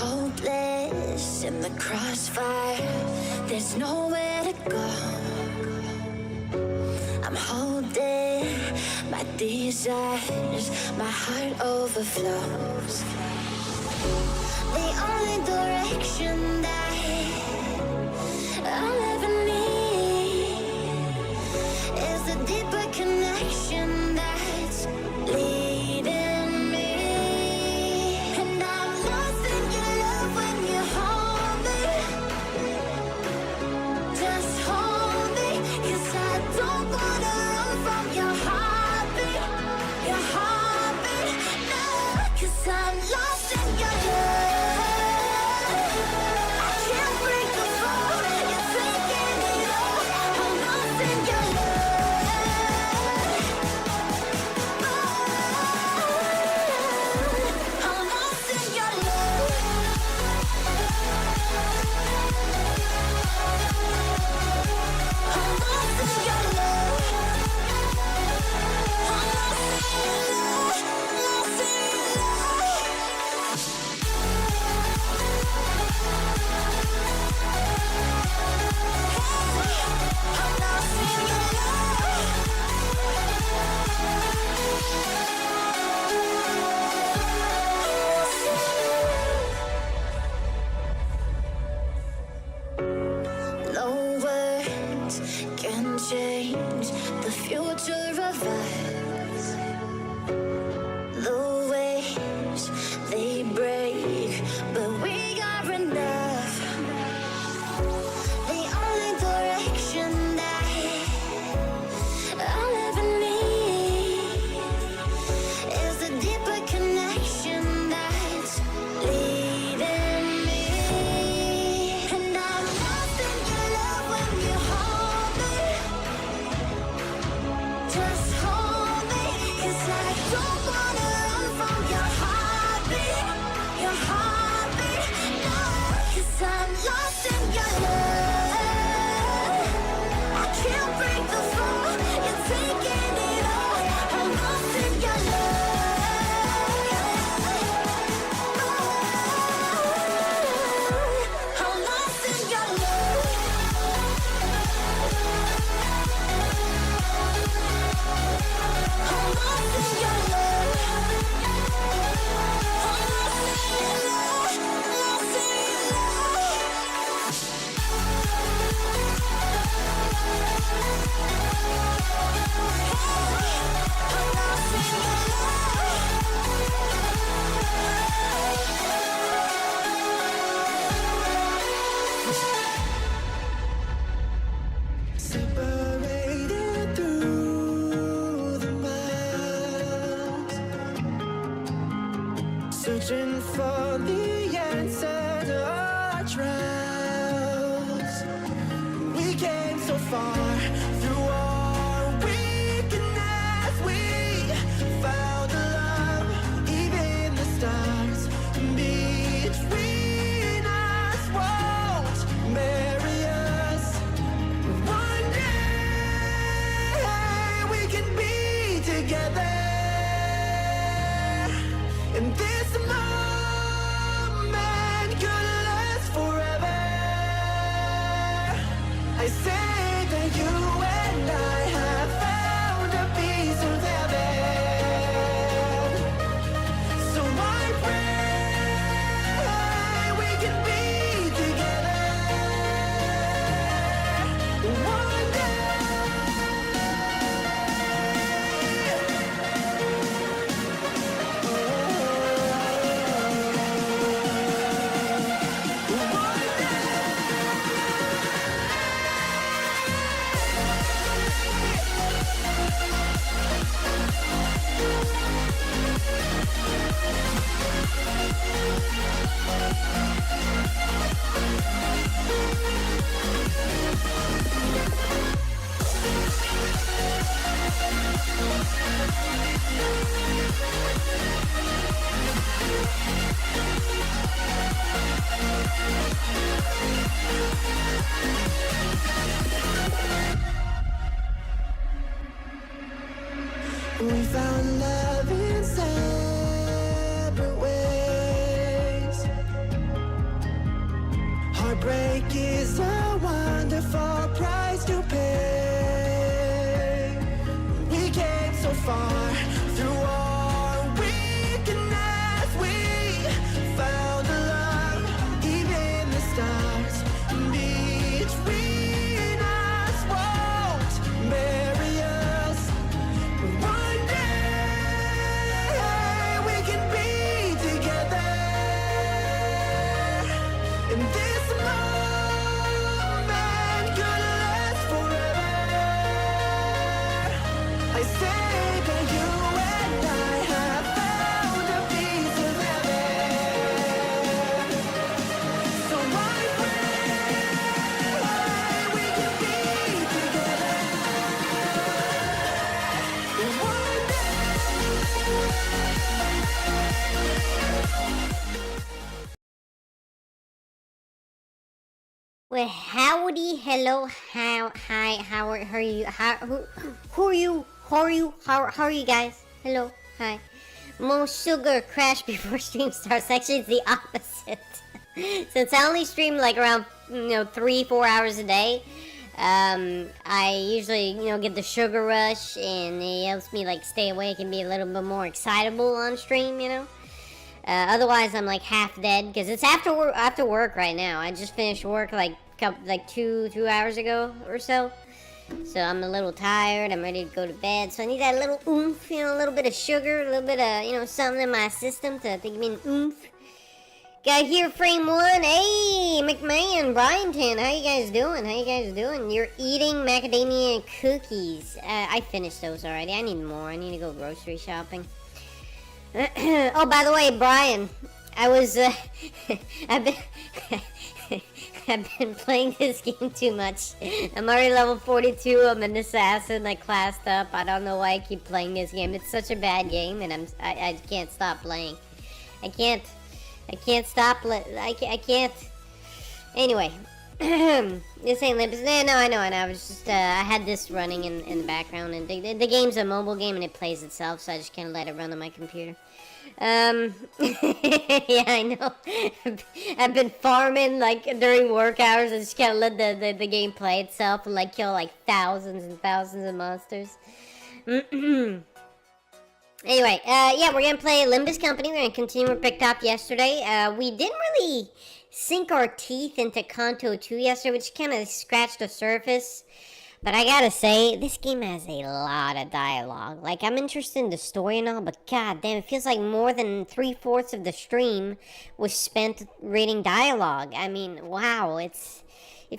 hopeless in the crossfire. There's nowhere to go. I'm holding my desires, my heart overflows. The only direction that I'll ever need is the deeper connection that's leading me. And I'm lost in your love when you hold me. Just hold me, 'cause I don't wanna run from your heartbeat, no, 'cause I'm lost in your love. I can't break the fall, you're taking it all. I'm lost in your love. I'm lost in your love. I'm lost in your love. I'm lost in your love. Lost in your love. I'm lost in your love. No words can change the future of us. The waves, they break, but we are enough. The only direction that I'll ever need is the deeper connection that's leading me. And I'm lost in your love when you hold me. Just hold me, 'cause I don't wanna run from your heartbeat, no, 'cause I'm lost in your love. I can't break the fall, you're taking it all. I'm lost in your love. I'm lost in your love. I'm lost in your love. I'm lost in your love. Lost in your love. I'm lost in your Separated through the miles, searching for the answer to our trials. We came so far through our weakness. We found the love, even the stars between us won't marry us. One day we can be together, and this moment could last forever. I say that you and I have found a piece of heaven, so I pray we can be together one day. We found love in separate ways. far. Through our weakness, we found a love. Even the stars between us won't bury us. But one day we can be together. And this moment gonna last forever. I say that you and I have found a piece of heaven. So I pray we can be together. And one day. Well, howdy, hello, hi, how are you, who are you, how are you guys, hello, hi. Most sugar crash before stream starts. Actually, it's the opposite. Since I only stream like around, 3-4 hours a day, I usually, get the sugar rush, and it helps me like stay awake and be a little bit more excitable on stream, Otherwise, I'm like half dead because it's after work right now. I just finished work like 2 hours ago or so. So I'm a little tired. I'm ready to go to bed. So I need that little oomph, a little bit of sugar, a little bit of, something in my system to give me an oomph. Got here, frame 1. Hey, McMahon, Bryanton, how you guys doing? You're eating macadamia cookies. I finished those already. I need more. I need to go grocery shopping. Oh, by the way, Brian, I was, I've been playing this game too much. I'm already level 42, I'm an assassin, I classed up. I don't know why I keep playing this game. It's such a bad game, and I can't stop playing. I can't stop, I can't. Anyway, this ain't Limbus. No, I know, I was just, I had this running in the background, and the game's a mobile game, and it plays itself, so I just can't let it run on my computer. Yeah, I know. I've been farming, like, during work hours. I just can't let the game play itself and, like, kill, like, thousands and thousands of monsters. Anyway, yeah, we're gonna play Limbus Company. We're gonna continue where we picked up yesterday. We didn't really sink our teeth into Canto 2 yesterday, which kind of scratched the surface. But I gotta say, this game has a lot of dialogue. Like, I'm interested in the story and all, but god damn, it feels like more than 3/4 of the stream was spent reading dialogue. I mean, wow, it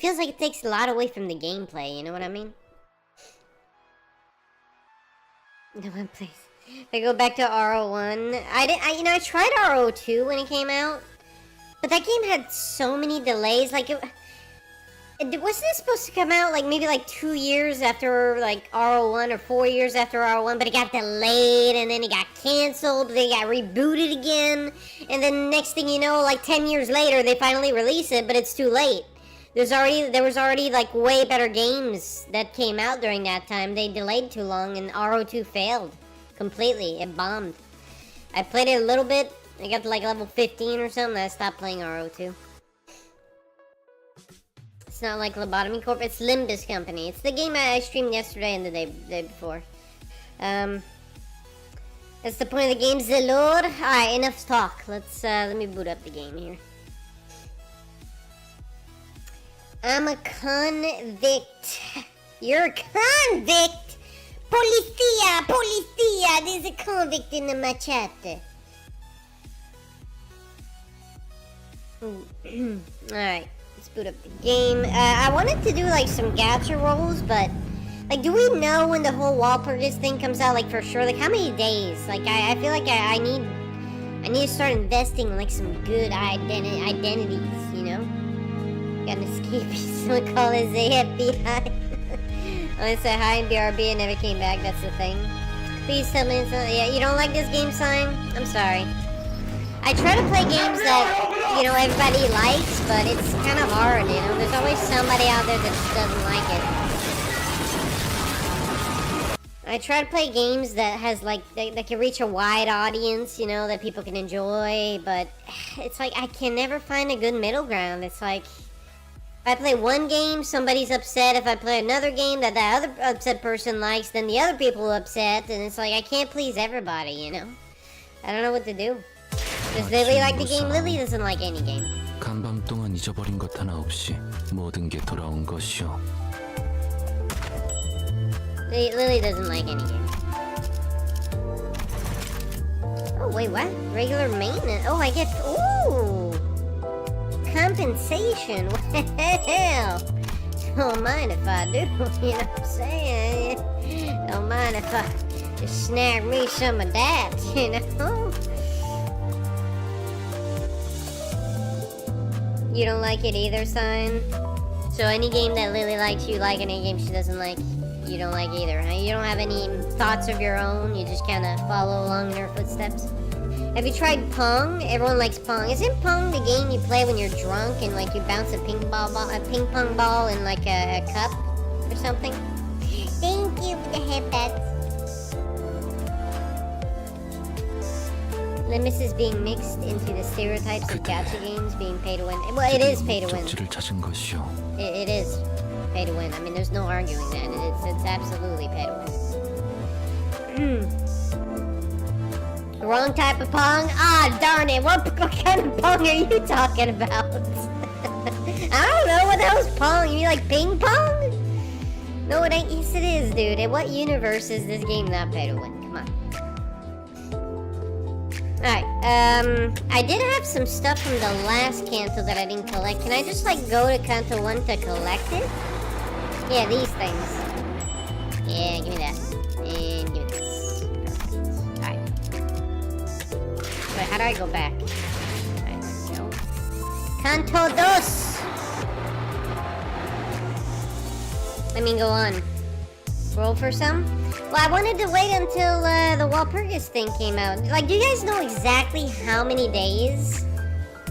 feels like it takes a lot away from the gameplay, you know what I mean? No one plays. If I go back to RO1, I tried RO2 when it came out, but that game had so many delays. Like, wasn't it supposed to come out like maybe like 2 years after like RO1 or 4 years after RO1, but it got delayed and then it got canceled, they got rebooted again, and then next thing you know, like 10 years later, they finally release it, but it's too late. There was already like way better games that came out during that time. They delayed too long, and RO2 failed completely. It bombed. I played it a little bit. I got to like level 15 or something. I stopped playing RO2. It's not like Lobotomy Corp. It's Limbus Company. It's the game I streamed yesterday and the day before. That's the point of the game, Zalor. Alright, enough talk. Let me boot up the game here. I'm a convict. You're a convict! Policia! Policia! There's a convict in the machete. Alright, let's boot up the game. I wanted to do like some gacha rolls, but like, do we know when the whole wall purchase thing comes out? Like, for sure? Like, how many days? Like, I feel like I need to start investing in like some good identities, you know? Got an escapee, someone call his FBI. I say hi in BRB and never came back, that's the thing. Please tell me something. Yeah, you don't like this game, Sign? I'm sorry. I try to play games that, you know, everybody likes, but it's kind of hard, you know? There's always somebody out there that just doesn't like it. I try to play games that has, like, that can reach a wide audience, you know, that people can enjoy, but it's like I can never find a good middle ground. It's like If I play one game, somebody's upset. If I play another game that other upset person likes, then the other people are upset. And it's like, I can't please everybody, you know? I don't know what to do. Does Lily like the game? Lily doesn't like any game. 간밤 동안 잊어버린 것 하나 없이 모든 게 돌아온 것이오. Lily doesn't like any game. Oh, wait, what? Regular maintenance? Oh, I get... Ooh! Compensation? Well, don't mind if I do, you know what I'm saying? Don't mind if I just snag me some of that, you know? You don't like it either, son? So any game that Lily likes, you like, and any game she doesn't like, you don't like either, huh? You don't have any thoughts of your own, you just kind of follow along in her footsteps? Have you tried Pong? Everyone likes Pong. Isn't Pong the game you play when you're drunk and like you bounce a ping pong ball in like a cup or something? Thank you for the headbats. Limbus is being mixed into the stereotypes of gacha games being pay to win. Well, it is pay to win. It is pay to win. I mean, there's no arguing that. It's absolutely pay to win. Wrong type of Pong? Ah, darn it. What kind of Pong are you talking about? I don't know. What the hell's Pong? You mean like ping pong? No, it ain't. Yes, it is, dude. In what universe is this game not pay to win? Come on. Alright, I did have some stuff from the last Canto that I didn't collect. Can I just, like, go to Canto 1 to collect it? Yeah, these things. Yeah, give me that. And give me this. Alright. Wait, how do I go back? Alright, no. Canto 2! I mean, go on. Roll for some? Well, I wanted to wait until the Walpurgis thing came out. Like, do you guys know exactly how many days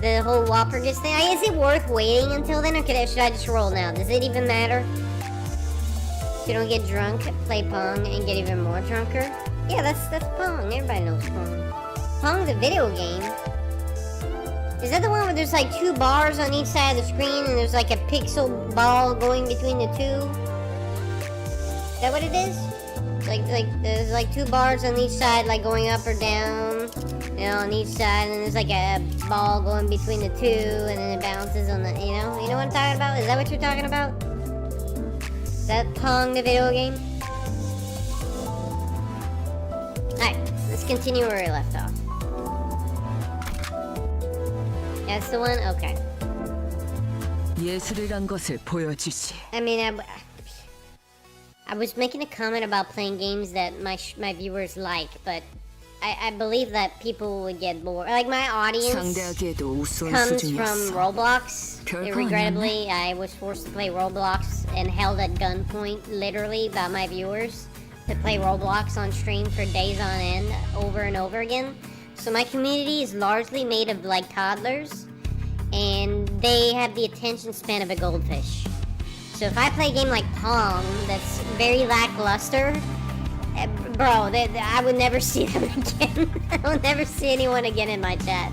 the whole Walpurgis thing? Is it worth waiting until then, or should I just roll now? Does it even matter? So you don't get drunk, play Pong, and get even more drunker? Yeah, that's Pong. Everybody knows Pong. Pong's a video game. Is that the one where there's like 2 bars on each side of the screen, and there's like a pixel ball going between the two? Is that what it is? Like there's like 2 bars on each side, like going up or down, you know, on each side, and there's like a ball going between the 2, and then it bounces on the, you know what I'm talking about? Is that what you're talking about? Is that Pong the video game? Alright, let's continue where we left off. That's the one? Okay. 예술이란 것을 보여주지. I mean, I was making a comment about playing games that my viewers like, but I believe that people would get bored. Like, my audience comes from Roblox. Regrettably, I was forced to play Roblox and held at gunpoint, literally, by my viewers to play Roblox on stream for days on end, over and over again. So my community is largely made of, like, toddlers, and they have the attention span of a goldfish. So if I play a game like Pong that's very lackluster, bro, I would never see them again. I will never see anyone again in my chat.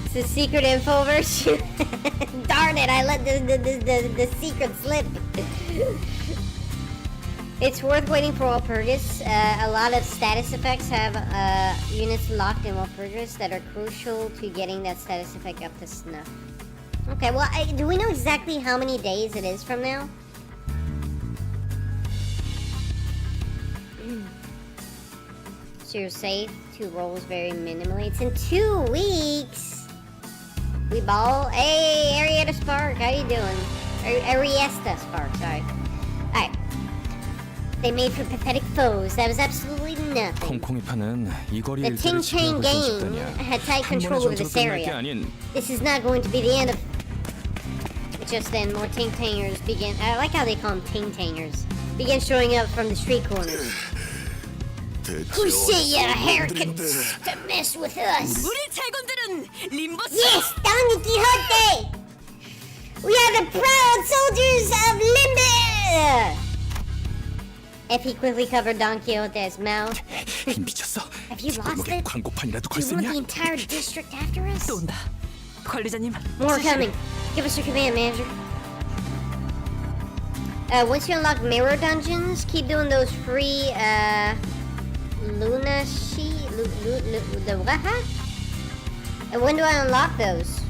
It's a secret info version. Darn it, I let the secret slip. It's worth waiting for Walpurgis. A lot of status effects have units locked in Walpurgis that are crucial to getting that status effect up to snuff. Okay, well, do we know exactly how many days it is from now? So you're safe. 2 rolls very minimally. It's in 2 weeks! We ball. Hey, Arietta Spark, how you doing? Ariesta Spark, sorry. Alright. They made for pathetic foes. That was absolutely nothing. The Ting Chain game had tight control over this area. This is not going to be the end of... Just then, more Ting Tangers began... I like how they call them Ting Tangers. Began showing up from the street corners. Who sent you haircuts to mess with us? Yes, Don Quixote! We are the proud soldiers of Limbus! If he quickly covered Don Quixote's mouth. Have you lost it? Do you want the entire district after us? 관리자님, More 지시. coming. Give us your command, manager. Once you unlock mirror dungeons, keep doing those free, the what? And when do I unlock those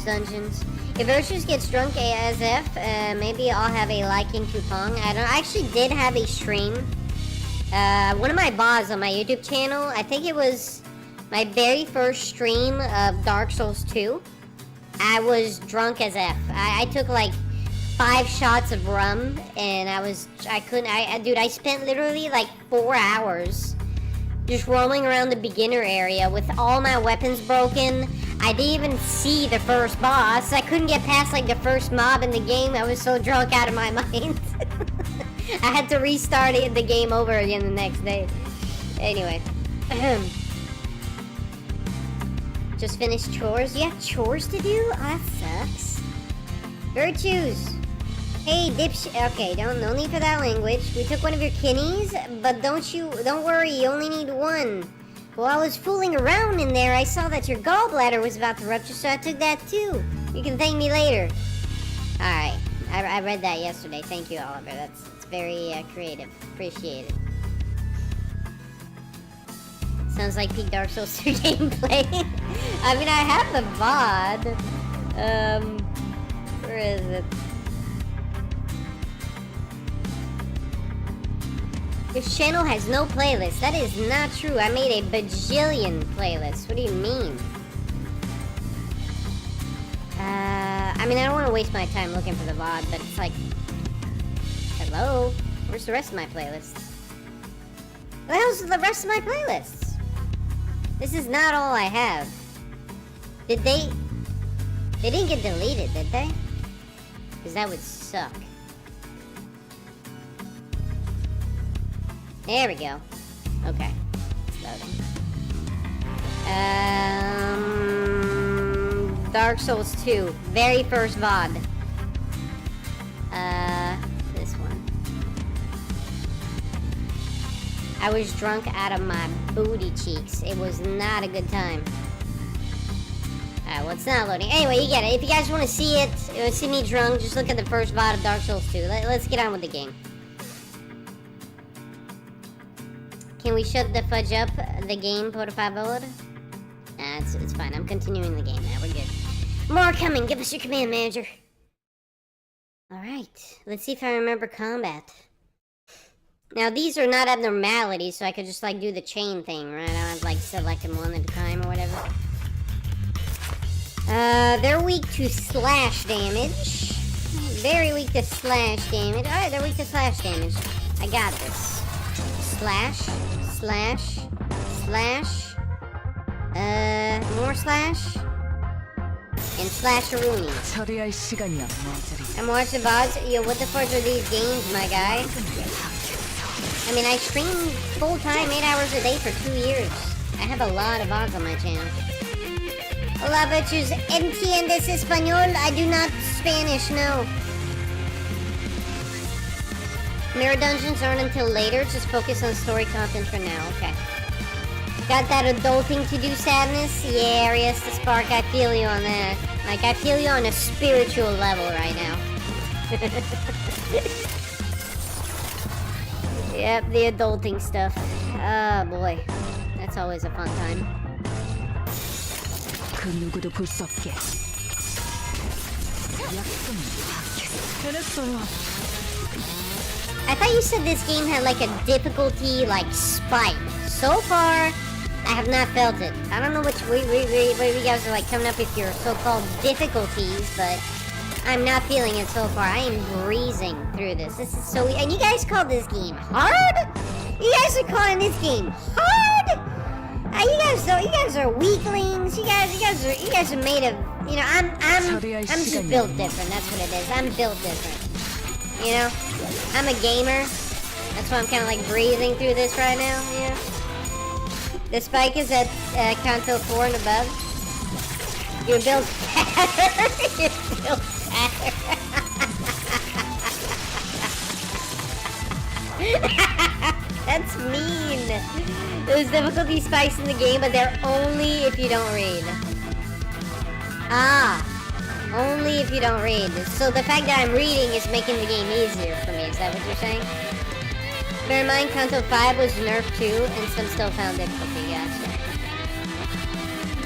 dungeons? If Ursus gets drunk ASF, maybe I'll have a liking to Pong. I actually did have a stream. One of my VODs on my YouTube channel, I think it was my very first stream of Dark Souls 2. I was drunk as F. I took like 5 shots of rum, and dude, I spent literally like 4 hours just rolling around the beginner area with all my weapons broken. I didn't even see the first boss. I couldn't get past like the first mob in the game. I was so drunk out of my mind. I had to restart the game over again the next day. Anyway. Just finished chores. You have chores to do? Oh, that sucks. Virtues. Hey, dipshit. Okay, no need for that language. We took one of your kidneys, but don't worry, you only need one. While I was fooling around in there, I saw that your gallbladder was about to rupture, so I took that too. You can thank me later. Alright, I read that yesterday. Thank you, Oliver. It's very creative. Appreciate it. Sounds like peak Dark Souls 2 gameplay. I mean, I have the VOD. Where is it? This channel has no playlist. That is not true. I made a bajillion playlists. What do you mean? I mean, I don't want to waste my time looking for the VOD, but it's like... Hello? Where's the rest of my playlists? What the hell's the rest of my playlists? This is not all I have. Did they... They didn't get deleted, did they? Because that would suck. There we go. Okay. It's loading. Dark Souls 2. Very first VOD. This one. I was drunk out of my booty cheeks. It was not a good time. Alright, well, it's not loading. Anyway, you get it. If you guys want to see it, see me drunk, just look at the first VOD of Dark Souls 2. Let's get on with the game. Can we shut the fudge up the game, por favor? Nah, it's fine. I'm continuing the game now. We're good. More coming. Give us your command, manager. Alright. Let's see if I remember combat. Now, these are not abnormalities, so I could just, like, do the chain thing, right? I don't have to, like, select them one at a time or whatever. They're weak to slash damage. Very weak to slash damage. Alright, they're weak to slash damage. I got this. Slash. Slash. Slash. More slash. And slasharoonie. 처리할 시간이야, 모자리. I'm watching VODs. Yo, what the fuck are these games, my guy? I mean, I stream full-time 8 hours a day for 2 years. I have a lot of VODs on my channel. Hola, bitches. ¿Entiendes español? I do not Spanish, no. Mirror dungeons aren't until later. Just focus on story content for now. Okay. Got that adulting to do sadness? Yeah, Arias the Spark. I feel you on that. Like, I feel you on a spiritual level right now. Yep, the adulting stuff. Oh boy. That's always a fun time. 그 누구도 볼 수 없게. 약속은 해냈어요. I thought you said this game had like a difficulty like spike. So far, I have not felt it. I don't know which way you guys are like coming up with your so-called difficulties, but I'm not feeling it so far. I am breezing through this. This is so... And you guys call this game hard? You guys are calling this game hard? You guys are weaklings. You guys are made of... You know, I'm just built different. That's what it is. I'm built different. You know? I'm a gamer. That's why I'm kind of like breathing through this right now, you know? The spike is at Canto 4 and above. You're built better. You're built better. That's mean. There's difficulty spikes in the game, but they're only if you don't read. Ah, only if you don't read. So the fact that I'm reading is making the game easier for me. Is that what you're saying? Bear in mind, Canto 5 was nerfed too, and some still found difficulty. Gotcha.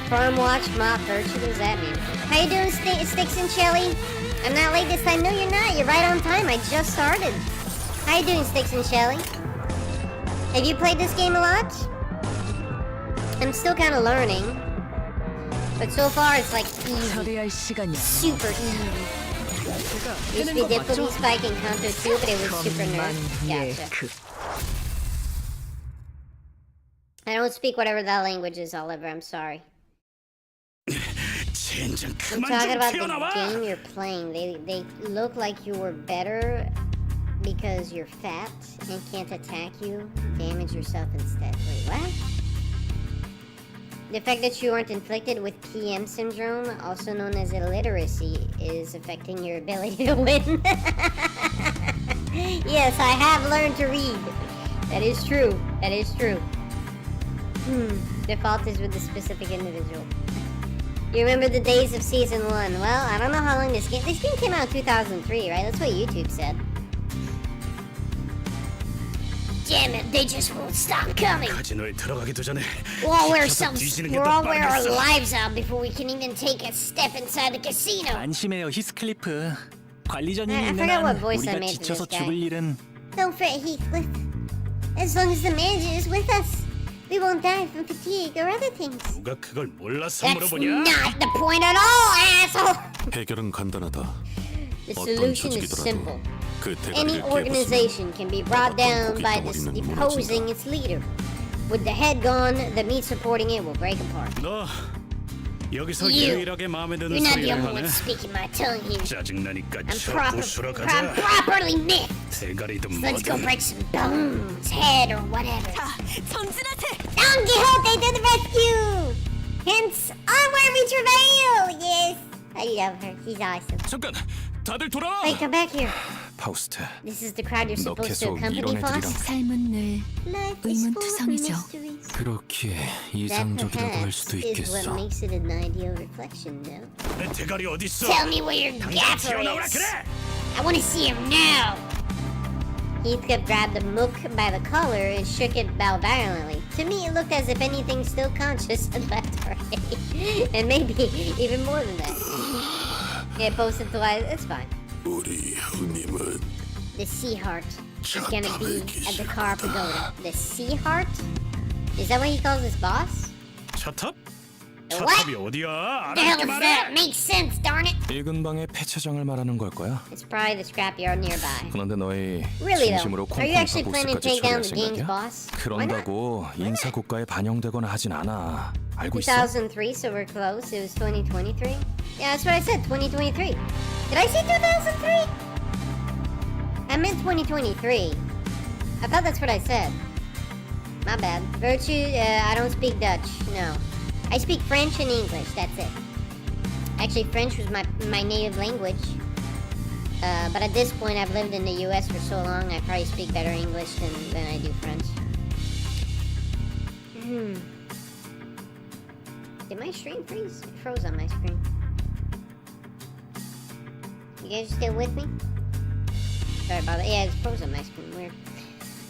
Farm watch, mop, virtue. What does that mean? How you doing, Sticks and Shelly? I'm not late this time. No, you're not. You're right on time. I just started. How you doing, Sticks and Shelly? Have you played this game a lot? I'm still kind of learning. But so far, it's like easy. 처리할 시간이 Super easy. Used to be difficulty spike in Canto 2, but it was super nerfed. Gotcha. I don't speak whatever that language is, Oliver. I'm sorry. I'm talking about the game you're playing. They look like you were better because you're fat and can't attack you. Damage yourself instead. Wait, what? The fact that you aren't inflicted with PM syndrome, also known as illiteracy, is affecting your ability to win. Yes, I have learned to read. That is true. That is true. The fault is with the specific individual. You remember the days of season 1? Well, I don't know how long this game came out in 2003, right? That's what YouTube said. Damn it, they just won't stop coming. We'll all wear our lives out before we can even take a step inside the casino. 안심해요, 히스클리프. 관리자님이 I 있는 forgot 한 what voice I 우리가 made for this 지쳐서 guy. 죽을 일은 Don't fret, Heathcliff. As long as the manager is with us, we won't die from fatigue or other things. 누가 그걸 몰라서 That's 물어보냐? not the point at all, asshole! 해결은 간단하다. The 어떤 solution is 조직이더라도 simple. 그 Any 대가리를 깨부수면 organization can be brought down by deposing its leader. With the head gone, the meat supporting it will break apart. 너 여기서 You. 유일하게 마음에 드는 You're not the 소리를 only 하네. one speaking my tongue here. 짜증나니까 I'm 저 부수러 I'm 가자. properly miffed. 대가리든 Let's go 뭐든. break some bones, head, or whatever. 전진하세! Don Quixote to the rescue! Hence, onward we travail! Yes! I love her. He's awesome. 잠깐, 다들 돌아와. Wait, come back here. 파우스트, This is the crowd you're 너 supposed to 계속 accompany, 이런 애들이랑 Foss? 삶은 늘 Life is full of 의문투성이죠. mysteries. 그렇기에 That 이상적이라고 할 perhaps 수도 is what 있겠어. makes it an ideal reflection, though. 내 대가리 어디 있어? Tell me where your 당장 gaffer 튀어나오라 is. 그래. I want to see him now. Heathcliff grabbed the mook by the collar and shook it violently. To me, it looked as if anything still conscious and left or right. And maybe even more than that. It posted to life. It's fine. 우리 형님은 The Sea Heart is gonna be at the car pagoda. The Sea Heart? Is that what he calls his boss? 차탑? What? 차탑이 어디야? The hell 알아듣게 is 말해. that? Makes sense, darn it! 일근방의 폐차장을 말하는 걸 거야. It's probably the scrapyard nearby. 그런데 너희 Really 진심으로 though? Are you actually 콩콩이파 planning to 보스까지 take down 처리할 the game's 생각이야? boss? Why not? 그런다고 인사고가에 반영되거나 하진 않아. 알고 있어? 2003, so we're close. It was 2023. Yeah, that's what I said. 2023. Did I say 2003? I meant 2023. I thought that's what I said. My bad. Virtue, I don't speak Dutch. No. I speak French and English. That's it. Actually, French was my native language. But at this point, I've lived in the US for so long, I probably speak better English than I do French. Did my stream freeze? It froze on my screen. You guys still with me? Sorry about that. Yeah, it's froze on my screen. Weird.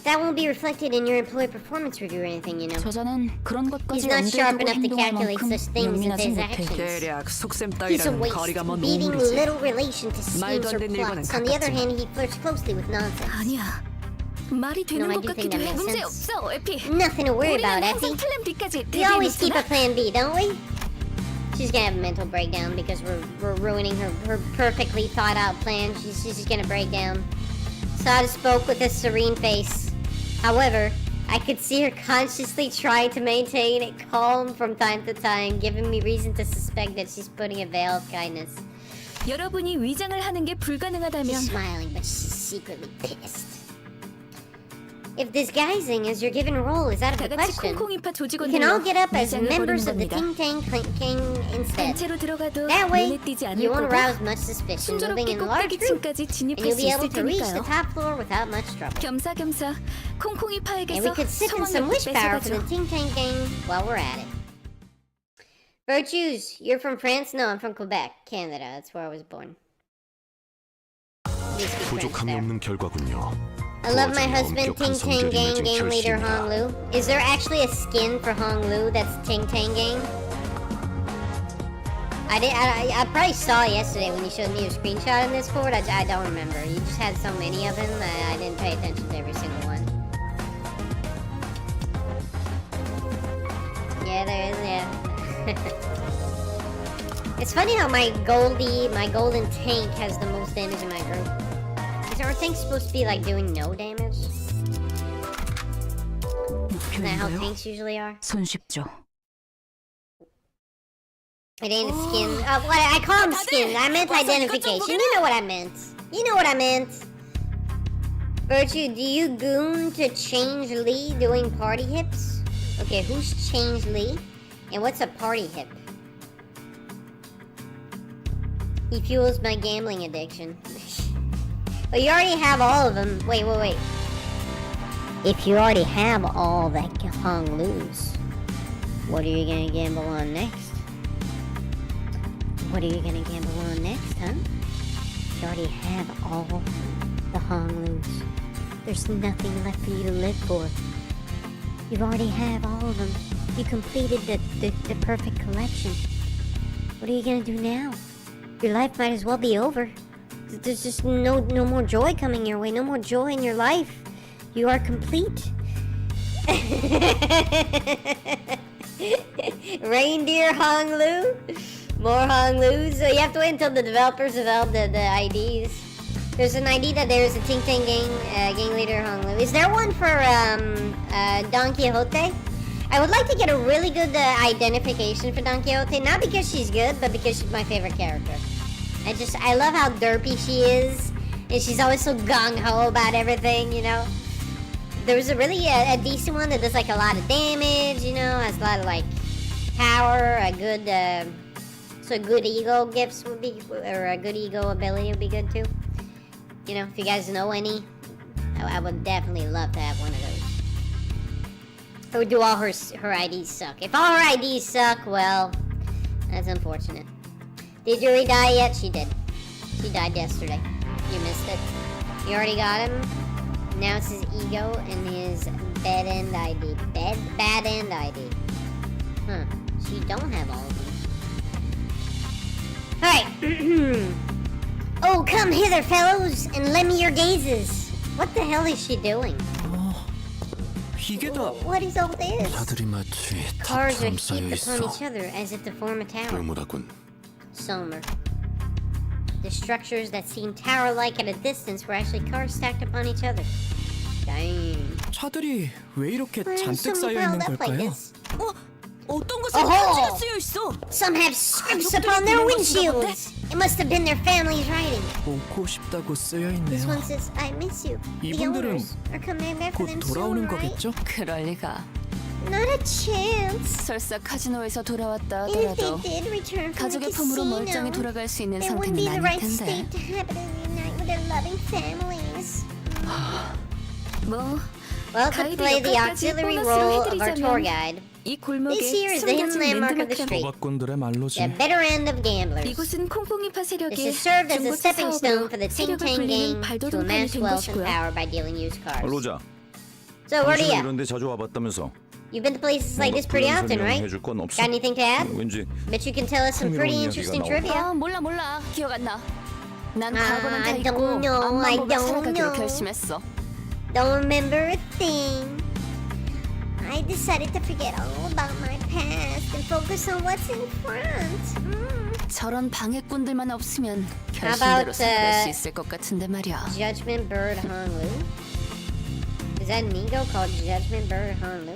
That won't be reflected in your employee performance review or anything, you know. 저자는 그런 He's 것까지 not sharp 염두에 두고 enough to 행동할 calculate 만큼 such things as 영민하지 his 못해. actions. 대략 속셈 He's a 따위랑 waste, 거리가 먼 beating 우물이지. little relation to schemes 말도 안 or 되는 일과는 plots. On the other 가깝지만. hand, he flirts closely with nonsense. 아니야. 말이 되는 No, I 것 do think 같기도 that 해. makes 문제 sense. 없어, 에피. Nothing to worry about, 우리는 Effie. 항상 플랜 B까지 We always keep a 대비해놓잖아. plan B, don't we? She's gonna have a mental breakdown because we're ruining her perfectly thought out plan. She's just gonna break down. Sada spoke with a serene face. However, I could see her consciously trying to maintain it calm from time to time, giving me reason to suspect that she's putting a veil of kindness. 여러분이 위장을 하는 게 불가능하다면 She's smiling, but she's secretly pissed. If disguising is your given role is out of 다 the 같이 question, 콩콩이파 you can all 조직원들로 get up as 위장을 members 벌이는 of the 겁니다. Ting Tang King instead. 단체로 들어가도 That way, 눈에 띄지 않을 you won't 거고 arouse much suspicion moving 순조롭게 in large groups, 꼭대기층까지 and 진입할 you'll 수 be able 있을 to reach the 테니까요. top floor without much trouble. 겸사겸사 And we 콩콩이파에게서 could sip in some 성원을 wish power for the 뺏어가죠. Ting Tang gang while we're at it. Virtues, you're from France? No, I'm from Quebec, Canada. That's where I was born. You speak French 부족함이 there. 없는 결과군요. I love my 부하장의 husband, Ting 엄격한 Tang 성결이 Gang 맺은 gang leader 결심이다. Hong Lu. Is there actually a skin for Hong Lu that's Ting Tang Gang? I probably saw yesterday when you showed me a screenshot in Discord. I don't remember. You just had so many of them. I didn't pay attention to every single one. Yeah, there is. Yeah. It's funny how my golden tank has the most damage in my group. Is our tank supposed to be like doing no damage? Isn't that how tanks usually are? 손쉽죠. It ain't a skin. What I call them skins. I meant identification. You know what I meant. You know what I meant. Virtue, do you goon to change Lee doing party hips? Okay, who's changed Lee? And what's a party hip? He fuels my gambling addiction. But you already have all of them. Wait. If you already have all that Hong Lu's, what are you gonna gamble on next? What are you gonna gamble on next, huh? You already have all the Hong Lu's. There's nothing left for you to live for. You already have all of them. You completed the perfect collection. What are you gonna do now? Your life might as well be over. There's just no more joy coming your way. No more joy in your life. You are complete. Reindeer Hong Lu? More Hong Lu's? So you have to wait until the developers develop the IDs. There's an ID that there's a Ting Tang gang leader Hong Lu. Is there one for Don Quixote? I would like to get a really good identification for Don Quixote, not because she's good, but because she's my favorite character. I love how derpy she is, and she's always so gung-ho about everything, you know? There's a really a decent one that does like a lot of damage, you know, has a lot of like power, a good, so good ego gifts would be, or a good ego ability would be good too. You know, if you guys know any, I would definitely love to have one of those. Or do all her IDs suck? If all her IDs suck, well, that's unfortunate. Did Yuri die yet? She did. She died yesterday. You missed it. You already got him. Now it's his ego and his bad end ID. Bad end ID. Huh. So you don't have all of them. Alright. Oh, come hither, fellows, and lend me your gazes. What the hell is she doing? 이게 다 What is all this? 차들이 마치 Cars are 탑처럼 쌓여 heaped upon 있어. each other as if to form a tower. 불무라군. Somer. The structures that seem tower-like at a distance were actually cars stacked upon each other. Dang. 차들이 왜 이렇게 Why are 잔뜩 some 쌓여 piled 있는 up like 걸까요? this? 어떤 것은 편지가 쓰여 있어. Some have scripts upon their windshields. It must have been their family's writing. 보고 싶다고 쓰여 This 있네요. one says, I miss you. The 이분들은 owners are coming back for 곧 them soon, 돌아오는 right? 거겠죠? 그럴 리가. Not a chance. 설사 카지노에서 돌아왔다 And if 하더라도 they did return from the 가족의 품으로 멀쩡히 casino, 돌아갈 수 있는 they wouldn't be 상태는 in the right 아닐 텐데. state to happily reunite with their loving families. 뭐 Well, to 가이드 play the 역할까지 auxiliary 보너스로 role of our tour 해드리자면 guide, 이 골목에 this here is the hidden 숨겨진 landmark of the 랜드마크가 street. 도박꾼들의 말로지. The better end of gamblers. 이곳은 콩콩이파 This 세력의 has served as a 중고차 stepping stone 사업으로 for the Ting 세력을 Tang 굴리는 gang to 발돋움판이 amass 된 wealth and 것이고요. power by dealing used cars. 로자, So where are 당신은 you? 이런데 자주 와봤다면서. You've been to places like this pretty often, right? 해줄 건 없어? Got anything to add? 왠지 Bet you can tell us some pretty 흥미로운 interesting 이야기가 trivia. 아 몰라 기억 안 나. 난 과거는 다 I 잊고 don't know, 앞만 I 보며 don't 살아가기로 know. 결심했어. Don't remember a thing. I decided to forget all about my past and focus on what's in front. 저런 방해꾼들만 없으면 How 결심대로 about, 살아갈 수 있을 것 같은데 말이야. Judgment Bird Hong Lu. Is that an ego called Judgment Bird Hong Lu?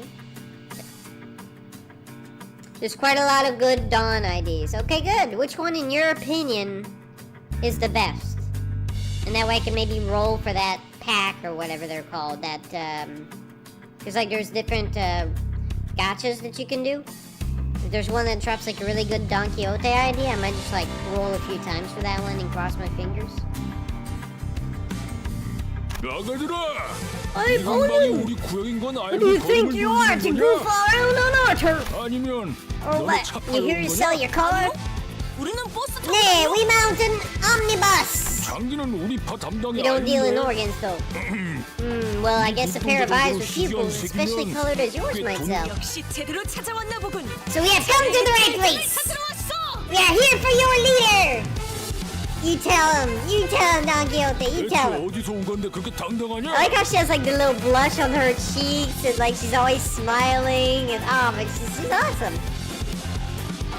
There's quite a lot of good Dawn IDs. Okay, good. Which one, in your opinion, is the best? And that way I can maybe roll for that pack or whatever they're called. That, because like there's different gotchas that you can do. If there's one that drops like a really good Don Quixote ID, I might just like roll a few times for that one and cross my fingers. 나가들아. Hey, 이 방이 Bonin! 우리 구역인 건 Who do you 알고 think 벌을 you are to 돌리는 goof 거냐? around on our turf? 아니면 Or 너네 what? 차 You here to sell your car? 우리는 버스 타고 Nah, we mount an omnibus! 장기는 우리 파 담당이 We don't deal in 아닌데. organs, though. Well, I guess a pair of eyes with pupils, especially colored as yours, might sell. 역시 제대로 찾아왔나 보군. So we have come to the right place! 찾으러 왔어. We are here for your leader! You tell him, Don Quixote, you tell 대체 him. 어디서 온 건데 그렇게 당당하냐? I like how she has like the little blush on her cheeks and like she's always smiling and but she's awesome.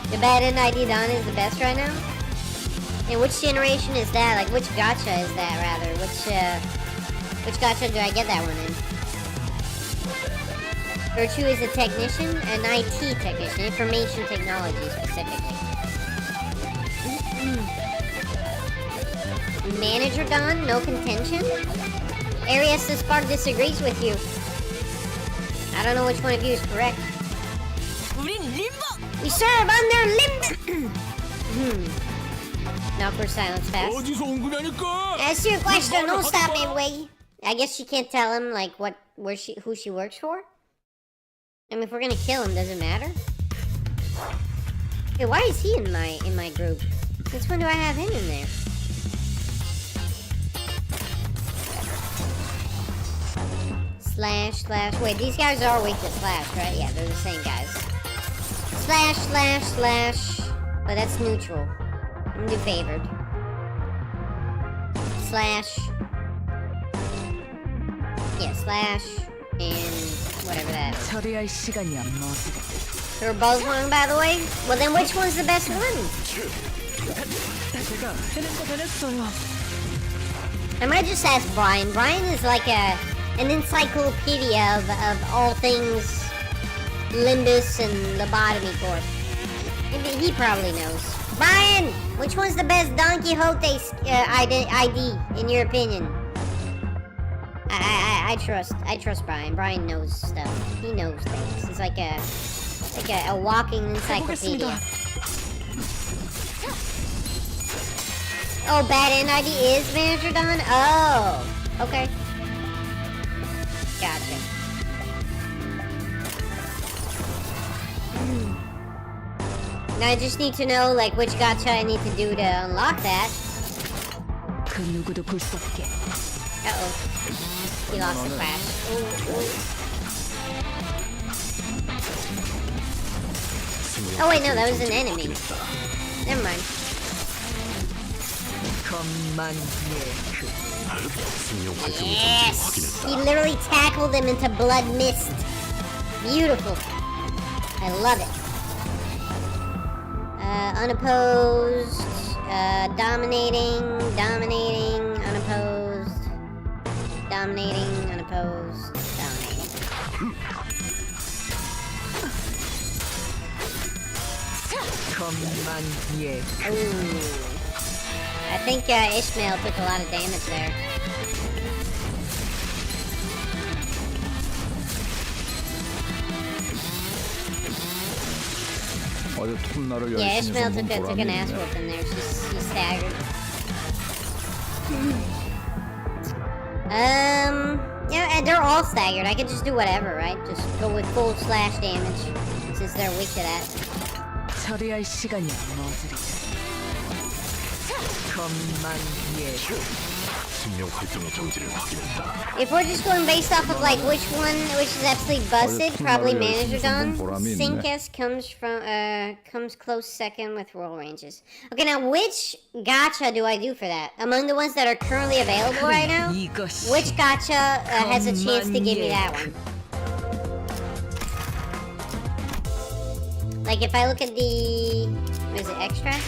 The bad end ID Don is the best right now? And which generation is that? Like which gacha is that rather? Which gacha do I get that one in? Virtue is a technician, an IT technician, information technology specifically. Manager Don, no contention? Arias the Spark disagrees with you. I don't know which one of you is correct. 우린 림버. We serve under Limbus! Now for silence fast. 어디서 온 거냐니까? Ask your question, don't stop midway. I guess she can't tell him like who she works for? I mean, if we're gonna kill him, does it matter? Hey, why is he in my group? Since when do I have him in there? Slash. Wait, these guys are weak to slash, right? Yeah, they're the same guys. Slash. But that's neutral. I'm gonna do favored. Slash. Yeah, slash. And whatever that is. 처리할 시간이 안 머지다. They were both wrong, by the way? Well, then which one's the best one? 제가 해낸 거 해냈어요. I might just ask Brian. Brian is like an encyclopedia of all things Limbus and lobotomy corp. He probably knows. Brian, which one's the best Don Quixote ID in your opinion? I trust Brian. Brian knows stuff. He knows things. He's like a walking encyclopedia. Oh, bad end ID is Manager Don? Oh, okay. Gotcha. Now I just need to know like which gacha I need to do to unlock that. 그 누구도 볼 수 없게. Uh-oh. He lost the crash. Oh wait, no, that was an enemy. Never mind. Yes! He literally tackled him into blood mist. Beautiful. I love it. Unopposed. Dominating, unopposed. Dominating, unopposed, dominating. Ooh. I think Ishmael took a lot of damage there. 어제 톱날을 Yeah, 열심히 Ishmael 손본 took an 보람이 ass 있네. whooping there. She's staggered. Yeah, and they're all staggered. I could just do whatever, right? Just go with full slash damage, since they're weak to that. 처리할 시간이 안 머지다. 생명 활동의 정지를 확인했다. If we're just going based off of like which is absolutely busted, probably Manager Don. Sinkes comes close second with roll ranges. Okay, now which gacha do I do for that? Among the ones that are currently available right now, which gacha has a chance to give me that one? Like if I look at the, what is it, extract?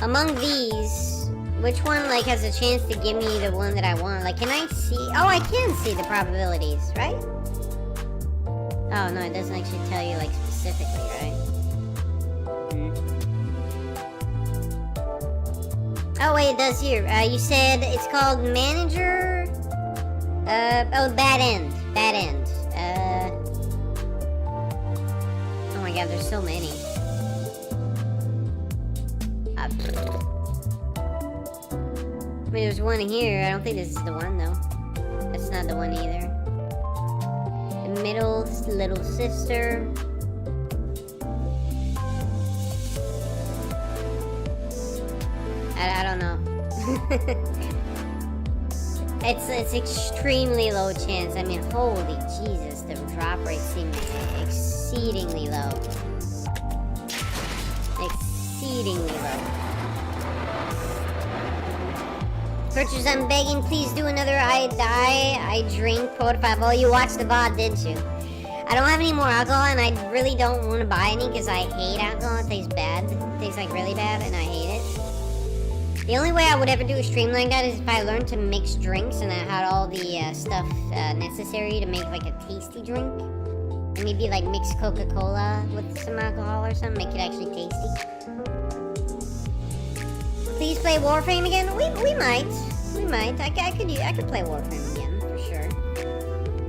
Among these, which one like has a chance to give me the one that I want? Like, can I see? Oh, I can see the probabilities, right? Oh no, it doesn't actually tell you like specifically, right? Oh wait, it does here. You said it's called Manager. Oh, Bad End. Oh my God, there's so many. mean, there's one here. I don't think this is the one, though. That's not the one either. The middle little sister. I don't know. It's extremely low chance. I mean, holy Jesus, the drop rate seems exceedingly low. Exceedingly low. Purchase, I'm begging, please do another I drink quote 5. Oh, you watched the VOD, didn't you? I don't have any more alcohol, and I really don't want to buy any because I hate alcohol. It tastes bad. It tastes like really bad, and I hate it. The only way I would ever do a stream like that is if I learned to mix drinks and I had all the stuff necessary to make like a tasty drink. And maybe like mix Coca-Cola with some alcohol or something, make it actually tasty. Please play Warframe again? We might. We might. I could play Warframe again, for sure.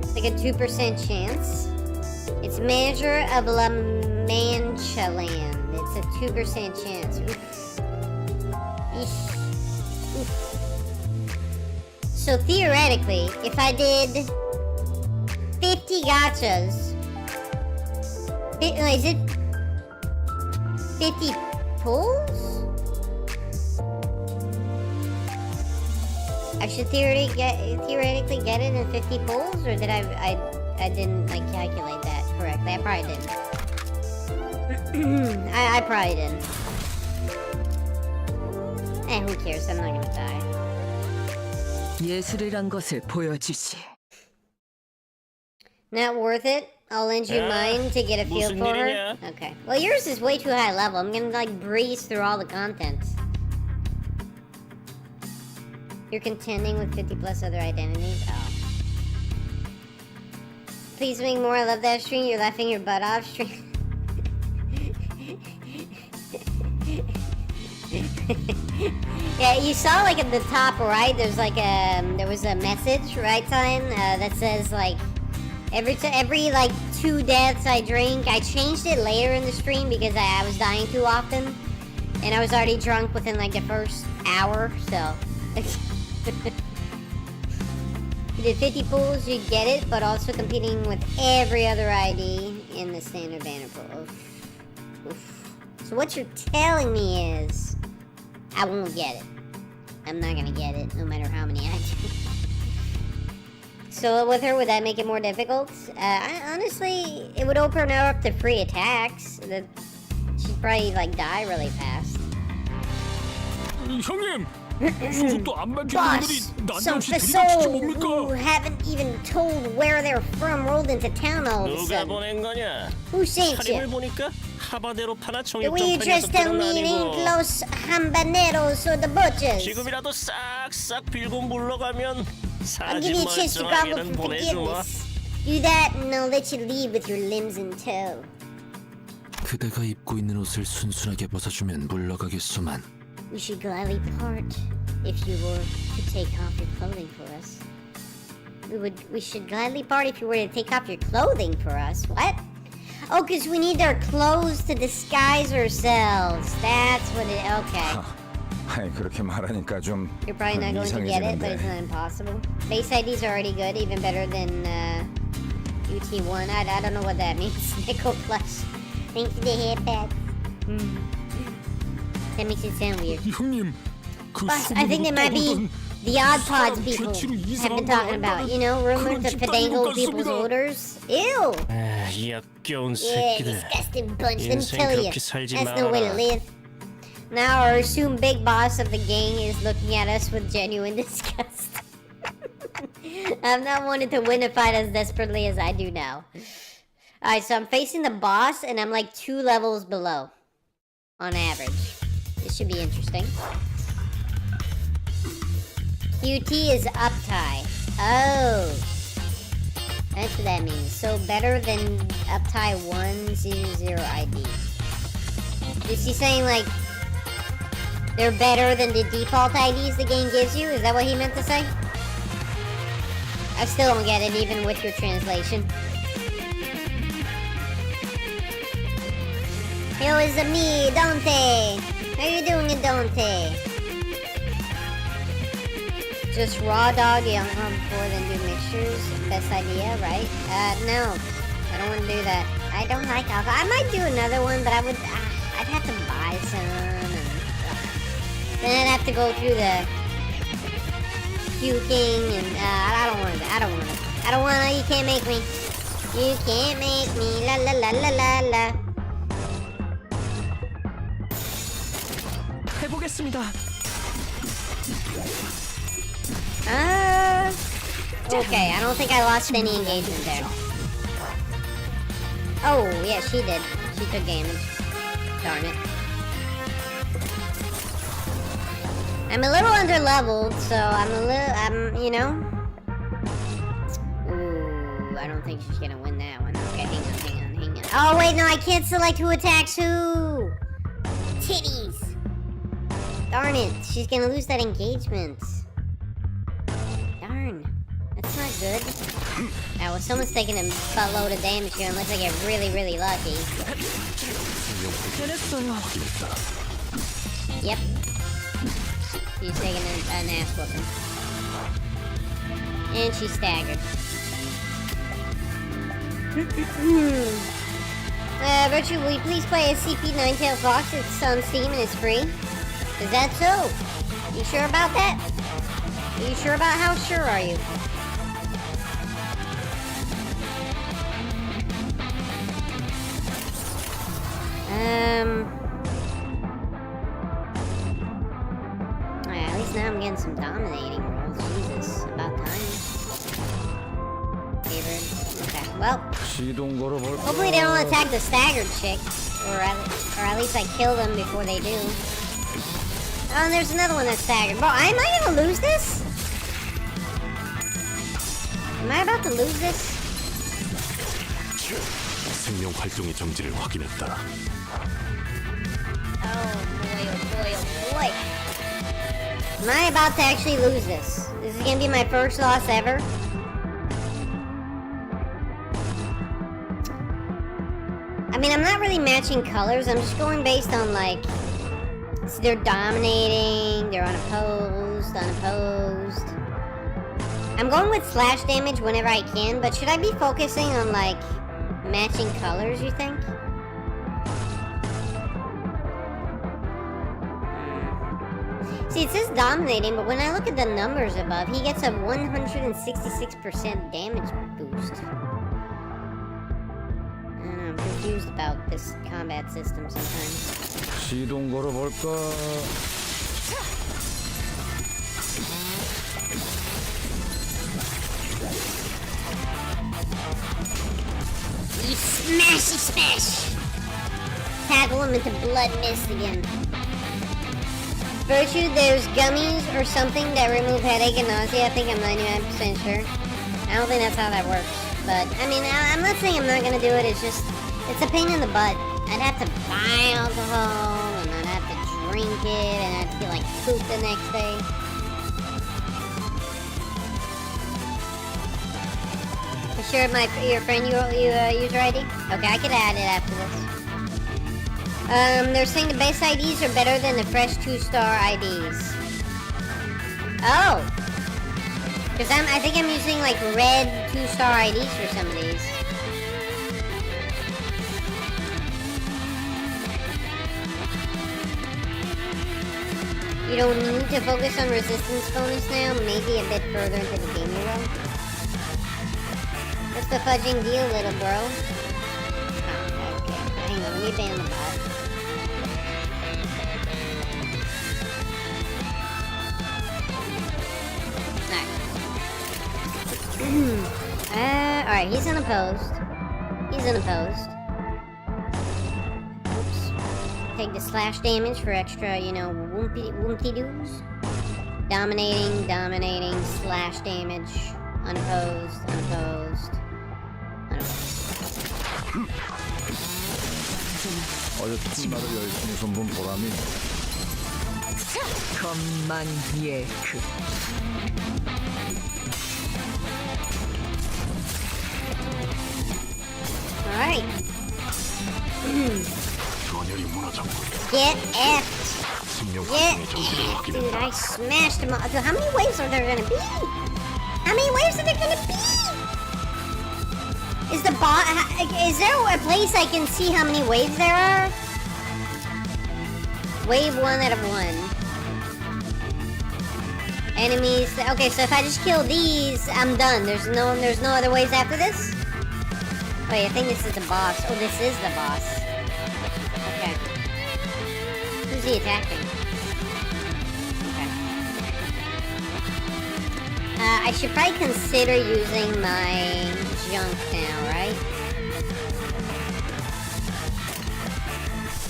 It's like a 2% chance. It's Manager of La Mancha Land. It's a 2% chance. Oof. Oof. So theoretically, if I did 50 gachas, is it 50 pulls? I should theoretically get it in 50 pulls, or did I didn't like calculate that correctly? I probably didn't. I probably didn't. Who cares? I'm not gonna die. 예술이란 것을 보여주지. Not worth it. I'll lend you mine to get a feel for her. Okay. Well, yours is way too high level. I'm gonna like breeze through all the content. You're contending with 50 plus other identities. Oh. Please make more. I love that stream. You're laughing your butt off stream. Yeah, you saw like at the top right, there's like there was a message right sign that says like every like 2 deaths I drink. I changed it later in the stream because I was dying too often, and I was already drunk within like the first hour. So you did 50 pools, you get it, but also competing with every other ID in the standard banner pool. Oof. Oof. So what you're telling me is I won't get it. I'm not gonna get it, no matter how many I do. So with her, would that make it more difficult? Honestly, it would open her up to free attacks. She'd probably like die really fast. 형님, 속도 안 맞은 분들이 Boss, some 난데없이 들이닥치지 facade who 뭡니까? haven't even told where they're from rolled into town all of a 누가 sudden. 보낸 거냐? Who sent 차림을 you? 보니까 하바네로 파나 The way you 청육점판에서 dressed down 빼는 me ain't 아니고 Los Habaneros or the butchers. 지금이라도 싹싹 빌고 물러가면 I'll give 사진 you a chance to grovel 멀쩡하게는 for 보내주마. forgiveness. Do that and I'll let you leave with your limbs in tow. 그대가 입고 있는 옷을 순순하게 벗어주면 물러가겠소만. We should gladly part if you were to take off your clothing for us. We should gladly part if you were to take off your clothing for us. What? Oh, because we need our clothes to disguise ourselves. That's what it... Okay. 아이, 그렇게 말하니까 좀 You're probably not going to get it, but it's 이상해지는데. not impossible. Base IDs are already good, even better than UT1. I don't know what that means. Nickel Plus. Thanks to the headpad. That makes it sound weird. 형님, 그 Boss, I think they might be the odd pods people have been talking about. You know, rumors of pedangle people's orders. Ew! 아, 이 역겨운 Yeah, 새끼들. disgusting bunch. Let me 인생 tell you, 그렇게 살지 that's no way to 말아라. live. Now our assumed big boss of the gang is looking at us with genuine disgust. I've not wanted to win a fight as desperately as I do now. Alright, so I'm facing the boss and I'm like 2 levels below. On average. This should be interesting. QT is uptie. Oh. That's what that means. So better than uptie 100 ID. Is he saying like they're better than the default IDs the game gives you? Is that what he meant to say? I still don't get it even with your translation. Yo, it's me, Dante. How you doing, Dante? Just raw dog the alcohol before then do mixtures. Best idea, right? No. I don't want to do that. I don't like alcohol. I might do another one, but I'd have to buy some. And, then I'd have to go through the puking and I don't want to. I don't want to. I don't want to. You can't make me. You can't make me. La la la la la la. 해보겠습니다. Okay, I don't think I lost any engagement there. Oh, yeah, she did. She took damage. Darn it. I'm a little under-leveled, so you know. Ooh, I don't think she's gonna win that one. Okay, hang on. Oh, wait, no, I can't select who attacks who! Titties! Darn it, she's gonna lose that engagement. Darn. That's not good. Now, well, someone's taking a buttload of damage here unless I get really, really lucky. Yep. She's taking an ass whooping. And she's staggered. Virtue, will you please play SCP Ninetale Fox? It's on Steam and it's free. Is that so? You sure about that? Are you sure about how sure are you? At least now I'm getting some dominating rolls. Jesus, about time. Favored. Okay, well. Hopefully they don't attack the staggered chick. Or at least I kill them before they do. Oh, and there's another one that's staggered. Bro, am I gonna lose this? Am I about to lose this? 생명 활동의 정지를 확인했다. Oh boy. Am I about to actually lose this? This is gonna be my first loss ever. I mean, I'm not really matching colors. I'm just going based on, like, so they're dominating, they're unopposed. I'm going with slash damage whenever I can, but should I be focusing on, like, matching colors, you think? See, it says dominating, but when I look at the numbers above, he gets a 166% damage boost. I don't know, I'm confused about this combat system sometimes. 시동 걸어볼까? You smash! Tackle him into blood mist again. Virtue, there's gummies or something that remove headache and nausea. I think I'm 99% sure. I don't think that's how that works. But, I mean, I'm not saying I'm not gonna do it. It's just, it's a pain in the butt. I'd have to buy alcohol, and I'd have to drink it, and I'd feel like poop the next day. You sure your friend user ID? Okay, I could add it after this. They're saying the base IDs are better than the fresh 2-star IDs. Oh! Because I think I'm using, like, red 2-star IDs for some of these. You don't need to focus on resistance bonus now, maybe a bit further into the game you will. What's the fudging deal, little bro? Oh, okay. Hang on, let me ban the bot. Alright, he's unopposed. Oops. Take the slash damage for extra, you know, whoopty-doos. Dominating, slash damage. Unopposed. 어여튼 나를 열심히 손본 보람이 것만 예크. Alright. Get effed. 생명 Yeah, 활동의 정지를 dude, 확인했다. I smashed them all. Dude, how many waves are there gonna be? How many waves are there gonna be? Is the boss? Is there a place I can see how many waves there are? Wave 1 out of 1. Enemies. Okay, so if I just kill these, I'm done. There's no other waves after this. Wait, I think this is the boss. Oh, this is the boss. Okay. Who's he attacking? Okay. I should probably consider using my junk now, right?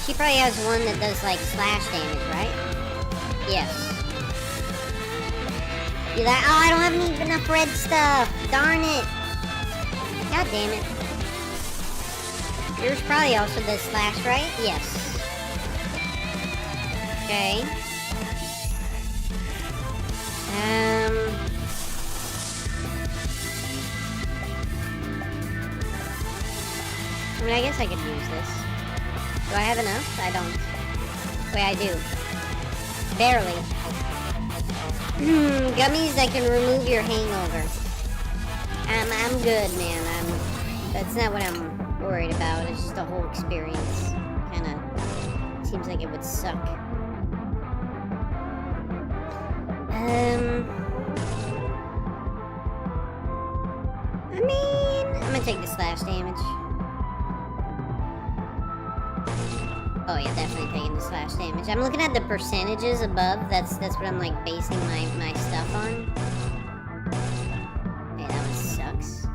She probably has one that does like slash damage, right? Yes. Be like, oh, I don't have enough red stuff. Darn it. God damn it. Yours probably also does slash, right? Yes. Okay. I mean, I guess I could use this. Do I have enough? I don't. Wait, I do. Barely. Gummies that can remove your hangover. I'm good, man. That's not what I'm worried about. It's just the whole experience. Kinda seems like it would suck. I mean, I'm gonna take the slash damage. Oh yeah, definitely taking the slash damage. I'm looking at the percentages above. That's what I'm like basing my stuff on. Hey, that one sucks.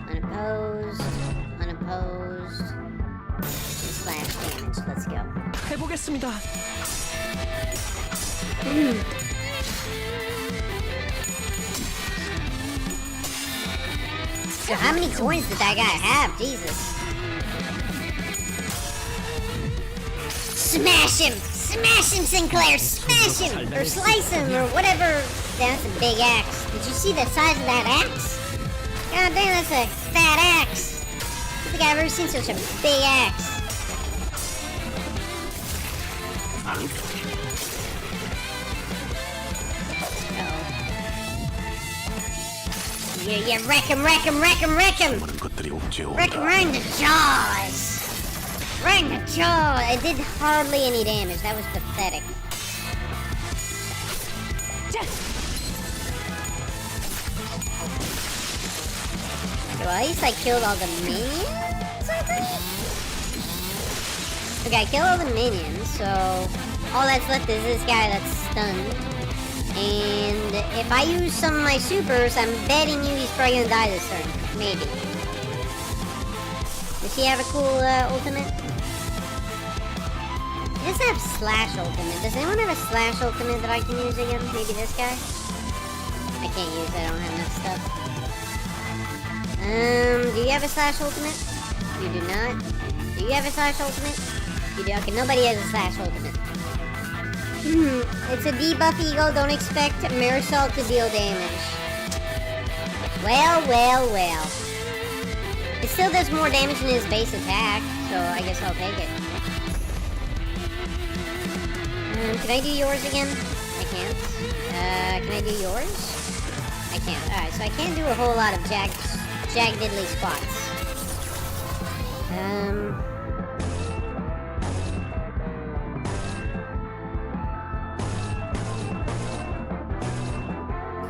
Unopposed. Unopposed. And slash damage. Let's go. 해보겠습니다. So how many coins did that guy have? Jesus. Smash him! Smash him, Sinclair! Smash him! Or slice him, or whatever. That's a big axe. Did you see the size of that axe? God damn, that's a fat axe. I don't think I've ever seen such a big axe. Yeah, wreck him! 많은 것들이 옥죄어 Wreck him 온다. right in the jaws! Right in the jaw! It did hardly any damage. That was pathetic. Okay, well, at least I killed all the minions, I think? Okay, I killed all the minions, so all that's left is this guy that's stunned. And if I use some of my supers, I'm betting you he's probably gonna die this turn. Maybe. Does he have a cool ultimate? He doesn't have slash ultimate. Does anyone have a slash ultimate that I can use again? Maybe this guy? I can't use it, I don't have enough stuff. Do you have a slash ultimate? You do not. Do you have a slash ultimate? You do. Okay, nobody has a slash ultimate. It's a debuff eagle. Don't expect Marisol to deal damage. Well. It still does more damage than his base attack, so I guess I'll take it. Can I do yours again? I can't. Can I do yours? I can't. Alright, so I can't do a whole lot of Jag Diddley squats.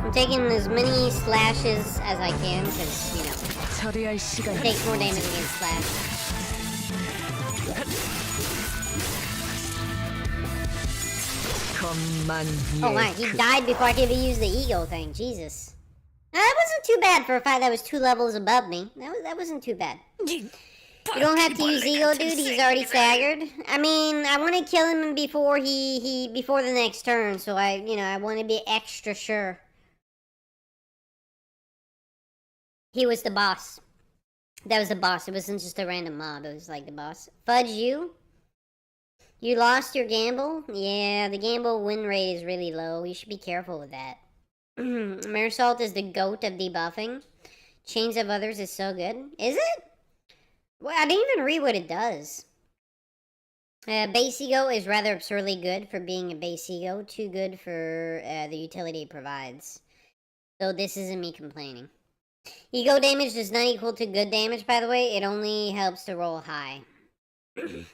I'm taking as many slashes as I can, because, you know, 처리할 it 시간. takes more damage against slash. 것만 Oh my, he died before I could even use the ego thing. Jesus. That wasn't too bad for a fight that was 2 levels above me. That wasn't too bad. You don't have to use ego, dude. He's already staggered. I mean, I want to kill him before before the next turn, so I want to be extra sure. He was the boss. That was the boss. It wasn't just a random mob. It was like the boss. Fudge you? You lost your gamble? Yeah, the gamble win rate is really low. You should be careful with that. Marisol is the goat of debuffing. Chains of Others is so good. Is it? Well, I didn't even read what it does. Base ego is rather absurdly good for being a base ego, too good for the utility it provides. So this isn't me complaining. Ego damage does not equal to good damage, by the way. It only helps to roll high.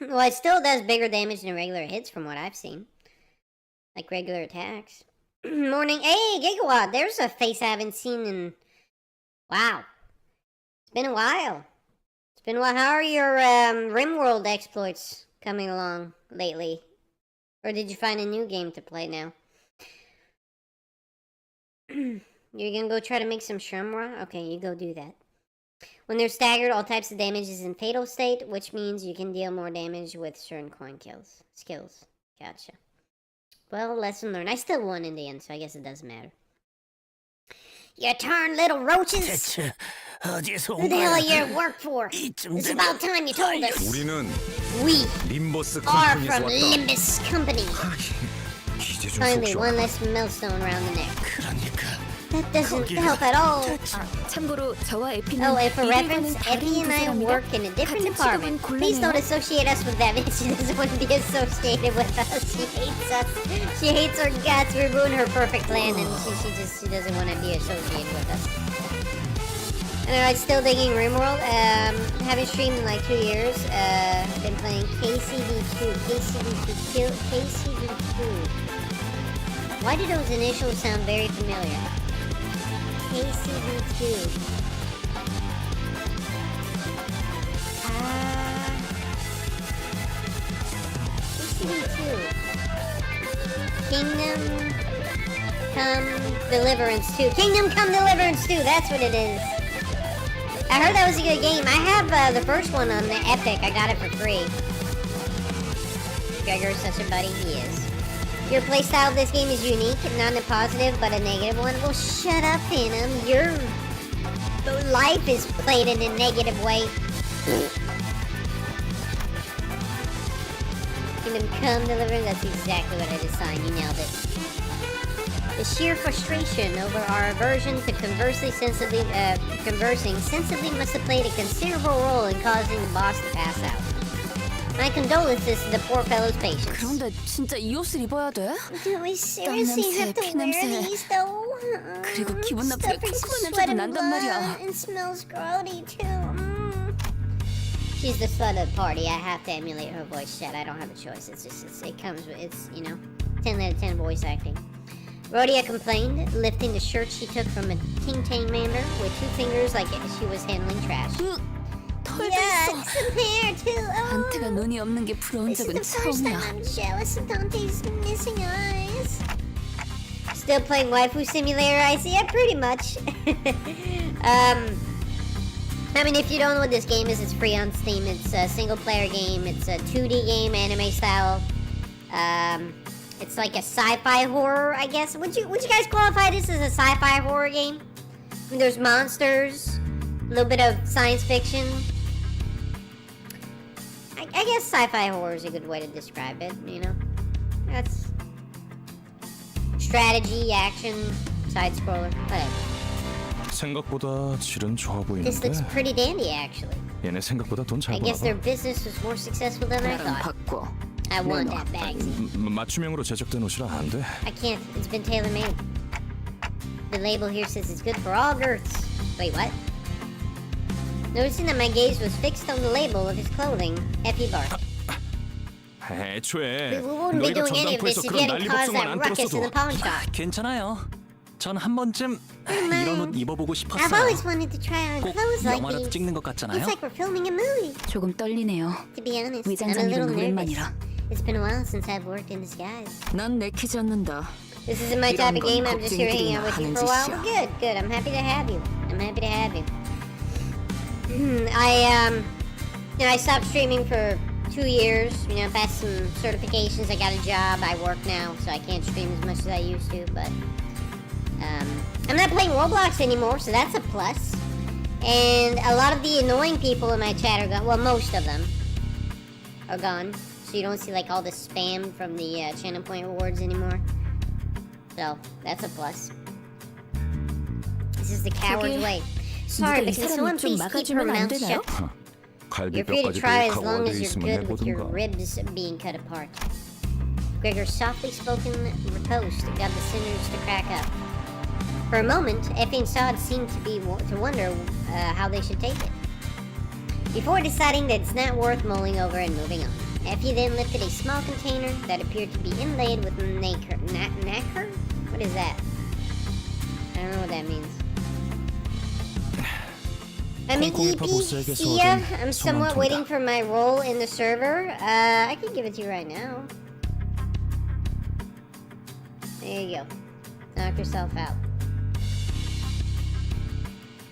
Well, it still does bigger damage than regular hits from what I've seen. Like regular attacks. Morning. Hey, Gigawatt! There's a face I haven't seen in... Wow. It's been a while. It's been a while. How are your RimWorld exploits coming along lately? Or did you find a new game to play now? You're gonna go try to make some Shumra? Okay, you go do that. When they're staggered, all types of damage is in fatal state, which means you can deal more damage with certain coin skills. Gotcha. Well, lesson learned. I still won in the end, so I guess it doesn't matter. Your turn, little roaches! 대체 어디서 Who 온 the hell are 거야? you at work for? 이쯤 It's 되면 about time you told us! 우리는 We 림버스 are 컴퍼니에서 from 왔다. Limbus Company. 기재 좀 Finally, 속셔. one less millstone around the neck. 그러니까 That doesn't help at all. 참고로 저와 에피는 Oh, and for 이들과는 reference, 다른 Effie and I 두 work 사람이라 in a different 같은 department. 직업은 Please don't 곤란해요. associate us with them. She doesn't want to be associated with us. She hates us. She hates our guts. We ruined her perfect plan, and she doesn't want to be associated with us. Alright, still digging RimWorld. Haven't streamed in like 2 years. Been playing KCV2. KCV2. Why do those initials sound very familiar? KCV2. KCV2. Kingdom Come Deliverance 2. Kingdom Come Deliverance 2, that's what it is. I heard that was a good game. I have the first one on the Epic. I got it for free. Gregor's such a buddy. He is. Your playstyle of this game is unique, not in a positive, but a negative one. Well, shut up, Phantom. Your life is played in a negative way. Kingdom Come Deliverance. That's exactly what I designed. You nailed it. The sheer frustration over our aversion to conversing sensibly must have played a considerable role in causing the boss to pass out. My condolences to the poor fellow's patience. 그런데 진짜 이 옷을 입어야 돼? Do we seriously 냄새, have to 피 wear 냄새. these though? 그리고 기분 나쁘게 Stuffing 콩콩한 some 냄새도 sweat and 난단 blood. 말이야. It smells grody too. She's the slut of the party. I have to emulate her voice chat. I don't have a choice. It comes with, it's, you know, 10 out of 10 voice acting. Rhodia complained, lifting the shirt she took from a ting-tang mander with 2 fingers like she was handling trash. 털도 Yeah, 있어. some hair too. 단테가 Oh, 눈이 없는 게 부러운 this is 적은 the first time 처음이야. I'm jealous of Dante's missing eyes. Still playing Waifu Simulator, I see. Yeah, pretty much. I mean, if you don't know what this game is, it's free on Steam. It's a single-player game. It's a 2D game, anime style. It's like a sci-fi horror, I guess. Would you guys qualify this as a sci-fi horror game? I mean, there's monsters, a little bit of science fiction. I guess sci-fi horror is a good way to describe it, you know? That's strategy, action, side-scroller, whatever. 생각보다 질은 좋아 This looks 보이는데 pretty dandy, actually. 얘네 생각보다 돈 잘 I 버나 guess their 봐. business was more successful than I 나랑 thought. 바꿔. I want that bag. 맞춤형으로 제작된 옷이라 안 돼. I can't. It's been tailor-made. The label here says it's good for all girths. Wait, what? Noticing that my gaze was fixed on the label of his clothing, Effie barked. 애초에 We wouldn't be 너희가 doing any of this 전당포에서 if you 그런 hadn't 난리 caused 걱정만 that 안 ruckus in the 들었어도 pawn shop. 괜찮아요. 전 한 번쯤 이런 옷 입어보고 I've always 싶었어요. wanted to try on 꼭 clothes like 영화라도 these. 찍는 것 It's 같잖아요. like we're filming a movie. 조금 떨리네요. To be honest, I'm a 위장 little 장비는 nervous. 오랜만이라. It's been a while since I've worked in disguise. 난 내키지 않는다. This isn't my type of 이런 game. 건 I'm just here hanging out with you for a while. 걱정들이나 Well, good. I'm happy to have you. I stopped streaming for 2 years. You know, passed some certifications. I got a job. I work now, so I can't stream as much as I used to. But I'm not playing Roblox anymore, so that's a plus. And a lot of the annoying people in my chat are gone. Well, most of them are gone. So you don't see like all the spam from the channel point rewards anymore. So that's a plus. This is the coward's 저기, way. Sorry, 누가 이 but can 사람 someone 입 좀 please keep her 막아주면 안 mouth 되나요? shut? You're free to 갈비뼈까지 try as 베이크하고 long 어디에 as you're 있으면 good with your 내보든가. ribs being cut apart. Gregor's softly spoken riposte got the sinners to crack up. For a moment, Effie and Sod seemed to wonder how they should take it, before deciding that it's not worth mulling over and moving on. Effie then lifted a small container that appeared to be inlaid with nacre. Nacre? What is that? I don't know what that means. I'm an EP. See ya. I'm somewhat waiting for my role in the server. I can give it to you right now. There you go. Knock yourself out.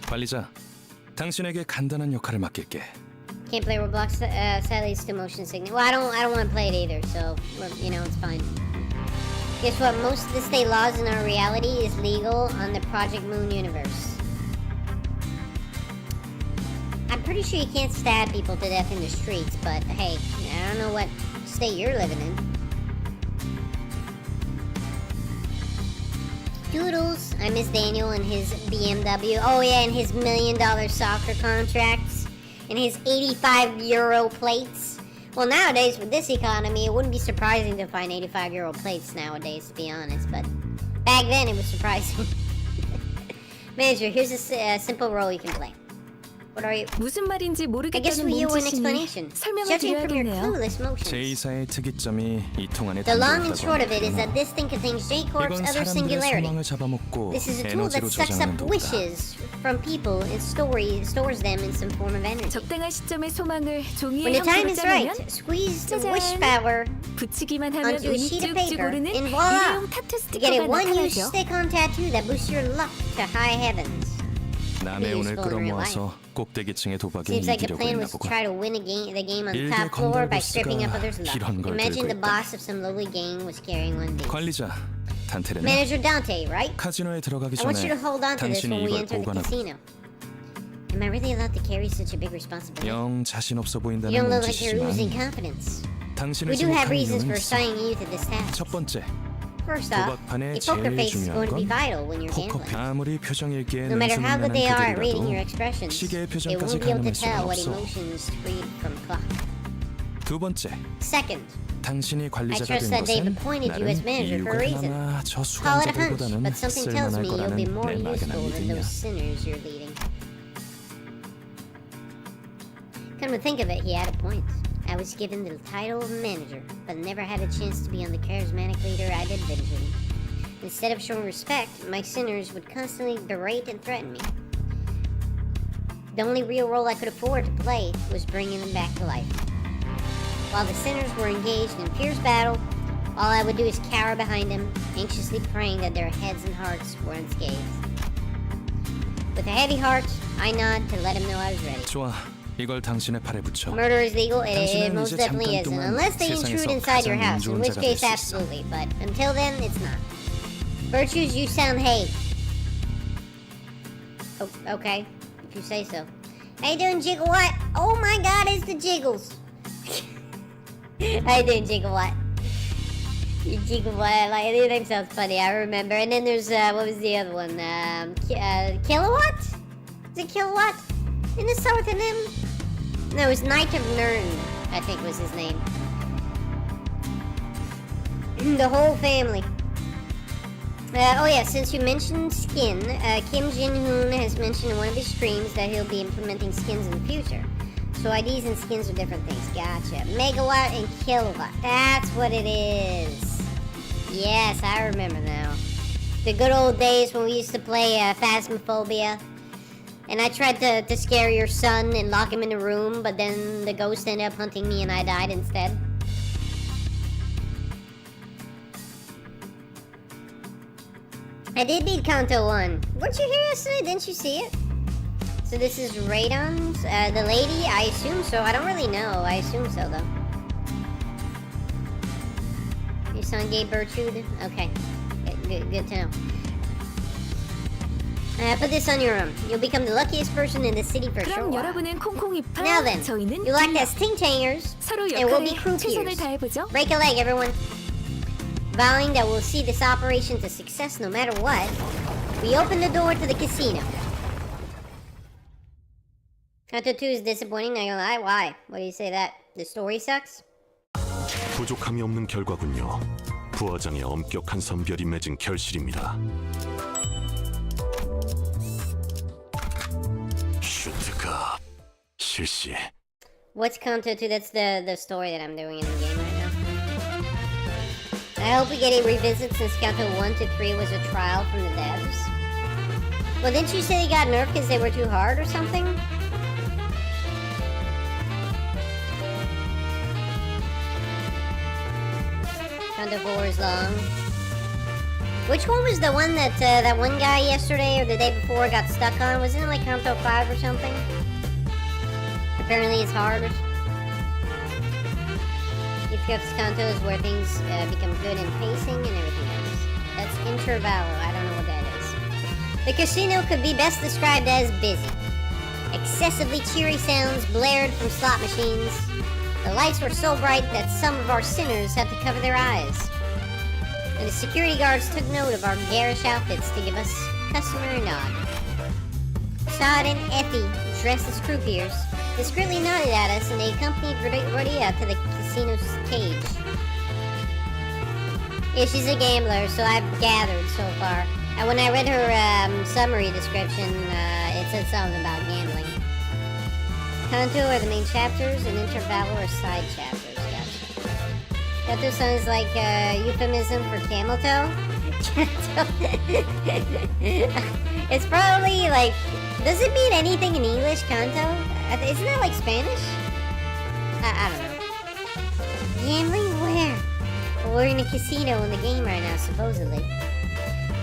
관리자, 당신에게 간단한 역할을 맡길게. Can't play Roblox. Sadly, it's still motion sickness. Well, I don't want to play it either. So, you know, it's fine. Guess what? Most of the state laws in our reality is legal on the Project Moon universe. I'm pretty sure you can't stab people to death in the streets, but hey, I don't know what state you're living in. Doodles. I miss Daniel and his BMW. Oh yeah, and his $1 million soccer contracts. And his €85 plates. Well, nowadays, with this economy, it wouldn't be surprising to find €85 plates nowadays, to be honest. But back then, it was surprising. Manager, here's a simple role you can play. What are you? 무슨 말인지 I guess 모르겠다는 we owe an 몸짓이니 explanation. 설명을 Judging from your 드려야겠네요. clueless motions. 제2사의 특이점이 이 통 안에 The long and 담겨있다고 short of it is 하는구나. that this thing contains J-Corp's 이건 other 사람들의 singularity. 소망을 잡아먹고 This is a tool that 에너지로 sucks 저장하는 up 도구다. wishes from people and stores them in some form of energy. 적당한 시점에 소망을 When 종이에 the time 형태로 is right, 짜내면 squeeze the 짜잔. wish power 붙이기만 하면 onto a 운이 sheet of 쭉쭉 paper, 오르는 and voila! 일회용 타투 to get a 스티커가 one-use 나타나죠. stick-on tattoo that boosts your luck to high heavens. 남의 운을 useful in real 끌어모아서 꼭대기층의 도박에 Seems like the 이기려고 plan 했나 was to 보군. try to win the game on the 일개 top floor by 건달 stripping up 보스가 others' luck. 이런 걸 Imagine 들고 the 있다. boss of some lowly gang was carrying one of these. 관리자, 단테르는 Manager Dante, right? 카지노에 들어가기 I want you to 전에 hold on to this 당신이 when we 이걸 enter the 보관하고 casino. Am I really allowed to carry such a big responsibility? 영 자신 없어 You 보인다는 don't look like you're losing 몸짓이지만 confidence. 당신을 We do have 지목한 reasons for 이유는 assigning you to this task. 첫 번째, First off, 도박판의 a poker 제일 face is going 중요한 to be 건 vital when you're 포커 gambling. 아무리 표정 읽기에 No matter how good 능수능란한 they are at reading your 그들이라도 expressions, 시계의 they won't 표정까지 be able to 가늠할 수는 tell what 없어. emotions read from clock. 두 번째, Second, 당신이 I 관리자가 trust 된 that they've 것은 appointed you as 나름 manager for a 이유가 reason. 그나마 저 Call it a hunch, 수감자들보다는 but something tells 쓸만할 me you'll be 거라는 more 내 막연한 useful than 믿음이야. those sinners you're leading. Come to think of it, he had a point. I was given the title of manager, but never had a chance to be on the charismatic leader I'd envisioned. Instead of showing respect, my sinners would constantly berate and threaten me. The only real role I could afford to play was bringing them back to life. While the sinners were engaged in fierce battle, all I would do is cower behind them, anxiously praying that their heads and hearts were unscathed. With a heavy heart, I nod to let him know I was ready. 좋아, 이걸 당신의 팔에 붙여. Murder is legal? It 당신은 most 이제 definitely 잠깐 isn't. 동안 Unless they intrude 세상에서 inside your 가장 house, in 운 which 좋은 case 자가 될 수 있어. absolutely. But until then, it's not. Virtues, you sound hey. Oh, okay, if you say so. How you doing, Jiggle What? Oh my god, it's the Jiggles. How you doing, Jiggle What? You Jiggle What? Like, your name sounds funny, I remember. And then there's, what was the other one? Kilowatt? Is it Kilowatt? Didn't it start with an M? No, it was Knight of Nern, I think was his name. The whole family. Oh yeah, since you mentioned skin, Kim Jin-hoon has mentioned in one of his streams that he'll be implementing skins in the future. So IDs and skins are different things. Gotcha. Megawatt and kilowatt. That's what it is. Yes, I remember now. The good old days when we used to play Phasmophobia. And I tried to scare your son and lock him in a room, but then the ghost ended up hunting me and I died instead. I did beat Canto 1. Weren't you here yesterday? Didn't you see it? So this is Radon's, the lady? I assume so. I don't really know. I assume so, though. Your son gay Bertrude? Okay. Good to know. Put this on your arm. You'll become the luckiest person in the city for sure. 그럼 여러분은 콩콩이파, Now then, 저희는 you like 빌라. as Ting-Tangers, 서로 and we'll be 역할에 crew 최선을 peers. 다해보죠. Break a leg, everyone. Vowing that we'll see this operation to success no matter what, we open the door to the casino. Canto 2 is disappointing, not gonna lie. Why? Why do you say that? The story sucks? 부족함이 없는 결과군요. 부화장의 엄격한 선별이 맺은 결실입니다. 슈트가 실시. What's Canto 2? That's the story that I'm doing in the game right now. I hope we get a revisit since Canto 1 to 3 was a trial from the devs. Well, didn't you say they got nerfed because they were too hard or something? Canto 4 is long. Which one was the one that that one guy yesterday or the day before got stuck on? Wasn't it like Canto 5 or something? Apparently it's hard. Ifyo's Canto is where things become good in pacing and everything else. That's intervallo. I don't know what that is. The casino could be best described as busy. Excessively cheery sounds blared from slot machines. The lights were so bright that some of our sinners had to cover their eyes. And the security guards took note of our garish outfits to give us customary nod. Todd and Effie, dressed as croupiers, discreetly nodded at us and they accompanied Rodia to the casino's cage. Yeah, she's a gambler, so I've gathered so far. And when I read her summary description, it said something about gambling. Canto are the main chapters, and intervallo are side chapters. Gotcha. Canto sounds like a euphemism for camel toe. It's probably like, does it mean anything in English, Canto? Isn't that like Spanish? I don't know. Gambling where? Well, we're in a casino in the game right now, supposedly.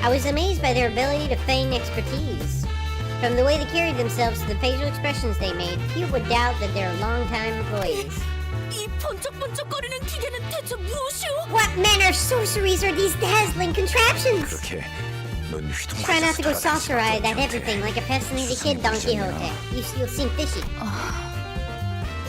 I was amazed by their ability to feign expertise. From the way they carried themselves to the facial expressions they made, few would doubt that they're longtime employees. 이 번쩍번쩍거리는 기계는 대체 무엇이오? What manner of sorceries are these dazzling contraptions? 그렇게 넌 휘둥 Try not to go 맞아서 saucer-eyed at 돌아다니는 everything 곁에 like a fascinated kid, Don 무슨 Quixote. You'll seem fishy.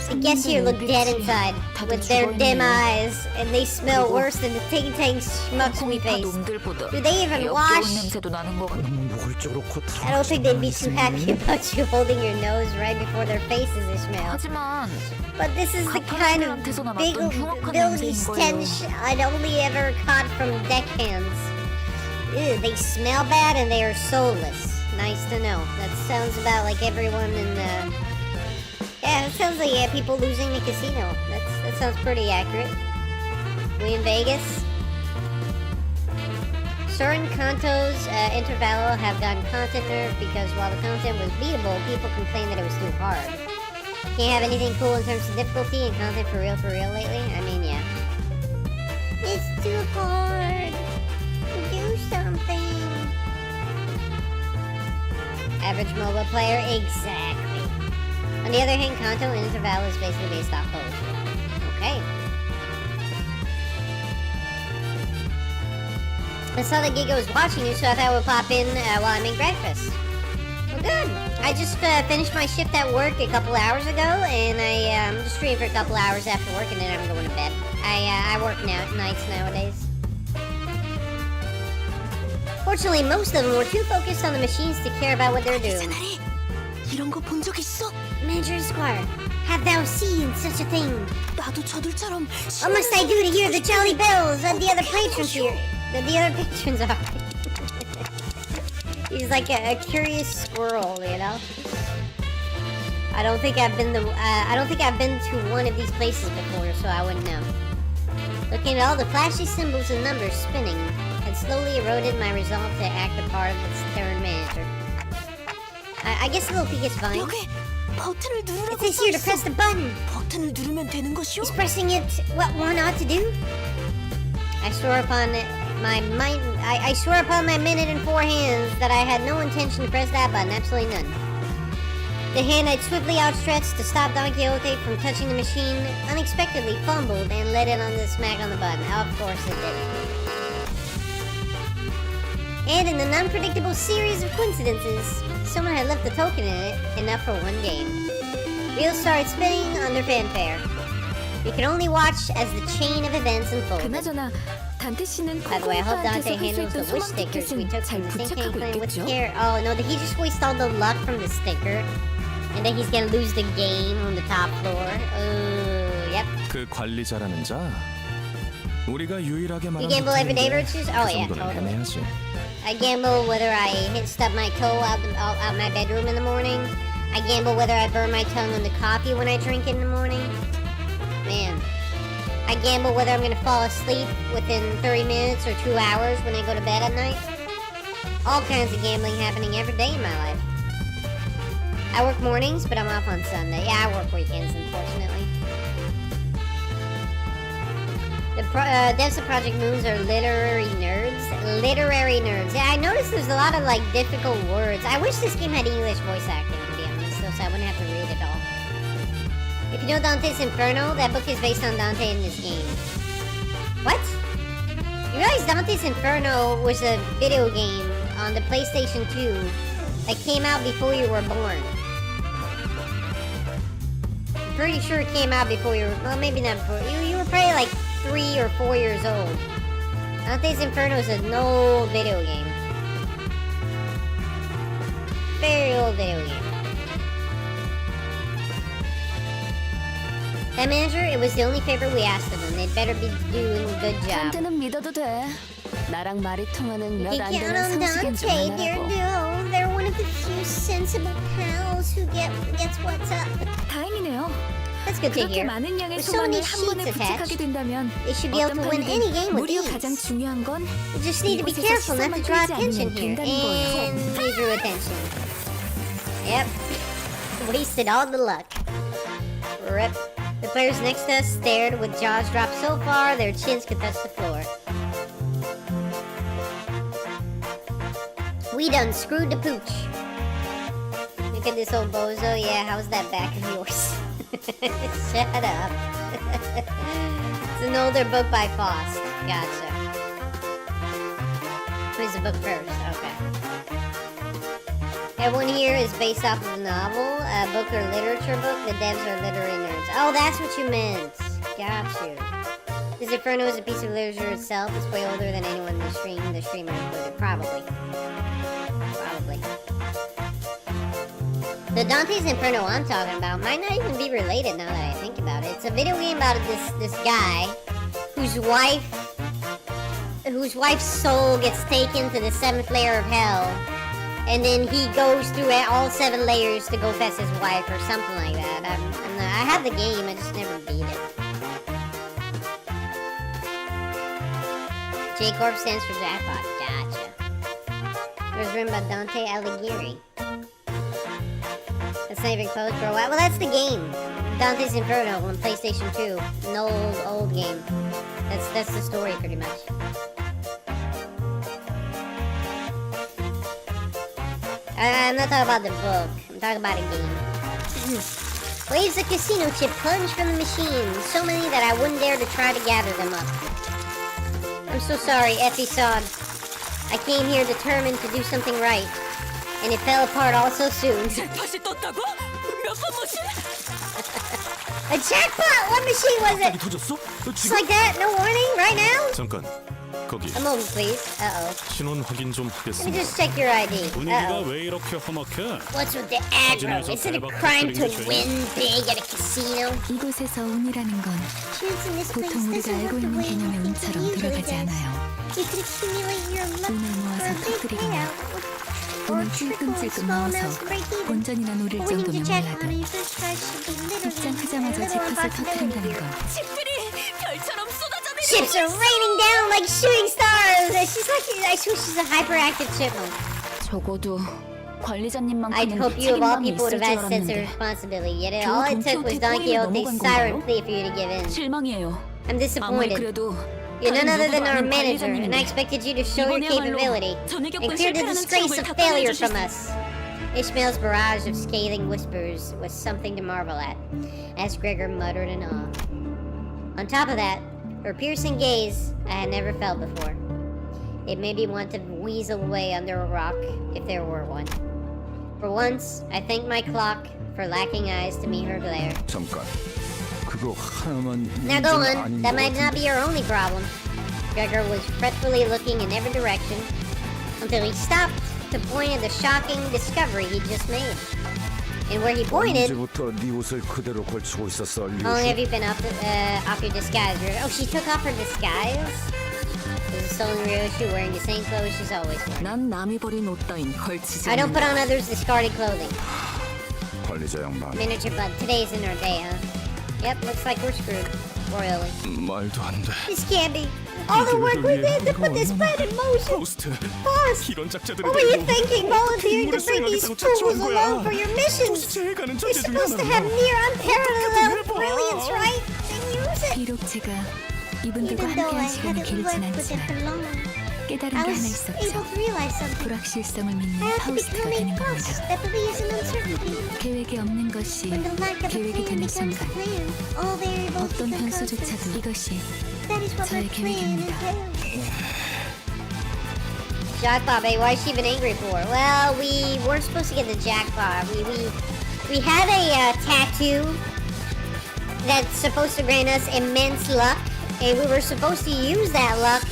The guests here look dead inside, with their dim eyes, and they smell worse than the ting-tang schmucks we face. Do they even wash? 냄새도 나는 거 같아. 목을 쪼놓고 I don't think they'd be too happy about you holding your nose right before their faces, Ishmael. 하지만 But this is the kind of big bilgy stench I'd only ever caught from deckhands. Ew, they smell bad and they are soulless. Nice to know. That sounds about like everyone in the... Yeah, it sounds like people losing the casino. That sounds pretty accurate. We in Vegas? Certain Cantos intervallo have gotten content nerfed because while the content was beatable, people complained that it was too hard. Can't have anything cool in terms of difficulty and content for real lately? I mean, yeah. It's too hard. Do something. Average mobile player? Exactly. On the other hand, Canto and intervallo is basically based off poetry. Okay. I saw that Giga was watching you, so I thought I would pop in while I make breakfast. Well, good. I just finished my shift at work a couple hours ago, and I just streamed for a couple hours after work, and then I'm going to bed. I work nights nowadays. Fortunately, most of them were too focused on the machines to care about what they're doing. 이런 거 본 적 있어? Manager Squire, have thou seen such a thing? 나도 저들처럼 What must I do to hear the jolly bells and the other patrons here? The other patrons are. He's like a curious squirrel, you know. I don't think I've been to one of these places before, so I wouldn't know. Looking at all the flashy symbols and numbers spinning had slowly eroded my resolve to act the part of its third manager. I guess a little peek is fine. 여기 버튼을 누르라고 It says here to press the button. 버튼을 누르면 되는 것이오? Is pressing it what one ought to do? I swore upon my minute and 4 hands that I had no intention to press that button, absolutely none. The hand I'd swiftly outstretched to stop Don Quixote from touching the machine unexpectedly fumbled and let it on the smack on the button. Of course it did. And in an unpredictable series of coincidences, someone had left a token in it, enough for one game. Wheels started spinning under fanfare. We could only watch as the chain of events unfolded. 그나저나 단테 씨는 By the way, I hope Dante handles the wish stickers we took from the Think Tank Clan with care. Oh no, he just wasted all the luck from the sticker and saying that he's gonna lose the game on the top floor. Yep. 그 관리자라는 자. 우리가 유일하게 You 말하는 gamble every day, Virtues? Oh 그 yeah, 정도는 totally. 해내야지. I gamble whether I stub my toe out my bedroom in the morning. I gamble whether I burn my tongue on the coffee when I drink it in the morning. Man. I gamble whether I'm gonna fall asleep within 30 minutes or 2 hours when I go to bed at night. All kinds of gambling happening every day in my life. I work mornings, but I'm off on Sunday. Yeah, I work weekends, unfortunately. The devs of Project Moons are literary nerds. Literary nerds. Yeah, I noticed there's a lot of like difficult words. I wish this game had English voice acting, to be honest, so I wouldn't have to read it all. If you know Dante's Inferno, that book is based on Dante in this game. What? You realize Dante's Inferno was a video game on the PlayStation 2 that came out before you were born. I'm pretty sure it came out before you were, well, maybe not before. You were probably like 3 or 4 years old. Dante's Inferno is an old video game. Very old video game. That manager, it was the only favor we asked of them. They'd better be doing a good job. 한테는 믿어도 돼. 나랑 말이 통하는 You 몇 안 can count 되는 on 상식인 중 Dante, dear 하나라고. Bill. They're one of the few sensible pals who gets what's up. 다행이네요. That's good to 그렇게 hear. 많은 양의 With so many 소망을 한 번에 sheets 부착하게 attached, 된다면 they should be able 어떤 to win any game 판이든 with 무려 ease. 가장 중요한 건 You just need to be 이곳에서 careful not to 시선만 draw 끌지 attention 않으면 here. 된다는 거예요. And they drew attention. Yep. Wasted all the luck. Rip. The players next to us stared with jaws dropped so far their chins could touch the floor. We done screwed the pooch. Look at this old bozo. Yeah, how's that back of yours? Shut up. It's an older book by Faust. Gotcha. Who's the book first? Okay. Everyone here is based off of a novel, a book or literature book. The devs are literary nerds. Oh, that's what you meant. Got you. This Inferno is a piece of literature itself. It's way older than anyone in the stream. The streamer included. Probably. Probably. The Dante's Inferno I'm talking about might not even be related now that I think about it. It's a video game about this guy whose wife's soul gets taken to the 7th layer of hell, and then he goes through all 7 layers to go fetch his wife or something like that. I have the game, I just never beat it. J-Corp stands for jackpot. Gotcha. It was written by Dante Alighieri. That's not even close for a while. Well, that's the game. Dante's Inferno on PlayStation 2. An old game. That's the story pretty much. I'm not talking about the book. I'm talking about a game. Waves of casino chip plunge from the machine. So many that I wouldn't dare to try to gather them up. I'm so sorry, Effie Sod. I came here determined to do something right. And it fell apart all so soon. 다시 떴다고? 몇 번 모신? A jackpot! What machine was it? 터졌어? Just like that? No warning? Right now? 잠깐. 거기 A moment, please. Uh-oh. 신원 확인 좀 Let me 하겠습니다. just check your ID. 분위기가 Uh-oh. 왜 이렇게 험악해? What's with the aggro? Is it a crime to win big at a casino? 이곳에서 운이라는 건 Chance in this place 보통 우리가 doesn't 알고 work the 있는 way you 개념의 think it 운처럼 usually 돌아가지 does. 않아요. You could accumulate your luck 운을 for 모아서 a big 터뜨리거나 payout. Or 운을 trickle in 찔끔찔끔 small 넣어서 amounts to break even. 본전이나 노릴 But winning the 정도면 jackpot 몰라도 on your first try should be literally 입장하자마자 a little 지퍼를 impossibility 터뜨린다는 here. 건 칩들이 별처럼 쏟아져 내려 Chips are raining down like shooting stars. She's like, I swear she's a hyperactive chipmunk. 적어도 I'd 관리자님만큼은 hope you of all 책임감이 people would 있을 have 줄 had sense of 알았는데 responsibility. Yet 겨우 all it took was Don 돈키호테 꼬리를 Quixote's 넘어간 siren 건가요? plea for you to give in. 실망이에요. I'm 아무리 disappointed. 그래도 You're none 다른 other than 누구도 our 아닌 manager, and I 관리자님인데 expected you to show your 이번에야말로 capability 전에 겪은 and clear the 실패라는 disgrace 추억을 of 다 failure 꺼내주실 from us. Ishmael's barrage of scathing whispers was something to marvel at, as Gregor muttered in awe. On top of that, her piercing gaze I had never felt before. It made me want to weasel away under a rock if there were one. For once, I thanked my clock for lacking eyes to meet her glare. 잠깐. 그거 하나만 Now go 문제는 on, 아닌 that 것 might not 같은데. be your only problem. Gregor was fretfully looking in every direction until he stopped to point at the shocking discovery he'd just made. And where he pointed, 언제부터 네 옷을 그대로 걸치고 있었어, how long have 류슈? you been off your disguise? Oh, she took off her disguise? This is stolen Ryoshi wearing the same clothes she's always wearing. 난 남이 버린 옷 따윈 걸치지 I don't put 않는다. on others' discarded clothing. 관리자 양반. Miniature bud. Today isn't our day, huh? Yep, looks like we're screwed. Royally. 말도 안 돼. This can't be. All the work we did to put this plan in motion. 포스트. Boss, 이런 작자들을 what were you 데리고 thinking volunteering to bring these 수행하겠다고 fools 자초한 거야. along for your missions? 제일 가는 You're 천재 중에 supposed to have 하나야. near unparalleled 해봐. brilliance, right? Then use it. 비록 제가 이분들과 Even though I 함께한 시간이 hadn't 길진 worked with it 않지만 for long, 깨달은 I 게 하나 was 있었죠. able to realize something. 불확실성을 믿는 I had to 파우스트가 become a 되는 boss 겁니다. that believes in uncertainty. 계획이 없는 것이 When the lack of a 계획이 plan 되는 becomes a 순간 plan, all variables 어떤 become 변수조차도 constants. 이것이 That is what my 저의 plan 계획입니다. entails. Jackpot, babe. Why has she been angry for? Well, we weren't supposed to get the jackpot. We had a tattoo that's supposed to grant us immense luck, and we were supposed to use that luck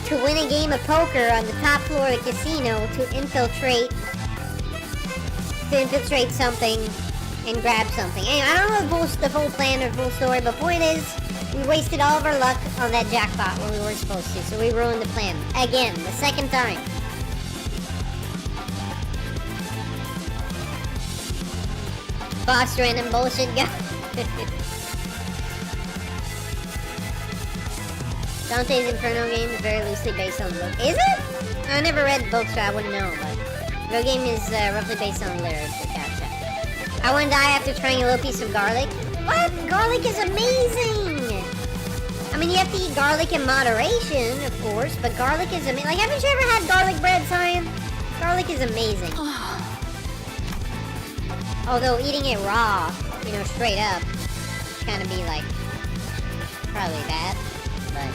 to win a game of poker on the top floor of the casino to infiltrate something and grab something. Anyway, I don't know the full plan or full story, but point is, we wasted all of our luck on that jackpot when we weren't supposed to, so we ruined the plan. Again, the second time. Boss random bullshit guy. Dante's Inferno game is very loosely based on the book. Is it? I never read the book, so I wouldn't know, but the game is roughly based on the literature. Gotcha. I want to die after trying a little piece of garlic. What? Garlic is amazing! I mean, you have to eat garlic in moderation, of course, but garlic is amazing. Like, haven't you ever had garlic bread, Cyan? Garlic is amazing. Although eating it raw, you know, straight up, kind of be like, probably bad, but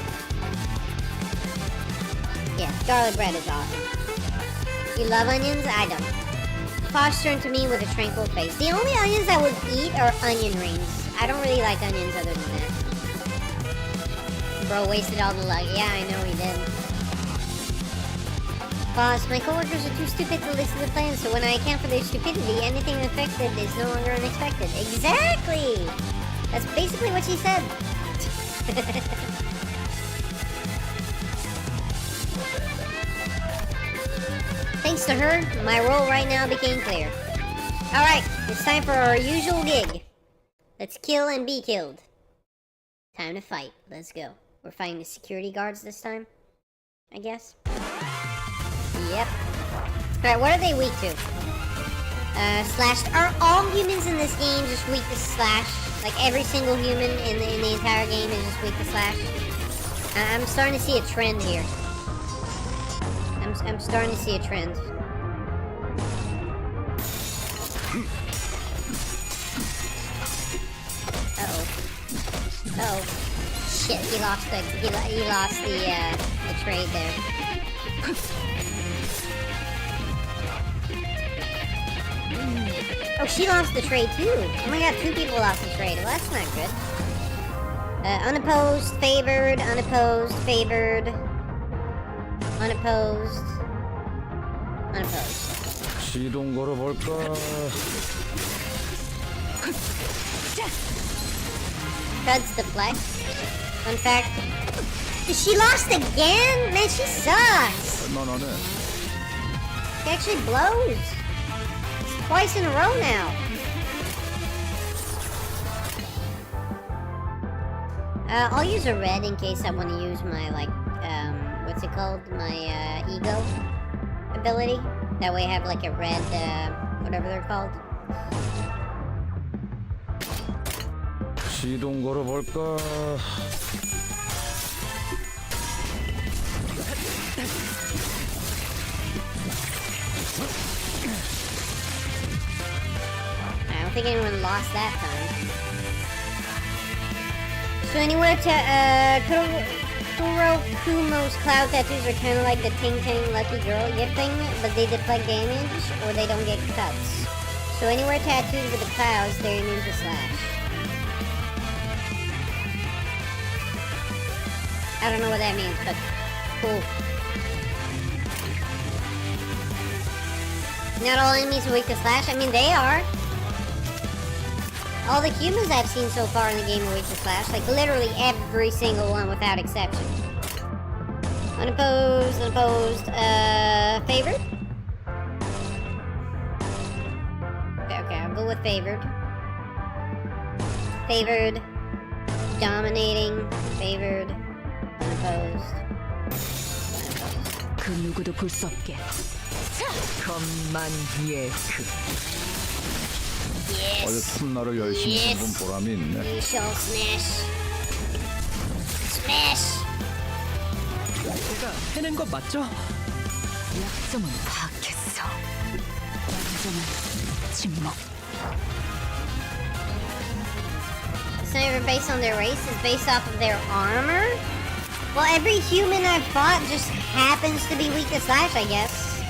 yeah, garlic bread is awesome. You love onions? I don't. Posh turned to me with a tranquil face. The only onions I would eat are onion rings. I don't really like onions other than that. Bro wasted all the luck. Yeah, I know he did. Boss, my coworkers are too stupid to listen to plans, so when I account for their stupidity, anything affected is no longer unexpected. Exactly! That's basically what she said. Thanks to her, my role right now became clear. Alright, it's time for our usual gig. Let's kill and be killed. Time to fight. Let's go. We're fighting the security guards this time, I guess. Yep. Alright, what are they weak to? Slash. Are all humans in this game just weak to slash? Like every single human in the entire game is just weak to slash? I'm starting to see a trend here. I'm starting to see a trend. Uh-oh. Uh-oh. Shit, he lost the trade there. Oh, she lost the trade too. Oh my god, 2 people lost the trade. Well, that's not good. Unopposed, favored, unopposed, favored, unopposed, unopposed. 시동 걸어볼까? Cuts deflect. Fun fact. She lost again? Man, she sucks. 얼마나네? She actually blows. It's twice in a row now. I'll use a red in case I want to use my, like, what's it called? My, ego ability. That way I have, like, a red, whatever they're called. 시동 걸어볼까? I don't think anyone lost that time. So anywhere Kurokumo's cloud tattoos are kind of like the Ting Ting Lucky Girl gifting, but they deflect damage or they don't get cuts. So anywhere tattooed with the clouds, they're immune to slash. I don't know what that means, but cool. Not all enemies are weak to slash. I mean, they are. All the humans I've seen so far in the game are weak to slash. Like, literally every single one without exception. Unopposed, unopposed, favored? Okay, I'll go with favored. Favored. Dominating. Favored. Unopposed. 그 누구도 볼 수 없게. 것만예크. 어제 Yes. 틈날을 열심히 Yes. 본 보람이 있네. You shall smash. Smash! 제가 해낸 거 맞죠? 약점은 파악했어. 완전한 침묵. It's not even based on their race, it's based off of their armor? Well, every human I've fought just happens to be weak to slash, I guess.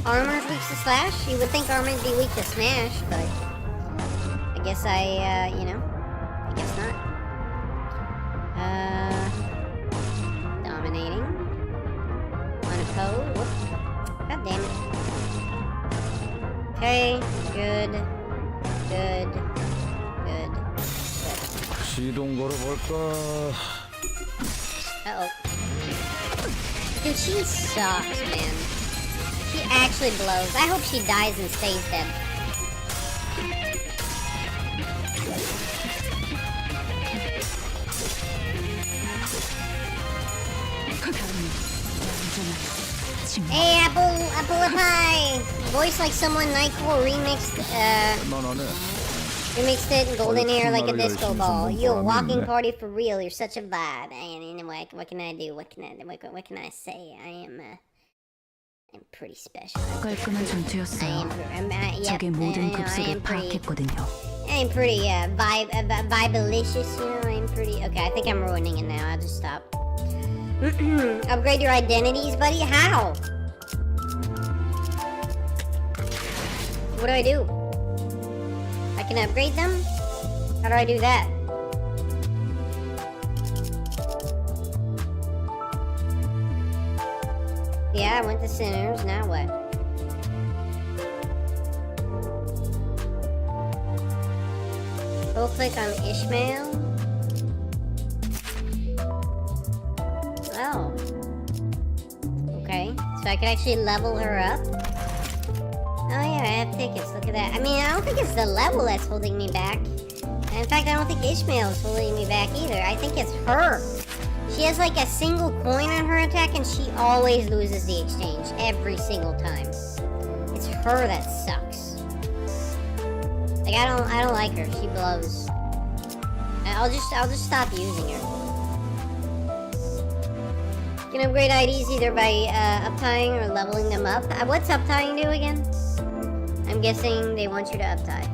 Armor's weak to slash? You would think armor'd be weak to smash, but I guess I guess not. Dominating. Unopposed. Whoop. God damn it. Okay, good. Good. Good. 시동 걸어볼까? Uh-oh. Dude, she sucks, man. She actually blows. I hope she dies and stays dead. Hey, apple pie! Voice like someone Nightcore remixed it in golden hair like a disco ball. You a walking party for real. You're such a vibe. And what can I do? What can I say? I'm pretty special. 깔끔한 전투였어요. 적의 Yep, 모든 I 급소를 am pretty. 파악했거든요. I'm pretty vibelicious, you know. I'm pretty. Okay, I think I'm ruining it now. I'll just stop. Upgrade your identities, buddy. How? What do I do? I can upgrade them? How do I do that? Yeah, I went to Sinners. Now what? Go click on Ishmael. Oh. Okay. So I could actually level her up. Oh yeah, I have tickets. Look at that. I mean, I don't think it's the level that's holding me back. In fact, I don't think Ishmael's holding me back either. I think it's her. She has like a single coin on her attack and she always loses the exchange every single time. It's her that sucks. Like I don't like her. She blows. I'll just stop using her. You can upgrade IDs either by uptying or leveling them up. What's uptying do again? I'm guessing they want you to uptie.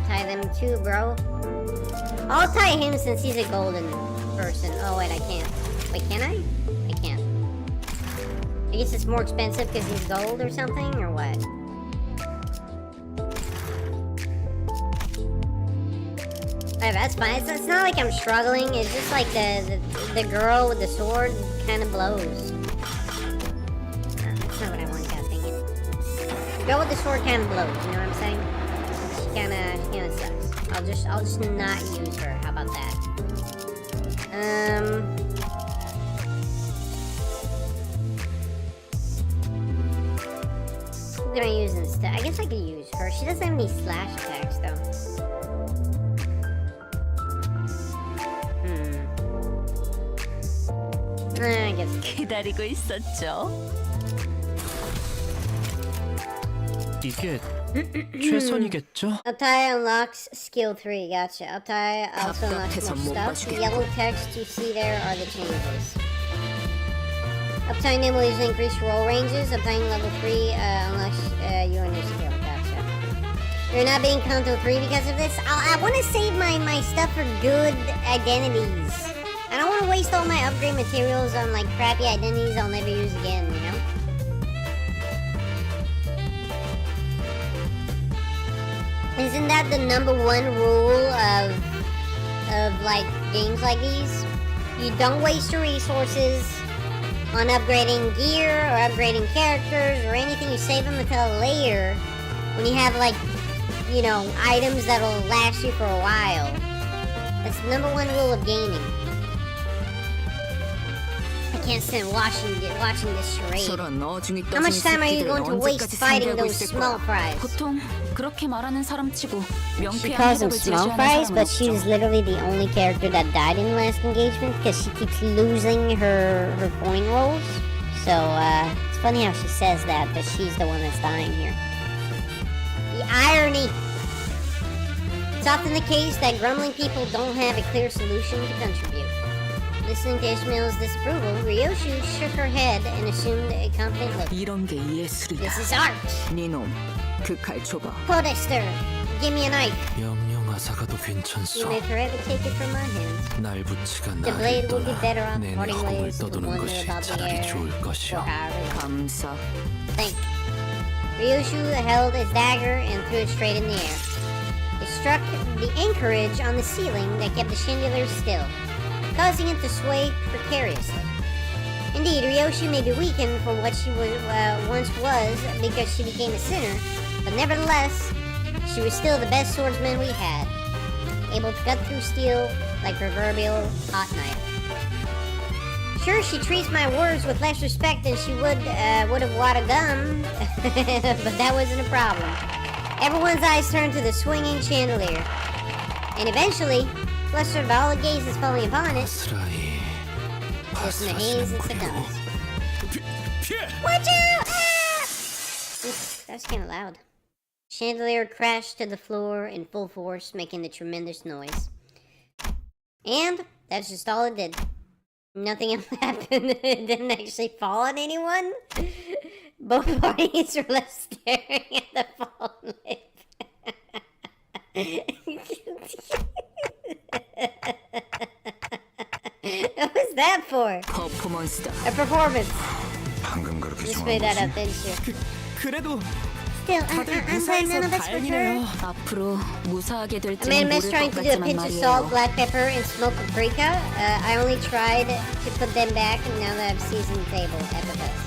Tie them too, bro. I'll tie him since he's a golden person. Oh wait, I can't. Wait, can I? I can't. I guess it's more expensive because he's gold or something, or what? Alright, that's fine. It's not like I'm struggling. It's just like the girl with the sword kind of blows. That's not what I want, god dang it. The girl with the sword kind of blows. You know what I'm saying? She kind of sucks. I'll just not use her. How about that? Who can I use instead? I guess I could use her. She doesn't have any slash attacks though. I guess. 기다리고 있었죠. 이게 최선이겠죠? Uptie unlocks skill 3. Gotcha. Uptie also unlocks more stuff. The yellow text you see there are the changes. Uptie enable usually increase roll ranges. Uptying level 3 unlocks you and your skill. Gotcha. You're not being Canto 3 because of this? I want to save my stuff for good identities. I don't want to waste all my upgrade materials on like crappy identities I'll never use again, you know? Isn't that the #1 rule of like games like these? You don't waste your resources on upgrading gear or upgrading characters or anything. You save them until later when you have like you know, items that'll last you for a while. That's the #1 rule of gaming. I can't stand watching this charade. How much time are you going to waste fighting those small fries? 보통 그렇게 말하는 사람치고 She 명쾌한 calls them 해답을 small 제시하는 fries, 사람은 but she was 없죠. literally the only character that died in the last engagement because she keeps losing her coin rolls. So it's funny how she says that, but she's the one that's dying here. The irony. It's often the case that grumbling people don't have a clear solution to contribute. Listening to Ishmael's disapproval, Ryoshu shook her head and assumed a confident look. 이런 게 예술이다. This is art. 네놈, 그 칼 줘봐. Protester, give me a knife. 영영아사가도 You 괜찮소. may forever take it from my hands. 날붙이가 The blade 나를 will be better 떠나 off 내 parting 허공을 ways with 떠도는 one 것이 about the 차라리 air 좋을 or 것이오. however 감사. think. Ryoshu held his dagger and threw it straight in the air. It struck the anchorage on the ceiling that kept the chandelier still, causing it to sway precariously. Indeed, Ryoshu may be weakened from what she once was because she became a sinner, but nevertheless, she was still the best swordsman we had, able to cut through steel like proverbial hot knife. Sure, she treats my words with less respect than she would have wada gum, but that wasn't a problem. Everyone's eyes turned to the swinging chandelier, and eventually, flustered by all the gazes falling upon it, 아스라이 just in the haze and 바스라시는군요. succumbs. Watch out! Ah! Oof, that was kind of loud. Chandelier crashed to the floor in full force, making a tremendous noise. And that's just all it did. Nothing else happened. It didn't actually fall on anyone. Both parties were left staring at the fallen lip. What was that for? 퍼포먼스다. A performance. 방금 그렇게 Just 정한 made that 거지? up, didn't you? 그래도 Still, 다들 I'm glad none of 무사해서 us were hurt. 다행이네요. 앞으로 무사하게 I made a 될지는 mess 모를 trying 것 to do a 같지만 pinch of salt, 말이에요. black pepper, and smoked paprika. I only tried to put them back now that I've seasoned the table. Epithets.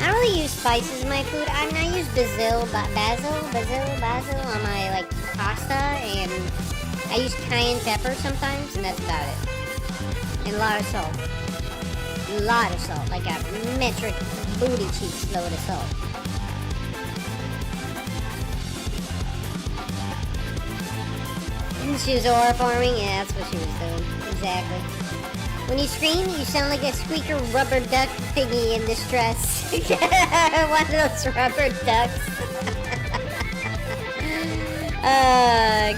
I don't really use spices in my food. I mean, I use basil on my like pasta, and I use cayenne pepper sometimes, and that's about it. And a lot of salt. Like a metric booty cheeks load of salt. She was aura farming? Yeah, that's what she was doing. Exactly. When you scream, you sound like a squeaker rubber duck thingy in distress. One of those rubber ducks.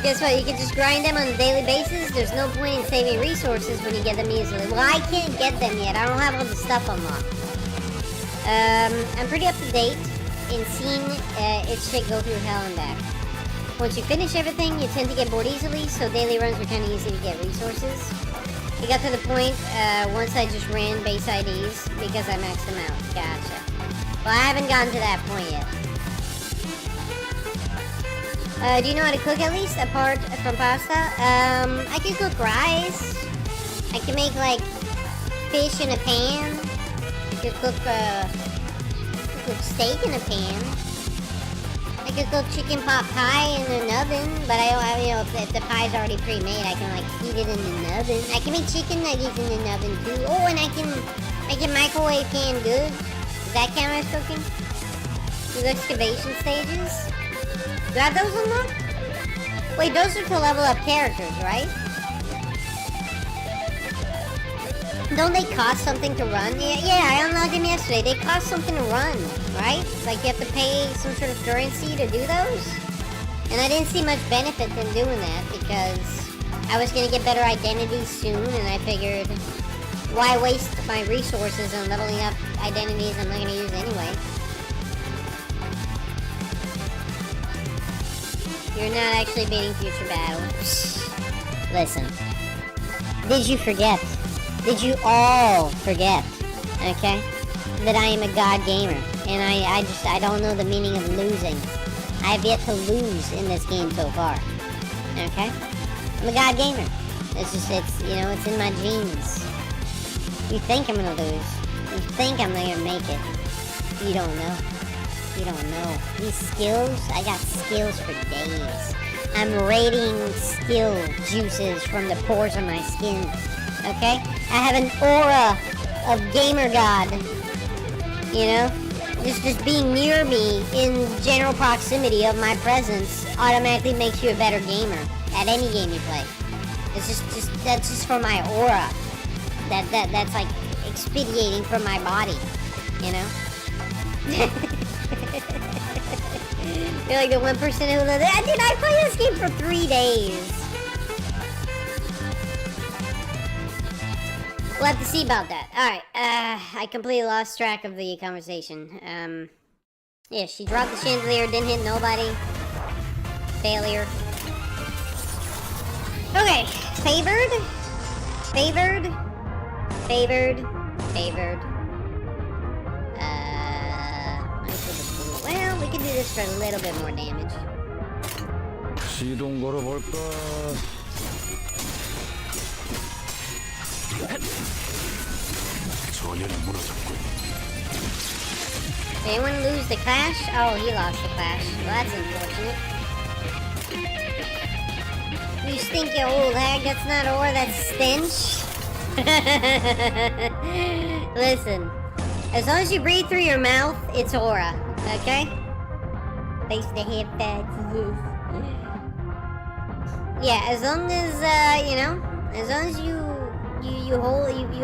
Guess what? You can just grind them on a daily basis. There's no point in saving resources when you get them easily. Well, I can't get them yet. I don't have all the stuff unlocked. I'm pretty up to date in seeing its shit go through hell and back. Once you finish everything, you tend to get bored easily, so daily runs were kind of easy to get resources. It got to the point once I just ran base IDs because I maxed them out. Gotcha. Well, I haven't gotten to that point yet. Do you know how to cook at least, apart from pasta? I can cook rice. I can make, like, fish in a pan. I could cook steak in a pan. I could cook chicken pot pie in an oven, but you know, if the pie's already pre-made, I can, like, heat it in an oven. I can make chicken nuggets in an oven, too. Oh, and I can microwave canned goods. Does that count as cooking? Those excavation stages? Do I have those unlocked? Wait, those are to level up characters, right? Don't they cost something to run? Yeah, I unlocked them yesterday. They cost something to run, right? Like you have to pay some sort of currency to do those? And I didn't see much benefit in doing that because I was gonna get better identities soon, and I figured, why waste my resources on leveling up identities I'm not gonna use anyway? You're not actually beating future battle. Listen. Did you forget? Did you all forget? Okay? That I am a god gamer. And I don't know the meaning of losing. I have yet to lose in this game so far. Okay? I'm a god gamer. It's in my genes. You think I'm gonna lose. You think I'm not gonna make it. You don't know. You don't know. These skills, I got skills for days. I'm radiating skill juices from the pores of my skin. Okay? I have an aura of gamer god. You know? Just being near me in general proximity of my presence automatically makes you a better gamer at any game you play. It's just that's just for my aura. That's like expediating from my body, you know? You're like the 1% who lives. Dude, I played this game for 3 days. We'll have to see about that. Alright, I completely lost track of the conversation. Yeah, she dropped the chandelier, didn't hit nobody. Failure. Okay, favored. Well, we can do this for a little bit more damage. 시동 걸어볼까? Did anyone lose the clash? Oh, he lost the clash. Well, that's unfortunate. You stinky old hag, that's not ore, that's stench. Listen, as long as you breathe through your mouth, it's aura, okay? Thanks to the head pads, yeah, as long as, you know, as long as you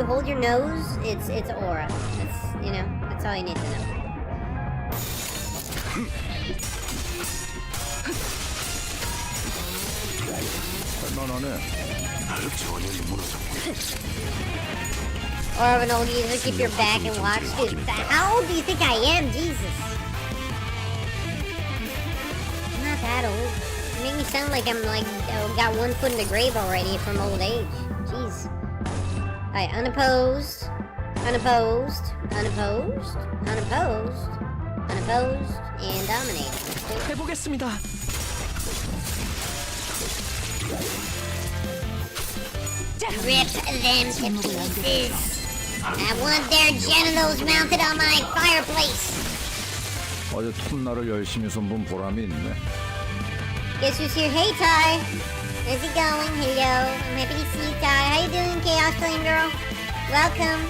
hold your nose, it's aura. That's, you know, that's all you need to know. Or of an old user, keep your back and watch. Dude, how old do you think I am? Jesus. I'm not that old. You make me sound like I'm like, got 1 foot in the grave already from old age. Jeez. Alright, unopposed, and dominating. 해보겠습니다. Rip them to pieces. I want their genitals mounted on my fireplace. 어제 톱날을 열심히 손본 보람이 있네. Guess who's here? Hey, Ty. How's it going? Hello. I'm happy to see you, Ty. How you doing, Chaos Flame Girl? Welcome.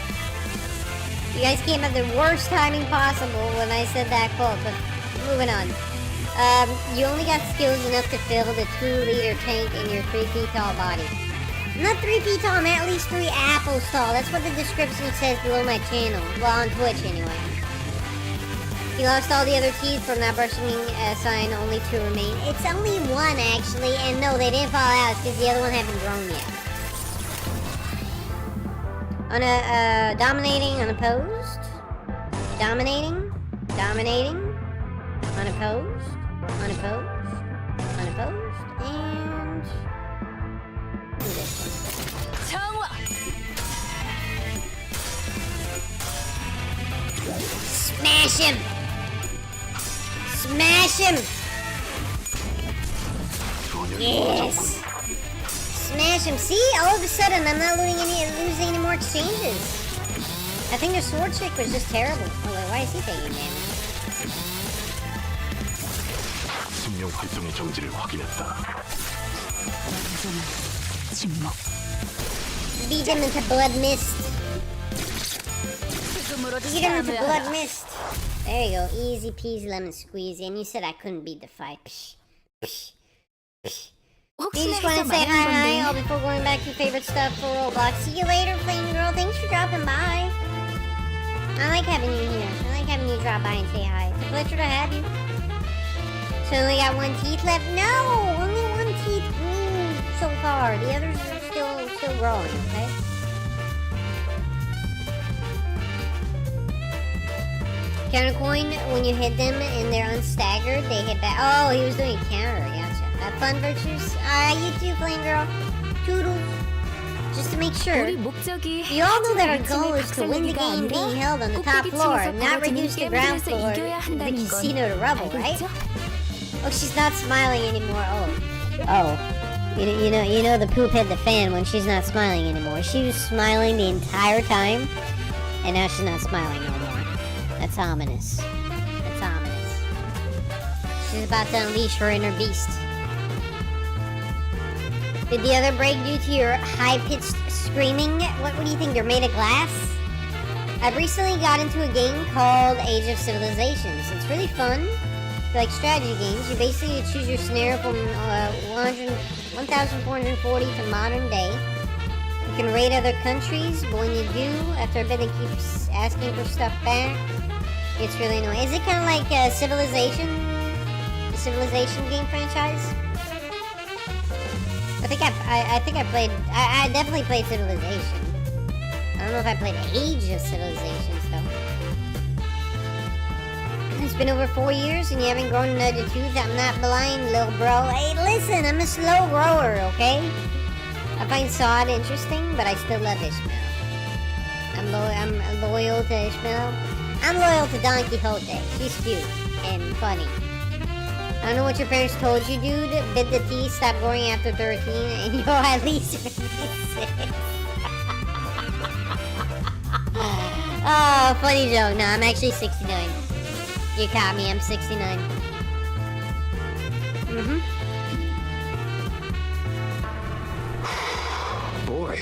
You guys came at the worst timing possible when I said that quote, but moving on. You only got skills enough to fill the 2-liter tank in your 3 feet tall body. I'm not 3 feet tall, I'm at least 3 apples tall. That's what the description says below my channel. Well, on Twitch, anyway. He lost all the other teeth from that brushing sign, only 2 remain. It's only 1, actually, and no, they didn't fall out because the other one haven't grown yet. On a, dominating, unopposed. Dominating, unopposed, and... 정화. Smash him! Smash him! Yes! Smash him. See? All of a sudden, I'm not losing any more exchanges. I think the sword chick was just terrible. Oh, wait, why is he taking damage? 생명 활동의 정지를 확인했다. 침묵. Beat him into blood mist. 지금으로 Beat him into blood 참여하라. mist. There you go. Easy peasy lemon squeezy. And you said I couldn't beat the fight. Psh. Psh. Psh. You just want to say hi all before going back to favorite stuff for Roblox. See you later, Flame Girl. Thanks for dropping by. I like having you here. I like having you drop by and say hi. It's a pleasure to have you. So only got 1 teeth left? No! Only 1 teeth grew so far. The others are still growing, okay? Countercoin, when you hit them and they're unstaggered, they hit back. Oh, he was doing a counter. Gotcha. Fun virtues. You too, Flame Girl. Toodles. Just to make sure. 우리 목적이 You all know that our goal is to win the game being held on the top floor, not reduce the ground floor of the casino to rubble, right? Oh, she's not smiling anymore. Oh. You know the poop hit the fan when she's not smiling anymore. She was smiling the entire time, and now she's not smiling no more. That's ominous. That's ominous. She's about to unleash her inner beast. Did the other break due to your high-pitched screaming? What do you think? They're made of glass? I've recently got into a game called Age of Civilizations. It's really fun. If you like strategy games, you basically choose your scenario from 1440 to modern day. You can raid other countries, but when you do, after a bit it keeps asking for stuff back. It's really annoying. Is it kind of like a Civilization game franchise? I definitely played Civilization. I don't know if I played Age of Civilizations though. It's been over 4 years and you haven't grown another tooth. I'm not blind, little bro. Hey, listen, I'm a slow grower, okay? I find Sod interesting, but I still love Ishmael. I'm loyal to Ishmael. I'm loyal to Don Quixote. She's cute and funny. I don't know what your parents told you, dude. Bid the tea, stop growing after 13, and you're at least 56. Oh, funny joke. No, I'm actually 69. You caught me, I'm 69. Boy.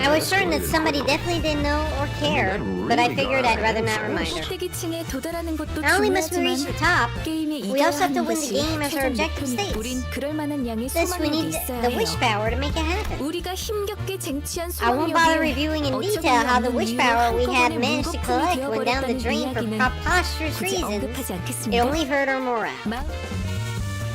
I was certain that somebody definitely didn't know or care, but I figured I'd rather not remind her. 꼭대기층에 도달하는 것도 Not only must we reach the top, 게임에 we also have to 이겨야 win the 하는 game as our 것이 objective 최종 states. 우린 그럴 만한 양의 Thus, we 소망력이 need 있어야 the wish 해요. power to make it happen. 우리가 힘겹게 쟁취한 I won't bother 소망력이 reviewing in detail how the wish power we had managed to collect went down the drain for preposterous 굳이 reasons. 언급하지 It 않겠습니다. only hurt our morale.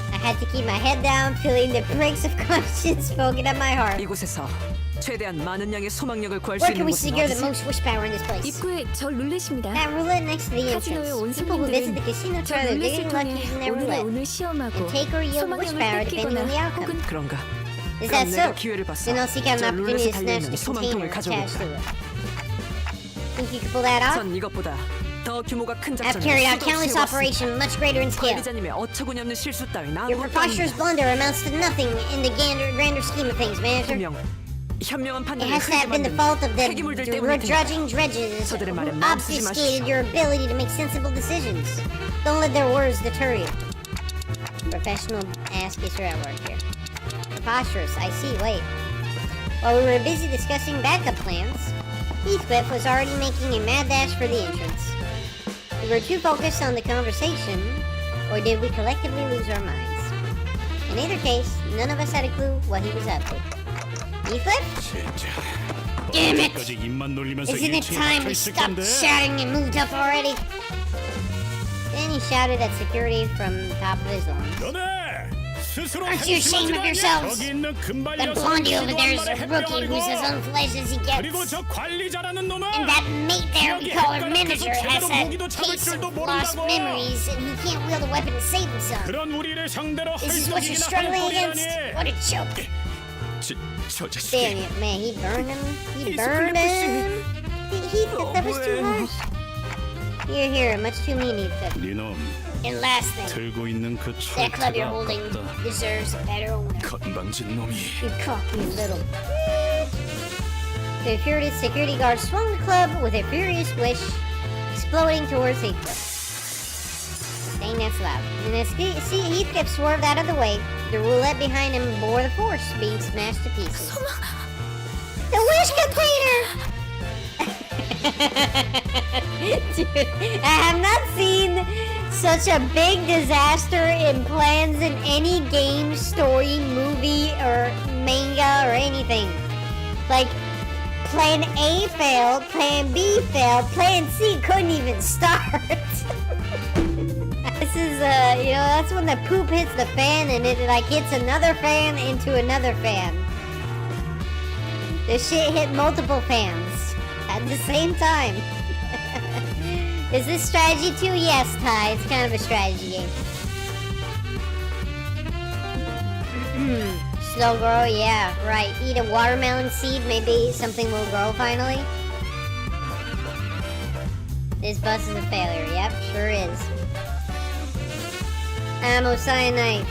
I had to keep my head down, feeling the pricks of conscience poking at my heart. 이곳에서 최대한 많은 양의 소망력을 구할 수 Where can 있는 we 곳은 secure the 어디지? most wish power in this place? 입구에 절 누르십니다. That roulette next to the entrance. 카지노에 온 People who visit the 손님들은 casino 저 try their 룰렛을 getting lucky 통해 using their 오늘의 roulette. 운을 시험하고 And take or yield wish 소망력을 power depending on the 뺏기거나 outcome. 혹은 그런가? Is that 그럼 so? 내가 기회를 봤어. Then I'll seek out an 저 opportunity to 룰렛에 snatch 달려있는 the 소망통을 container attached to 가져올까? it. Think you could pull that off? 전 이것보다 더 규모가 큰 I've carried out 작전을 countless 수도 없이 해왔습니다. operations much greater in scale. 관리자님의 어처구니없는 실수 따윈 Your 아무것도 preposterous 아닙니다. blunder amounts to nothing in the grander scheme of things, manager. 현명한 It 판단을 has to have 흐리게 been the 만든 fault of the 폐기물들 때문일 테니까. drudging dredges 저들의 who 말에 마음 쓰지 obfuscated 마십시오. your ability to make sensible decisions. Don't let their words deter you. Professional ass kisser at work here. Preposterous, I see, wait. While we were busy discussing backup plans, Heathcliff was already making a mad dash for the entrance. We were too focused on the conversation, or did we collectively lose our minds? In either case, none of us had a clue what he was up to. Heathcliff? Damn it! Isn't it time we stopped shouting and moved up already? Then he shouted at security from the top of his lungs. Aren't you ashamed of yourselves? That blondie over there is a rookie who's as unfledged as he gets. And that mate there we call our manager has a case of lost memories and he can't wield a weapon to save himself. Is this what you're struggling against? What a joke. Damn it, man, he burned him. He burned him. That was too harsh. Here, much too mean, Heathcliff. And last thing, that club you're holding deserves a better owner. You cocky little bitch. The infuriated security guard swung the club with a furious wish, exploding towards Heathcliff. Dang, that's loud. And as Heathcliff swerved out of the way, the roulette behind him bore the force, being smashed to pieces. The wish container! Dude, I have not seen such a big disaster in plans in any game, story, movie, or manga, or anything. Like, plan A failed, plan B failed, plan C couldn't even start. This is, that's when the poop hits the fan and it, like, hits another fan into another fan. The shit hit multiple fans at the same time. Is this strategy too? Yes, Ty. It's kind of a strategy game. Slow grow? Yeah, right. Eat a watermelon seed, maybe something will grow finally. This bus is a failure. Yep, sure is. Ammo cyanide.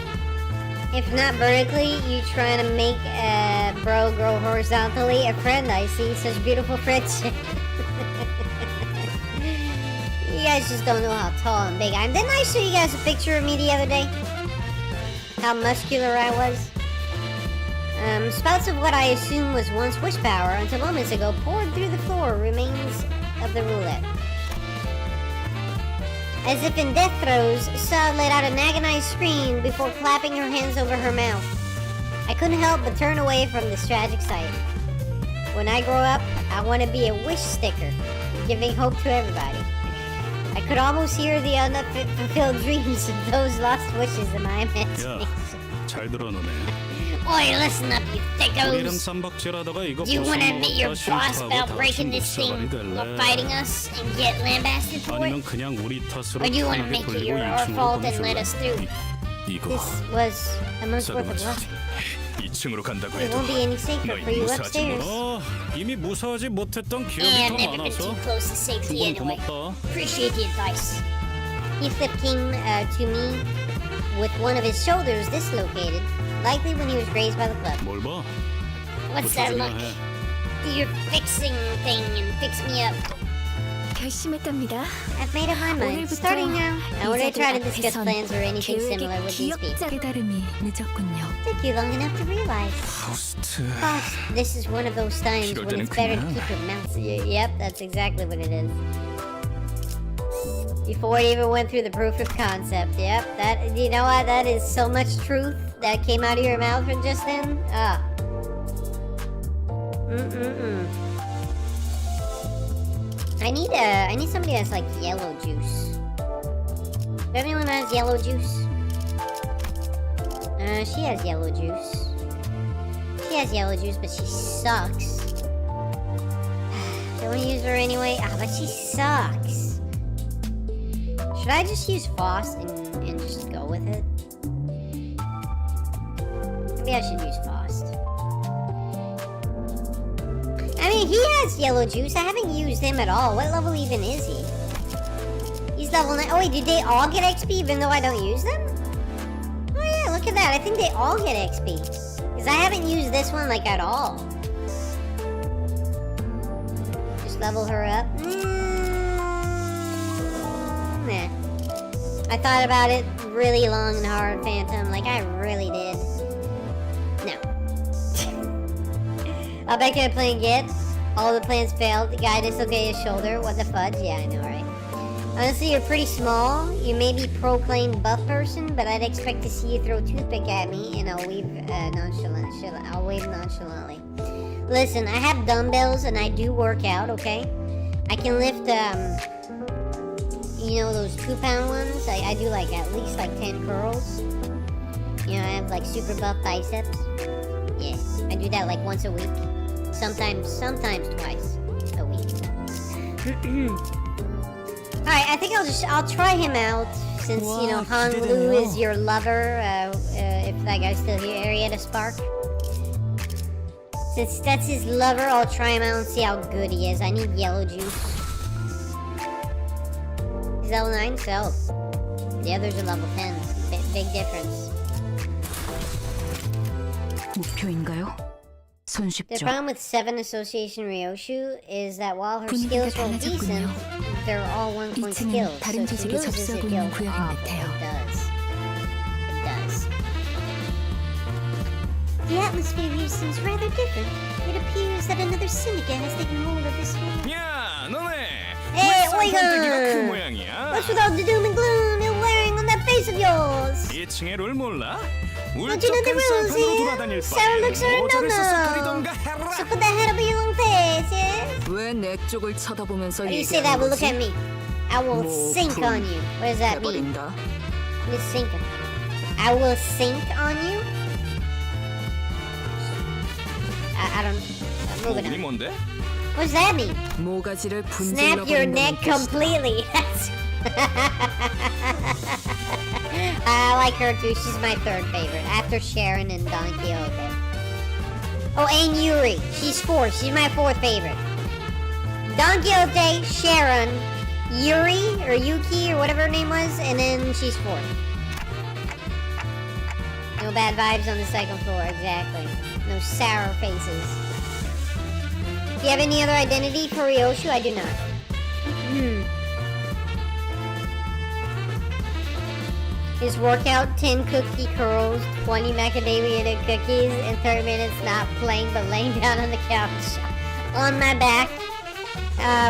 If not vertically, you trying to make a bro grow horizontally. A friend, I see. Such beautiful friendship. You guys just don't know how tall and big I am. Didn't I show you guys a picture of me the other day? How muscular I was? Spouts of what I assume was once wish power until moments ago poured through the floor, remains of the roulette. As if in death throes, Saad let out an agonized scream before clapping her hands over her mouth. I couldn't help but turn away from this tragic sight. When I grow up, I want to be a wish sticker, giving hope to everybody. I could almost hear the unfulfilled dreams of those lost wishes in my imagination. 잘 들어놓네. Oi, listen up, you 우리랑 thickos! 쌈박질하다가 이거 You wanna admit your 벗어먹었다 boss 싫다고 about 다 breaking this thing or fighting us and get lambasted for 아니면 it? 그냥 우리 탓으로 Or do you wanna 편하게 make it 돌리고 your 2층으로 fault and let 보내줄래? us through? 이거 This was a month's worth of luck. 2층으로 간다고 It 해도 won't be any safer 너희 for you 무사하지 upstairs. 뭐. 이미 무사하지 못했던 기억이 Yeah, I've 더 never been 많아서 too close to safety 그건 anyway. 고맙다. Appreciate the advice. Heathcliff came to me with one of his shoulders dislocated, likely when he was grazed by the club. 뭘 봐? What's 그거 that look? 조심해. Do your fixing thing and fix me up. 결심했답니다. I've made up my mind. Starting now, I want to try to discuss plans or anything similar with these people. 깨달음이 늦었군요. Took you long enough to realize. 파우스트. Boss, this is one of those times 이럴 when 때는 it's better to 그냥. keep your mouth. Yep, that's exactly what it is. Before it even went through the proof of concept. Yep, that, you know what? That is so much truth that came out of your mouth from just then. Ah. I need somebody that's like yellow juice. Does anyone has yellow juice? She has yellow juice. She has yellow juice, but she sucks. Don't we use her anyway? Ah, but she sucks. Should I just use Faust and just go with it? Maybe I should use Faust. I mean, he has yellow juice. I haven't used him at all. What level even is he? He's level 9. Oh wait, did they all get XP even though I don't use them? Oh yeah, look at that. I think they all get XP. Because I haven't used this one like at all. Just level her up. Nah. I thought about it really long and hard, Phantom. Like, I really did. No. I'll bet you're playing Git. All the plans failed. The guy dislocated his shoulder. What the fudge? Yeah, I know, right? Honestly, you're pretty small. You may be proclaimed buff person, but I'd expect to see you throw a toothpick at me, and I'll wave nonchalantly. Listen, I have dumbbells and I do work out. Okay, I can lift you know those 2-pound ones. I do like at least like 10 curls. You know, I have like super buff biceps. Yeah, I do that like once a week. Sometimes twice a week. Alright, I think I'll try him out since you know Hong Lu is your lover. If that guy's still here, Arietta Spark. Since that's his lover, I'll try him out and see how good he is. I need yellow juice. He's level 9, so the others are level 10. Big difference. 목표인가요? The 손쉽죠. problem with 7 Association Ryoshu is that while her skills were decent, they're all 1 point skills. So 다른 if she 조직에 loses it 접속이 feels 있는 구역인 awful. 듯해요. It does. It does. The atmosphere here seems rather different. It appears that another syndicate has taken hold of this world. 야, 너네. Hey, 쌍판대기가 그 Oigan! 모양이야. What's with all the doom and gloom you're wearing on that face of yours? 2층의 룰 몰라? Don't you know the 울적한 rules 쌍판으로 here? 돌아다닐 Sour 바에 looks are a 모자를 써서 no-no. 그리던가 해라. So put that head over your long face, yes? 왜 내 쪽을 쳐다보면서 When you say that, well, look at me. I will sink on you. What does that mean? 해버린다. What is sink? I will sink on you? I don't... moving 우리 on. 뭔데? What does that mean? 모가지를 Snap 분질러 your 버린다는 neck 뜻이다. completely. I like her too. She's my third favorite after Sharon and Don Quixote. Oh, and Yuri. She's 4. She's my 4th favorite. Don Quixote, Sharon, Yuri or Yuki or whatever her name was, and then she's 4th. No bad vibes on the second floor, exactly. No sour faces. Do you have any other identity for Ryoshu? I do not. His workout: 10 cookie curls, 20 macadamia nut cookies, and 30 minutes not playing but laying down on the couch on my back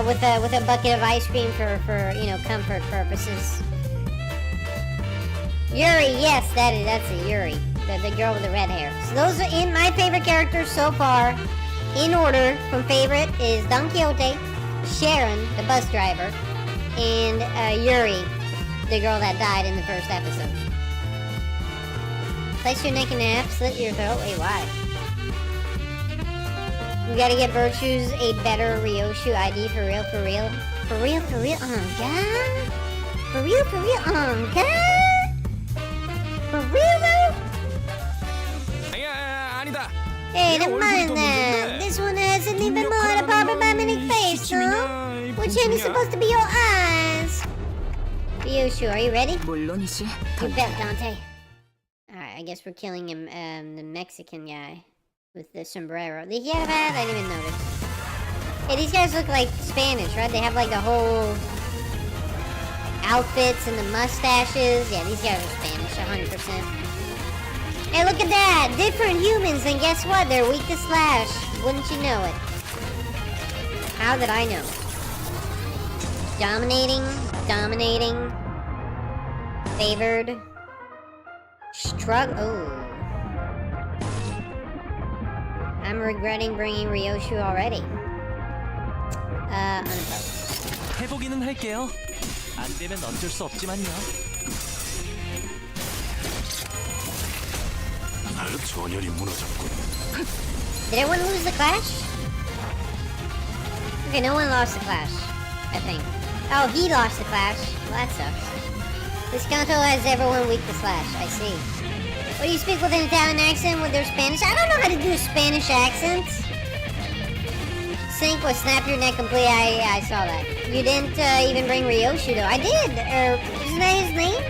with a bucket of ice cream for you know, comfort purposes. Yuri, yes, that's a Yuri, the girl with the red hair. So those are in my favorite characters so far. In order from favorite is Don Quixote, Sharon, the bus driver, and Yuri, the girl that died in the first episode. Place your neck in half, slit your throat. Wait, why? We gotta get Virtues a better Ryoshu ID for real, for real. For real, for real, God? For real, God? For real, though? 아니다. Hey, never mind that. This one has an even more of a problematic face, huh? Which end is supposed to be your eyes? Ryoshu, are you ready? 물론이지. You bet, Dante. Alright, I guess we're killing him, the Mexican guy with the sombrero. Did he have that? I didn't even notice. Hey, these guys look like Spanish, right? They have like the whole outfits and the mustaches. Yeah, these guys are Spanish, 100%. Hey, look at that! Different humans, and guess what? They're weak to slash. Wouldn't you know it? How did I know? Dominating. Favored. Oh. I'm regretting bringing Ryoshu already. Unopposed. 해보기는 할게요. 안 되면 어쩔 수 없지만요. 전열이 무너졌군. Did everyone lose the clash? Okay, no one lost the clash, I think. Oh, he lost the clash. Well, that sucks. This Canto has everyone weak to slash, I see. What, do you speak with an Italian accent with their Spanish? I don't know how to do Spanish accents. Sync was snap your neck complete. I saw that. You didn't even bring Ryoshu though. I did. Isn't that his name?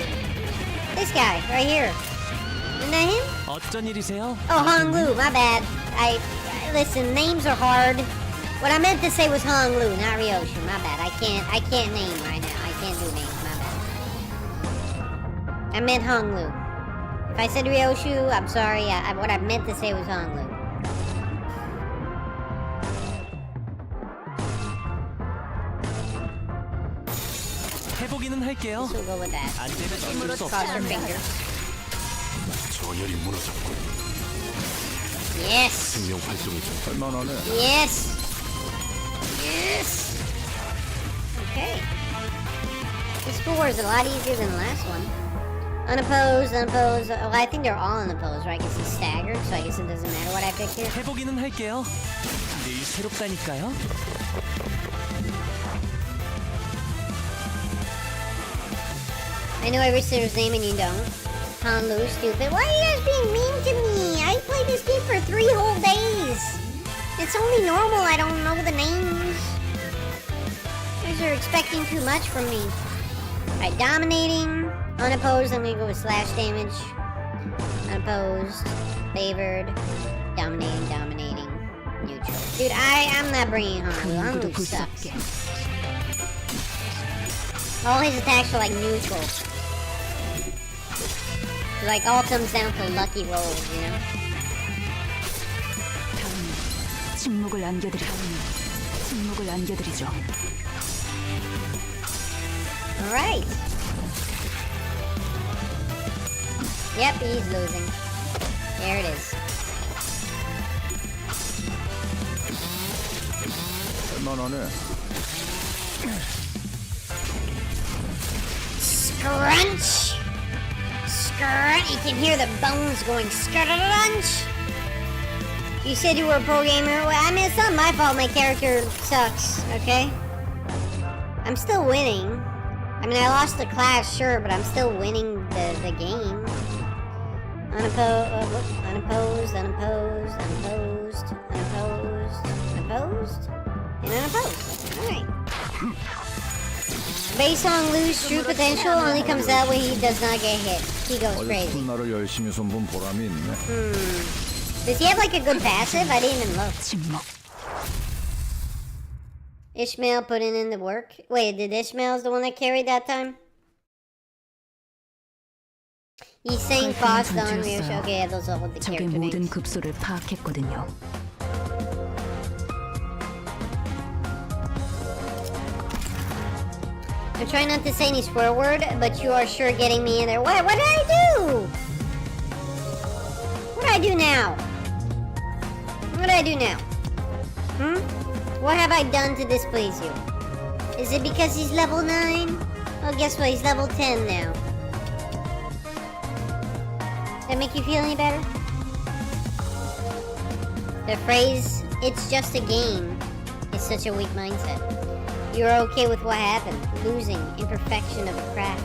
This guy right here. Isn't that him? 어쩐 일이세요? Oh, Honglu. My bad. Listen. Names are hard. What I meant to say was Honglu, not Ryoshu. My bad. I can't name right now. I can't do names. My bad. I meant Honglu. If I said Ryoshu, I'm sorry. What I meant to say was Honglu. 해보기는 할게요. So we'll go with that. 안 되면 어쩔 수 Cross our 없지만요. fingers. 전열이 무너졌군. Yes. 생명 활동이 좀 할만하네. Yes. Yes. Okay. This score is a lot easier than the last one. Unopposed. Well, I think they're all unopposed, right? Because he's staggered, so I guess it doesn't matter what I pick here. 해보기는 할게요. 늘 새롭다니까요. I know every sinner's name and you don't. Hanlu, stupid. Why are you guys being mean to me? I played this game for 3 whole days. It's only normal I don't know the names. You guys are expecting too much from me. Alright, dominating. Unopposed, I'm gonna go with slash damage. Unopposed. Favored. Dominating. Neutral. Dude, I'm not bringing Hanlu. Hanlu sucks. All his attacks are like neutral. It like all comes down to lucky rolls, you know? 침묵을 안겨드리죠. Alright. Yep, he's losing. There it is. 할만하네. Scrunch! Scrunch! You can hear the bones going scrunch! You said you were a pro gamer? Well, I mean, it's not my fault my character sucks, okay? I'm still winning. I mean, I lost the clash, sure, but I'm still winning the game. Unopposed, and unopposed. Alright. Based on Lu's true potential only comes out when he does not get hit. He goes crazy. 어설픈 나를 열심히 손본 보람이 있네. Does he have like a good passive? I didn't even look. Ishmael putting in the work. Wait, did Ishmael's the one that carried that time? He's saying fast on Ryoshu. Okay, yeah, those are all the 적의 character 모든 names. 급소를 파악했거든요. I'm trying not to say any swear word, but you are sure getting me in there. What did I do? What did I do now? What did I do now? What have I done to displease you? Is it because he's level 9? Well, guess what? He's level 10 now. Does that make you feel any better? The phrase, "it's just a game," is such a weak mindset. You're okay with what happened. Losing, imperfection of the craft.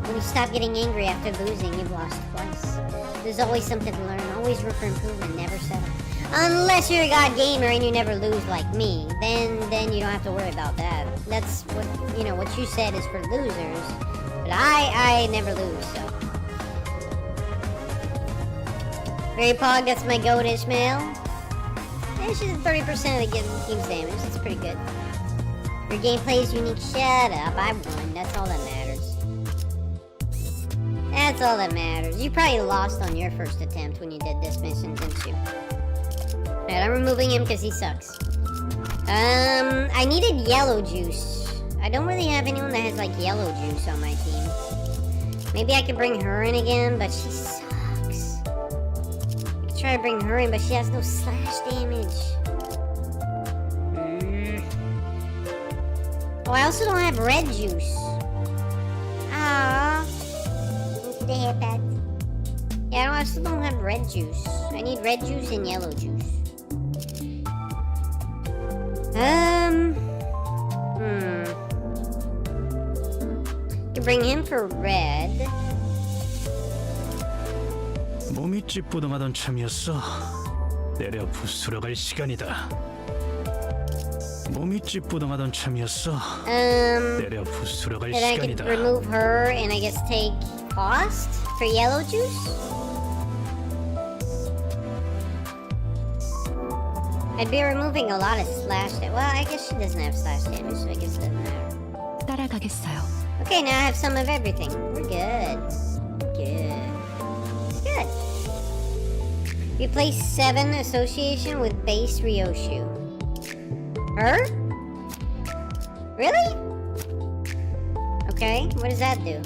When you stop getting angry after losing, you've lost twice. There's always something to learn, always room for improvement, never settle. Unless you're a god gamer and you never lose like me, then you don't have to worry about that. That's what, you know, what you said is for losers. But I never lose, so. Very Pog, that's my goat Ishmael. Yeah, she's at 30% of the team's damage, that's pretty good. Your gameplay is unique. Shut up, I won. That's all that matters. That's all that matters. You probably lost on your first attempt when you did this mission, didn't you? Alright, I'm removing him because he sucks. I needed yellow juice. I don't really have anyone that has like yellow juice on my team. Maybe I could bring her in again, but she sucks. I could try to bring her in, but she has no slash damage. Oh, I also don't have red juice. Ah, the hairpad. Yeah, I still don't have red juice. I need red juice and yellow juice. Could bring him for red. 몸이 찌뿌둥하던 참이었어. 내려 부스러 갈 시간이다. 몸이 찌뿌둥하던 참이었어. 내려 부스러 갈 Then I could 시간이다. remove her and I guess take cost for yellow juice. I'd be removing a lot of slash damage. Well, I guess she doesn't have slash damage, so I guess it doesn't matter. 따라가겠어요. Okay, now I have some of everything. We're good. We're good. Good. Replace 7 association with base Ryoshu. Her? Really? Okay, what does that do?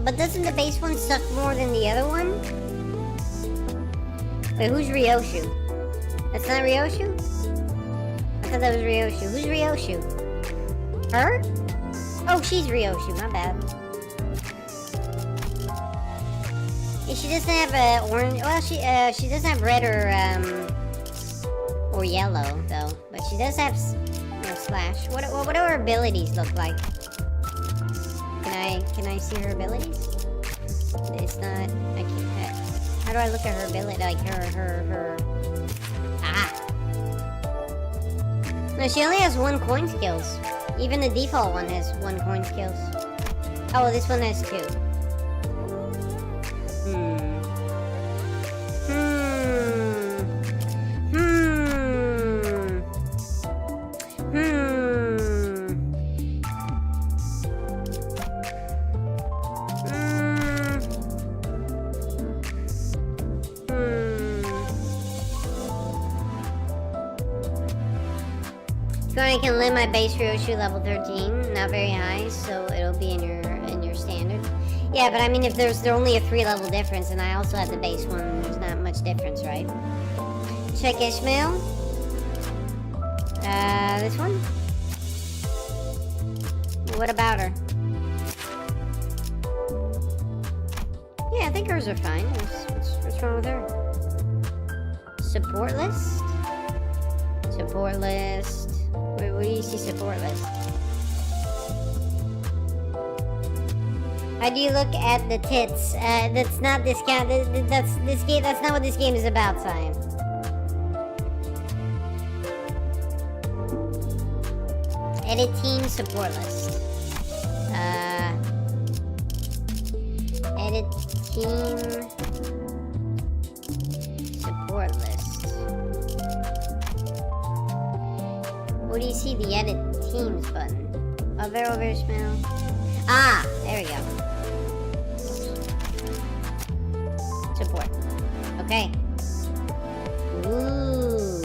But doesn't the base one suck more than the other one? Wait, who's Ryoshu? That's not Ryoshu? I thought that was Ryoshu. Who's Ryoshu? Her? Oh, she's Ryoshu, my bad. Yeah, she doesn't have orange. Well, she doesn't have red or yellow though, but she does have slash. What do her abilities look like? Can I see her abilities? It's not. I can't. How do I look at her ability? Like her. Ah. No, she only has 1 coin skills. Even the default one has 1 coin skills. Oh, this one has 2. I can limit my base Ryoshu level 13, not very high, so it'll be in your standard. Yeah, but I mean, if there's only a 3 level difference, and I also have the base one, there's not much difference, right? Check Ishmael. This one. What about her? Yeah, I think hers are fine. What's wrong with her? Support list. Support list. Where do you see support list? How do you look at the tits? That's not this count. That's this game. That's not what this game is about, Cyan. Edit team support list. Edit team support list. Where do you see the edit teams button? Over Ishmael. Ah, there we go. Support. Okay. Ooh.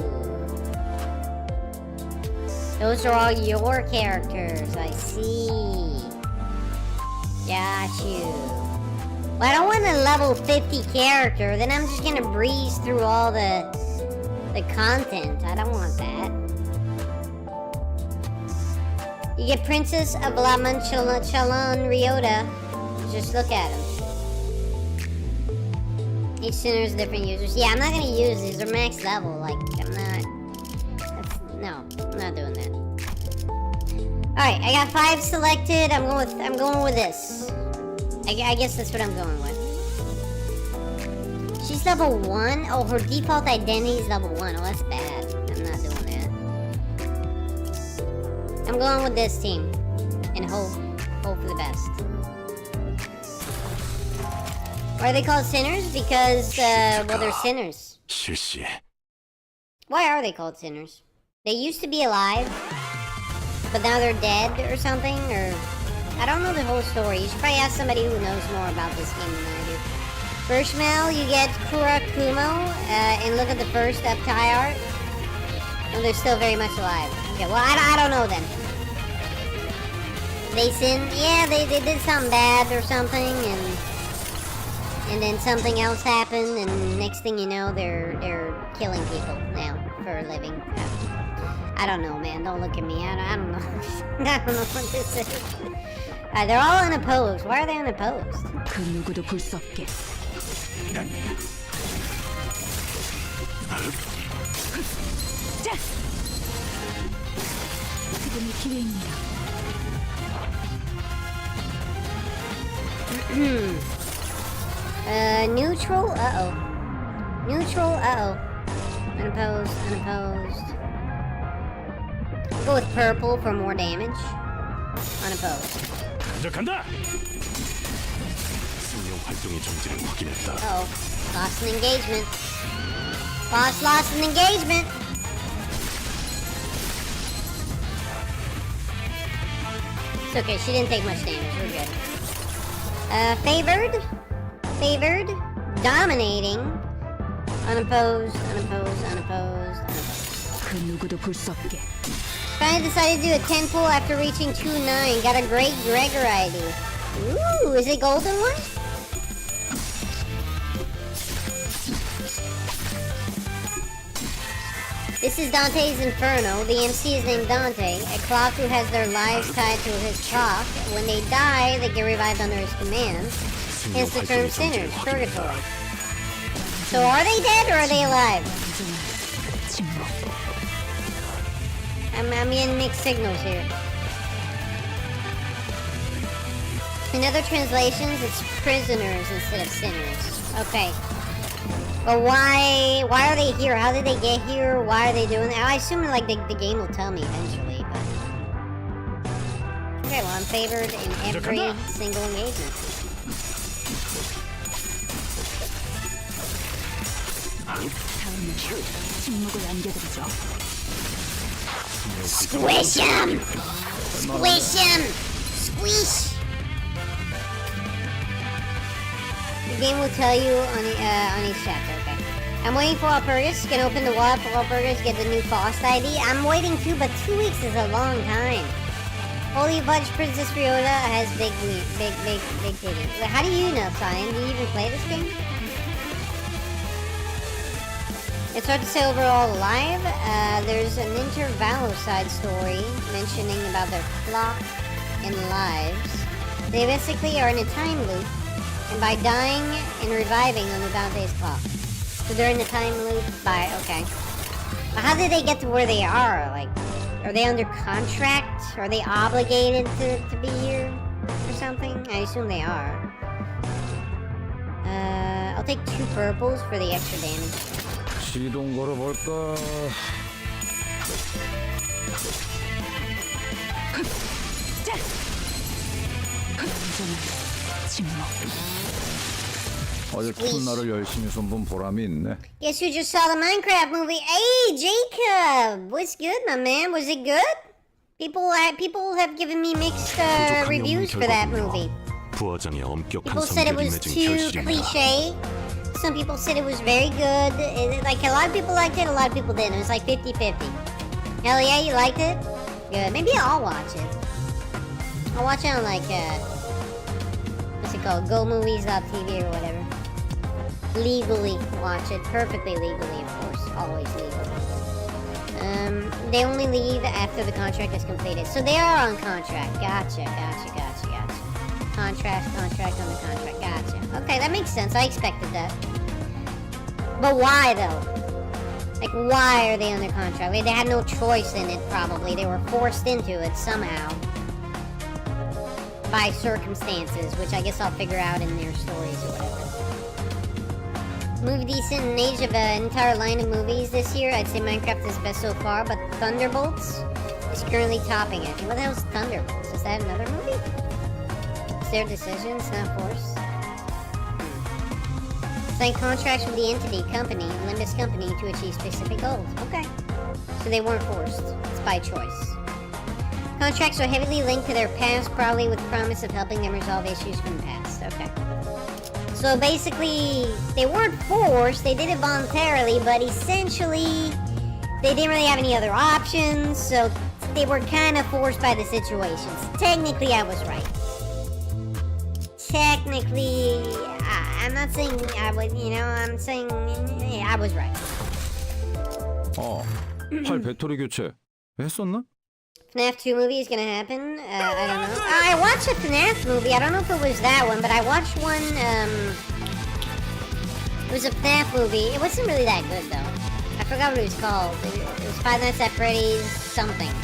Those are all your characters, I see. Got you. Well, I don't want a level 50 character, then I'm just gonna breeze through all the content. I don't want that. You get Princess of Laman Chalon Ryota. Just look at him. Each center is different users. Yeah, I'm not gonna use these. They're max level. Like, I'm not. No, I'm not doing that. All right, I got 5 selected. I'm going with this. I guess that's what I'm going with. She's level 1. Oh, her default identity is level 1. Oh, that's bad. I'm not doing that. I'm going with this team and hope for the best. Why are they called sinners? Because, well, they're sinners. 실시해. Why are they called sinners? They used to be alive, but now they're dead or something, or... I don't know the whole story. You should probably ask somebody who knows more about this game than I do. First mail, you get Kurakumo, and look at the first up tie art. Oh, they're still very much alive. Okay, well, I don't know then. They sinned? Yeah, they did something bad or something, and then something else happened, and next thing you know, they're killing people now for a living. I don't know, man. Don't look at me. I don't know. I don't know what this is. They're all unopposed. Why are they unopposed? 그 누구도 볼 수 없게. 자! 지금이 기회입니다. Neutral? Uh-oh. Neutral? Uh-oh. Unopposed. Unopposed. Go with purple for more damage. Unopposed. 간다. 생명 활동의 정지를 확인했다. Uh-oh. Lost an engagement. Boss lost an engagement. It's okay, she didn't take much damage. We're good. Favored. Favored. Dominating. Unopposed. Unopposed. Unopposed. Unopposed. 그 누구도 볼 수 없게. Finally decided to do a 10 pull after reaching 2-9. Got a great Gregor ID. Ooh, is it golden one? This is Dante's Inferno. The MC is named Dante, a clock who has their lives tied to his clock. When they die, they get revived under his command. Hence the term sinners, purgatory. So are they dead or are they alive? I'm getting mixed signals here. In other translations, it's prisoners instead of sinners. Okay. But why are they here? How did they get here? Why are they doing that? I assume like the game will tell me eventually, but... Okay, well I'm favored in every single engagement. Squish him! Squish him! Squish! The game will tell you on each chapter, okay. I'm waiting for Walpurgis, can open the wallet for Walpurgis, get the new Faust ID. I'm waiting too, but 2 weeks is a long time. Holy Fudge Princess Ryota has big titties. Wait, how do you know, Cyan? Do you even play this game? It's hard to say overall live. There's an intervallo side story mentioning about their clock and lives. They basically are in a time loop, and by dying and reviving on the Dante's clock. So they're in a time loop by, okay. But how did they get to where they are? Like, are they under contract? Are they obligated to be here or something? I assume they are. I'll take 2 purples for the extra damage. 시동 걸어볼까? 어제 톱날을 열심히 손본 보람이 있네. Guess who just saw the Minecraft movie? Hey, Jacob! What's good, my man? Was it good? People have given me mixed reviews for that movie. 부화장의 엄격한 People said it 성격이 was 맺은 too 결실입니다. cliche. Some people said it was very good. Like, a lot of people liked it, a lot of people didn't. It was like 50-50. Hell yeah, you liked it? Good. Maybe I'll watch it. I'll watch it on, like, what's it called? GoMovies.tv or whatever. Legally watch it. Perfectly legally, of course. Always legally. They only leave after the contract is completed. So they are on contract. Gotcha. Contract on the contract. Gotcha. Okay, that makes sense. I expected that. But why, though? Like, why are they under contract? They had no choice in it, probably. They were forced into it somehow. By circumstances, which I guess I'll figure out in their stories or whatever. Movie decent in age of an entire line of movies this year. I'd say Minecraft is best so far, but Thunderbolts is currently topping it. What the hell is Thunderbolts? Is that another movie? It's their decision, it's not forced. Sign contracts with the entity, company, Limbus company to achieve specific goals. Okay. So they weren't forced. It's by choice. Contracts are heavily linked to their past, probably with promise of helping them resolve issues from the past. Okay. So basically, they weren't forced, they did it voluntarily, but essentially, they didn't really have any other options, so they were kind of forced by the situations. Technically, I was right. Technically, I'm not saying I was, I'm saying I was right. 팔 배터리 교체 했었나? FNAF 2 movie is gonna happen? I don't know. I watched a FNAF movie, I don't know if it was that one, but I watched one, it was a FNAF movie. It wasn't really that good, though. I forgot what it was called. It was Five Nights at Freddy's something.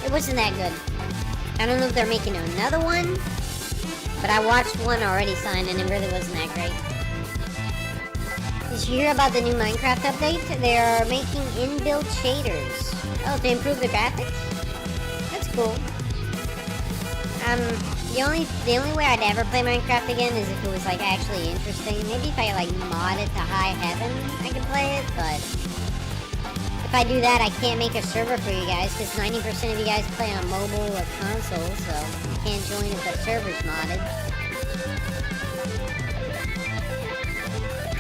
It wasn't that good. I don't know if they're making another one, but I watched one already signed, and it really wasn't that great. Did you hear about the new Minecraft update? They are making inbuilt shaders. Oh, to improve the graphics? That's cool. The only way I'd ever play Minecraft again is if it was, like, actually interesting. Maybe if I, like, mod it to high heaven, I could play it, but if I do that, I can't make a server for you guys, because 90% of you guys play on mobile or console, so you can't join if the server's modded.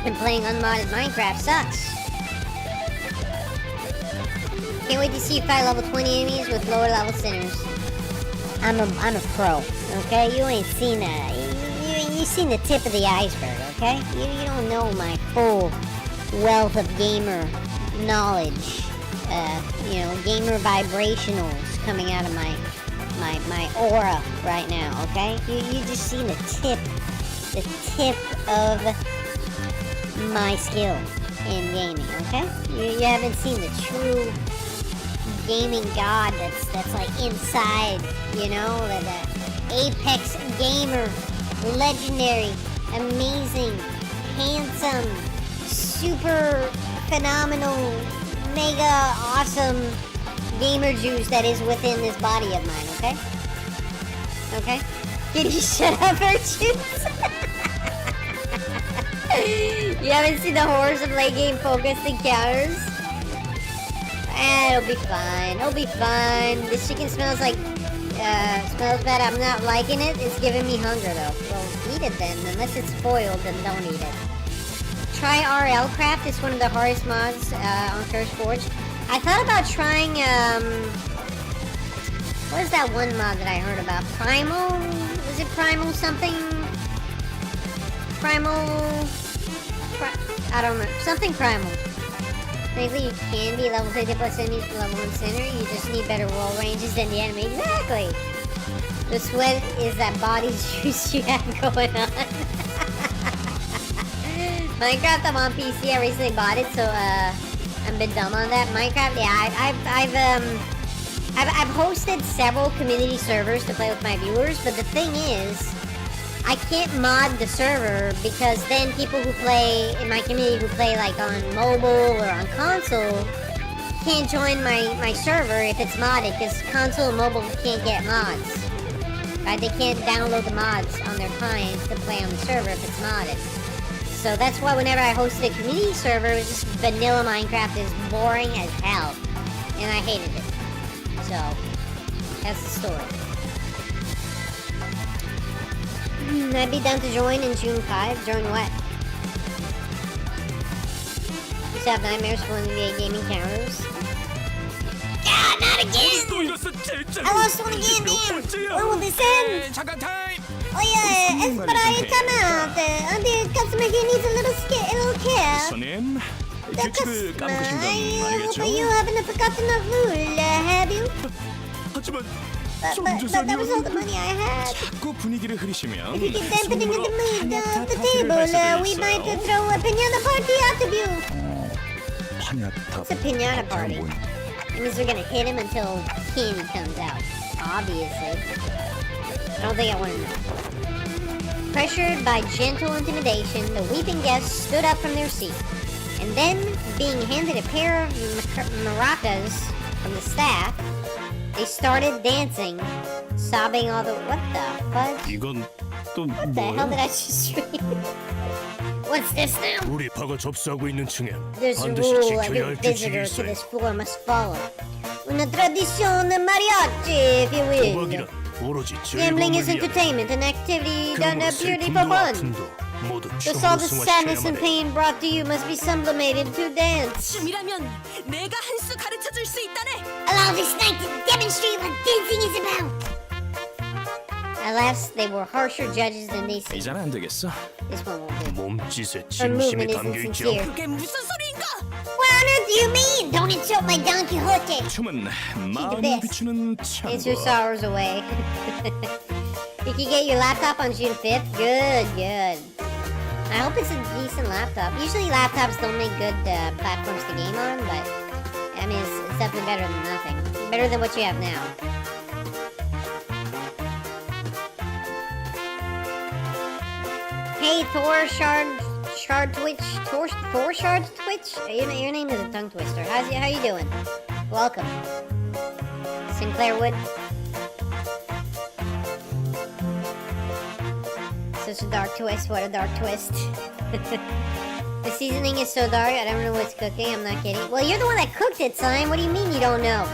And playing unmodded Minecraft sucks. Can't wait to see you fight level 20 enemies with lower level sinners. I'm a pro, okay? You ain't seen you seen the tip of the iceberg, okay? You don't know my full wealth of gamer knowledge. Gamer vibrationals coming out of my aura right now, okay? You just seen the tip of my skill in gaming, okay? You haven't seen the true gaming god that's like inside, the apex gamer, legendary, amazing, handsome, super phenomenal, mega awesome gamer juice that is within this body of mine, okay? Okay? Can you shut up, Urchins? You haven't seen the horrors of late game focused encounters? It'll be fine. It'll be fine. This chicken smells bad. I'm not liking it. It's giving me hunger, though. Well, eat it then. Unless it's spoiled, then don't eat it. Try RL Craft. It's one of the hardest mods on Curse Forge. I thought about trying, what is that one mod that I heard about? Primal? Was it Primal something? I don't know. Something Primal. Technically, you can be level 50 plus enemies for level 1 center. You just need better wall ranges than the enemy. Exactly! The sweat is that body juice you have going on. Minecraft, I'm on PC. I recently bought it, so I'm a bit dumb on that. Minecraft, yeah, I've hosted several community servers to play with my viewers, but the thing is, I can't mod the server because then people who play in my community who play like on mobile or on console can't join my server if it's modded because console and mobile can't get mods. Right? They can't download the mods on their clients to play on the server if it's modded. So that's why whenever I hosted a community server, it was just vanilla Minecraft is boring as hell. And I hated it. So, that's the story. I'd be down to join in June 5. Join what? Used to have nightmares for one of the gaming counters. Ah, not again! I lost one again, damn! When will this end? 잠깐 타임. Oh yeah, Esperanza come out. The customer here needs a little care. 손님, The 규칙을 customer, 까먹으신 건 I hope 아니겠죠? you haven't forgotten the rule, have you? 하지만 But that was all the money I had. 자꾸 분위기를 흐리시면 If you keep dampening the mood of the table, we might throw a pinata party out of you. 파냐타. It's a pinata party. It means we're gonna hit him until King comes out. Obviously. I don't think I want to know. Pressured by gentle intimidation, the weeping guests stood up from their seat. And then, being handed a pair of maracas from the staff, they started dancing, sobbing all the... What the fudge? 이건 또 What the hell did I just read? What's this now? 우리 파가 접수하고 있는 층엔 There's a 반드시 rule 지켜야 every 할 규칙이 visitor to 있어요. this floor must follow. Una tradición mariachi, if you will. 도박이란 오로지 Gambling 즐거움을 is 위한 entertainment, an activity done 그러므로 purely for 슬픔도 fun. 아픔도 모두 Thus all 춤으로 the sadness and 승화시켜야만 해. pain brought to you must be sublimated to dance. 춤이라면 내가 한 수 가르쳐 줄 수 있다네. Allow this night to demonstrate what dancing is about. Alas, they were harsher judges than they seemed. 이제는 안 되겠어. This one won't do. 몸짓에 Her 진심이 movement 담겨 isn't 있죠. sincere. 그게 무슨 소리인가? What on earth do you mean? Don't insult my Don Quixote. 춤은 마음을 best. 비추는 Dance your 창고. sorrows away. You can get your laptop on June 5th. Good, good. I hope it's a decent laptop. Usually laptops don't make good platforms to game on, but I mean, it's definitely better than nothing. Better than what you have now. Hey, Thor Shard Twitch, Thor Shard Twitch. Your name is a tongue twister. How you doing? Welcome, Sinclair Wood. Such a dark twist. What a dark twist. The seasoning is so dark. I don't know what's cooking. I'm not kidding. Well, you're the one that cooked it, Simon. What do you mean you don't know?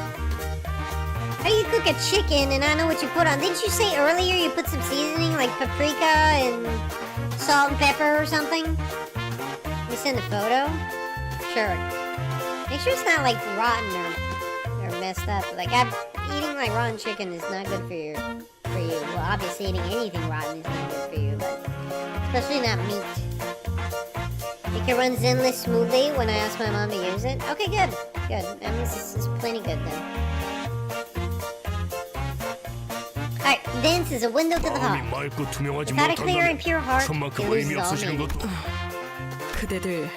How do you cook a chicken and I know what you put on? Didn't you say earlier you put some seasoning like paprika and salt and pepper or something? You send a photo? Sure. Make sure it's not like rotten or messed up. Like eating like rotten chicken is not good for you. Well, obviously eating anything rotten is not good for you, but especially not meat. It can run Zenless smoothly when I ask my mom to use it. Okay, good. Good. I mean, this is plenty good then. Alright, dance is a window to the 마음이 heart. 맑고 투명하지 Without a clear and 못한다면 pure heart, it 천만큼 loses 의미 all 없어지는 meaning. 것도 그대들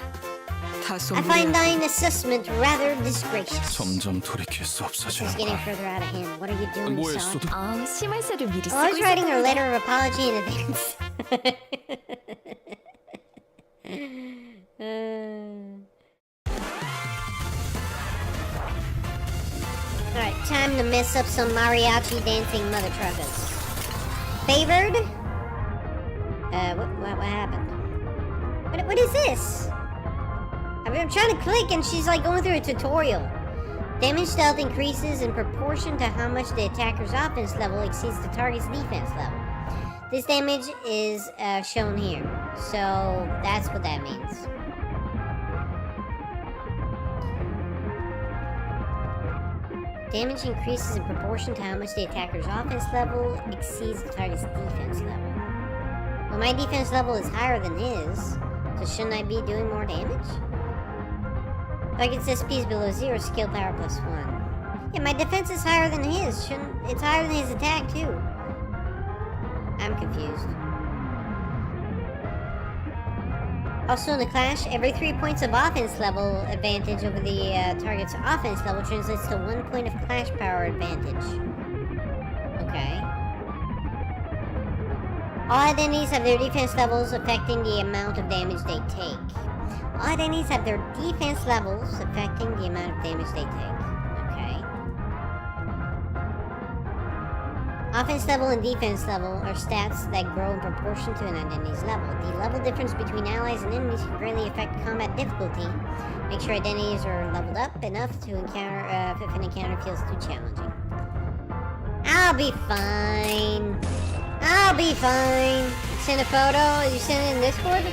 다소 I find thine assessment rather disgracious. 점점 돌이킬 수 This is 없어지는 getting 거야. further out of hand. What are you doing, 뭐 son? 했어도 심할서를 미리 Oh, I was writing her letter of apology in advance. Alright, time to mess up some mariachi dancing mother truckers. Favored? What happened? What is this? I'm trying to click and she's like going through a tutorial. Damage dealt increases in proportion to how much the attacker's offense level exceeds the target's defense level. This damage is shown here, so that's what that means. Damage increases in proportion to how much the attacker's offense level exceeds the target's defense level. Well, my defense level is higher than his, so shouldn't I be doing more damage? Target's SP is below 0, skill power plus 1. Yeah, my defense is higher than his. It's higher than his attack, too. I'm confused. Also in the clash, every 3 points of offense level advantage over the target's offense level translates to 1 point of clash power advantage. Okay. All identities have their defense levels affecting the amount of damage they take. All identities have their defense levels affecting the amount of damage they take. Okay. Offense level and defense level are stats that grow in proportion to an identity's level. The level difference between allies and enemies can greatly affect combat difficulty Make sure identities are leveled up enough to encounter if an encounter feels too challenging. I'll be fine. I'll be fine. Send a photo. You send it in Discord?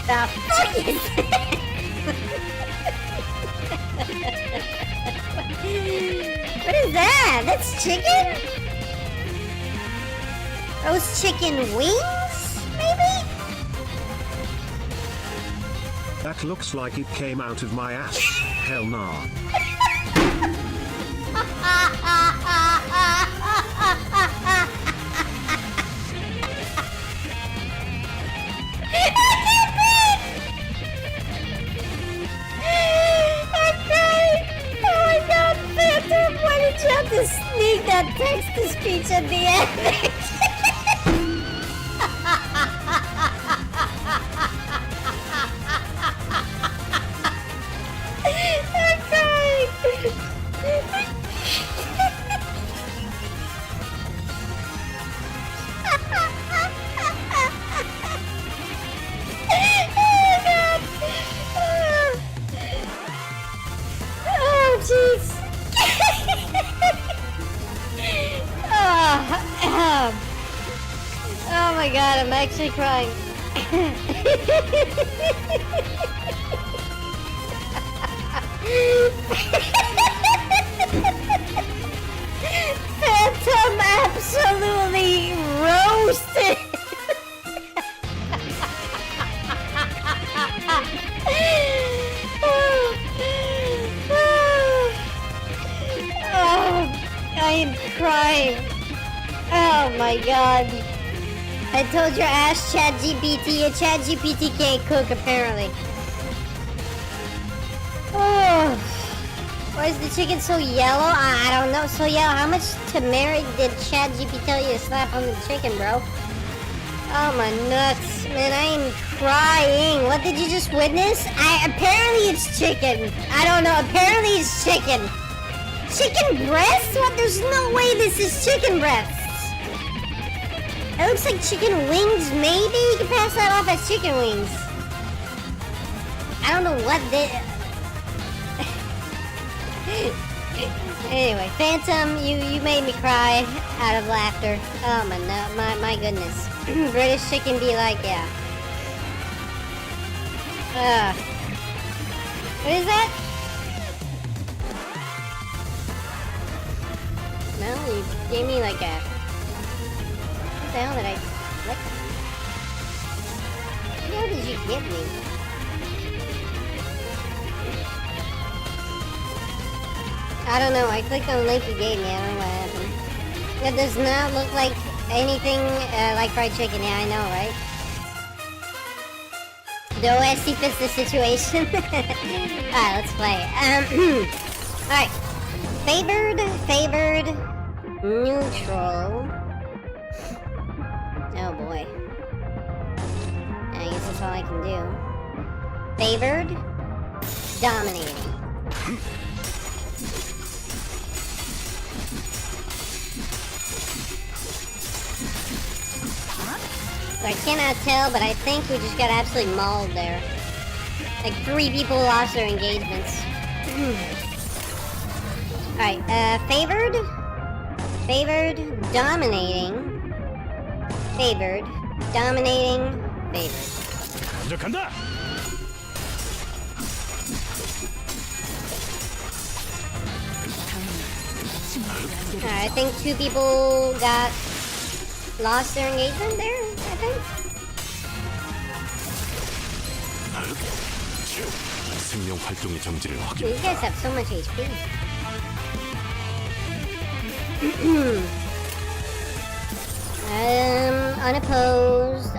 The fuck is that? What is that? That's chicken? Those chicken wings? Maybe? That looks like it came out of my ass. Hell nah. You have to sneak that text-to-speech at the end. I'm crying. Oh, jeez. Oh my god, I'm actually crying. Phantom absolutely roasted. I am crying. Oh my god. I told your ass ChatGPT, and ChatGPT can't cook apparently. Oh. Why is the chicken so yellow? I don't know. So yellow. How much turmeric did ChatGPT tell you to slap on the chicken, bro? Oh my nuts. Man, I am crying. What did you just witness? Apparently it's chicken. I don't know. Apparently it's chicken. Chicken breasts? What? There's no way this is chicken breasts. It looks like chicken wings, maybe? You can pass that off as chicken wings. I don't know what this... Anyway, Phantom, you made me cry out of laughter. Oh my goodness. British chicken be like, yeah. What is that? No, you gave me like a... What the hell did I... What? What the hell did you give me? I don't know, I clicked on the link you gave me, I don't know what happened. It does not look like anything like fried chicken, yeah, I know, right? The OSC fits the situation. Alright, let's play. Alright. Favored, neutral. Oh boy. I guess that's all I can do. Favored, dominating. So I cannot tell, but I think we just got absolutely mauled there. Like 3 people lost their engagements. Alright, favored, dominating, favored, dominating, favored. 간다. Alright, I think 2 people lost their engagement there, I think. 생명 활동의 정지를 확인. You guys have so much HP. Unopposed,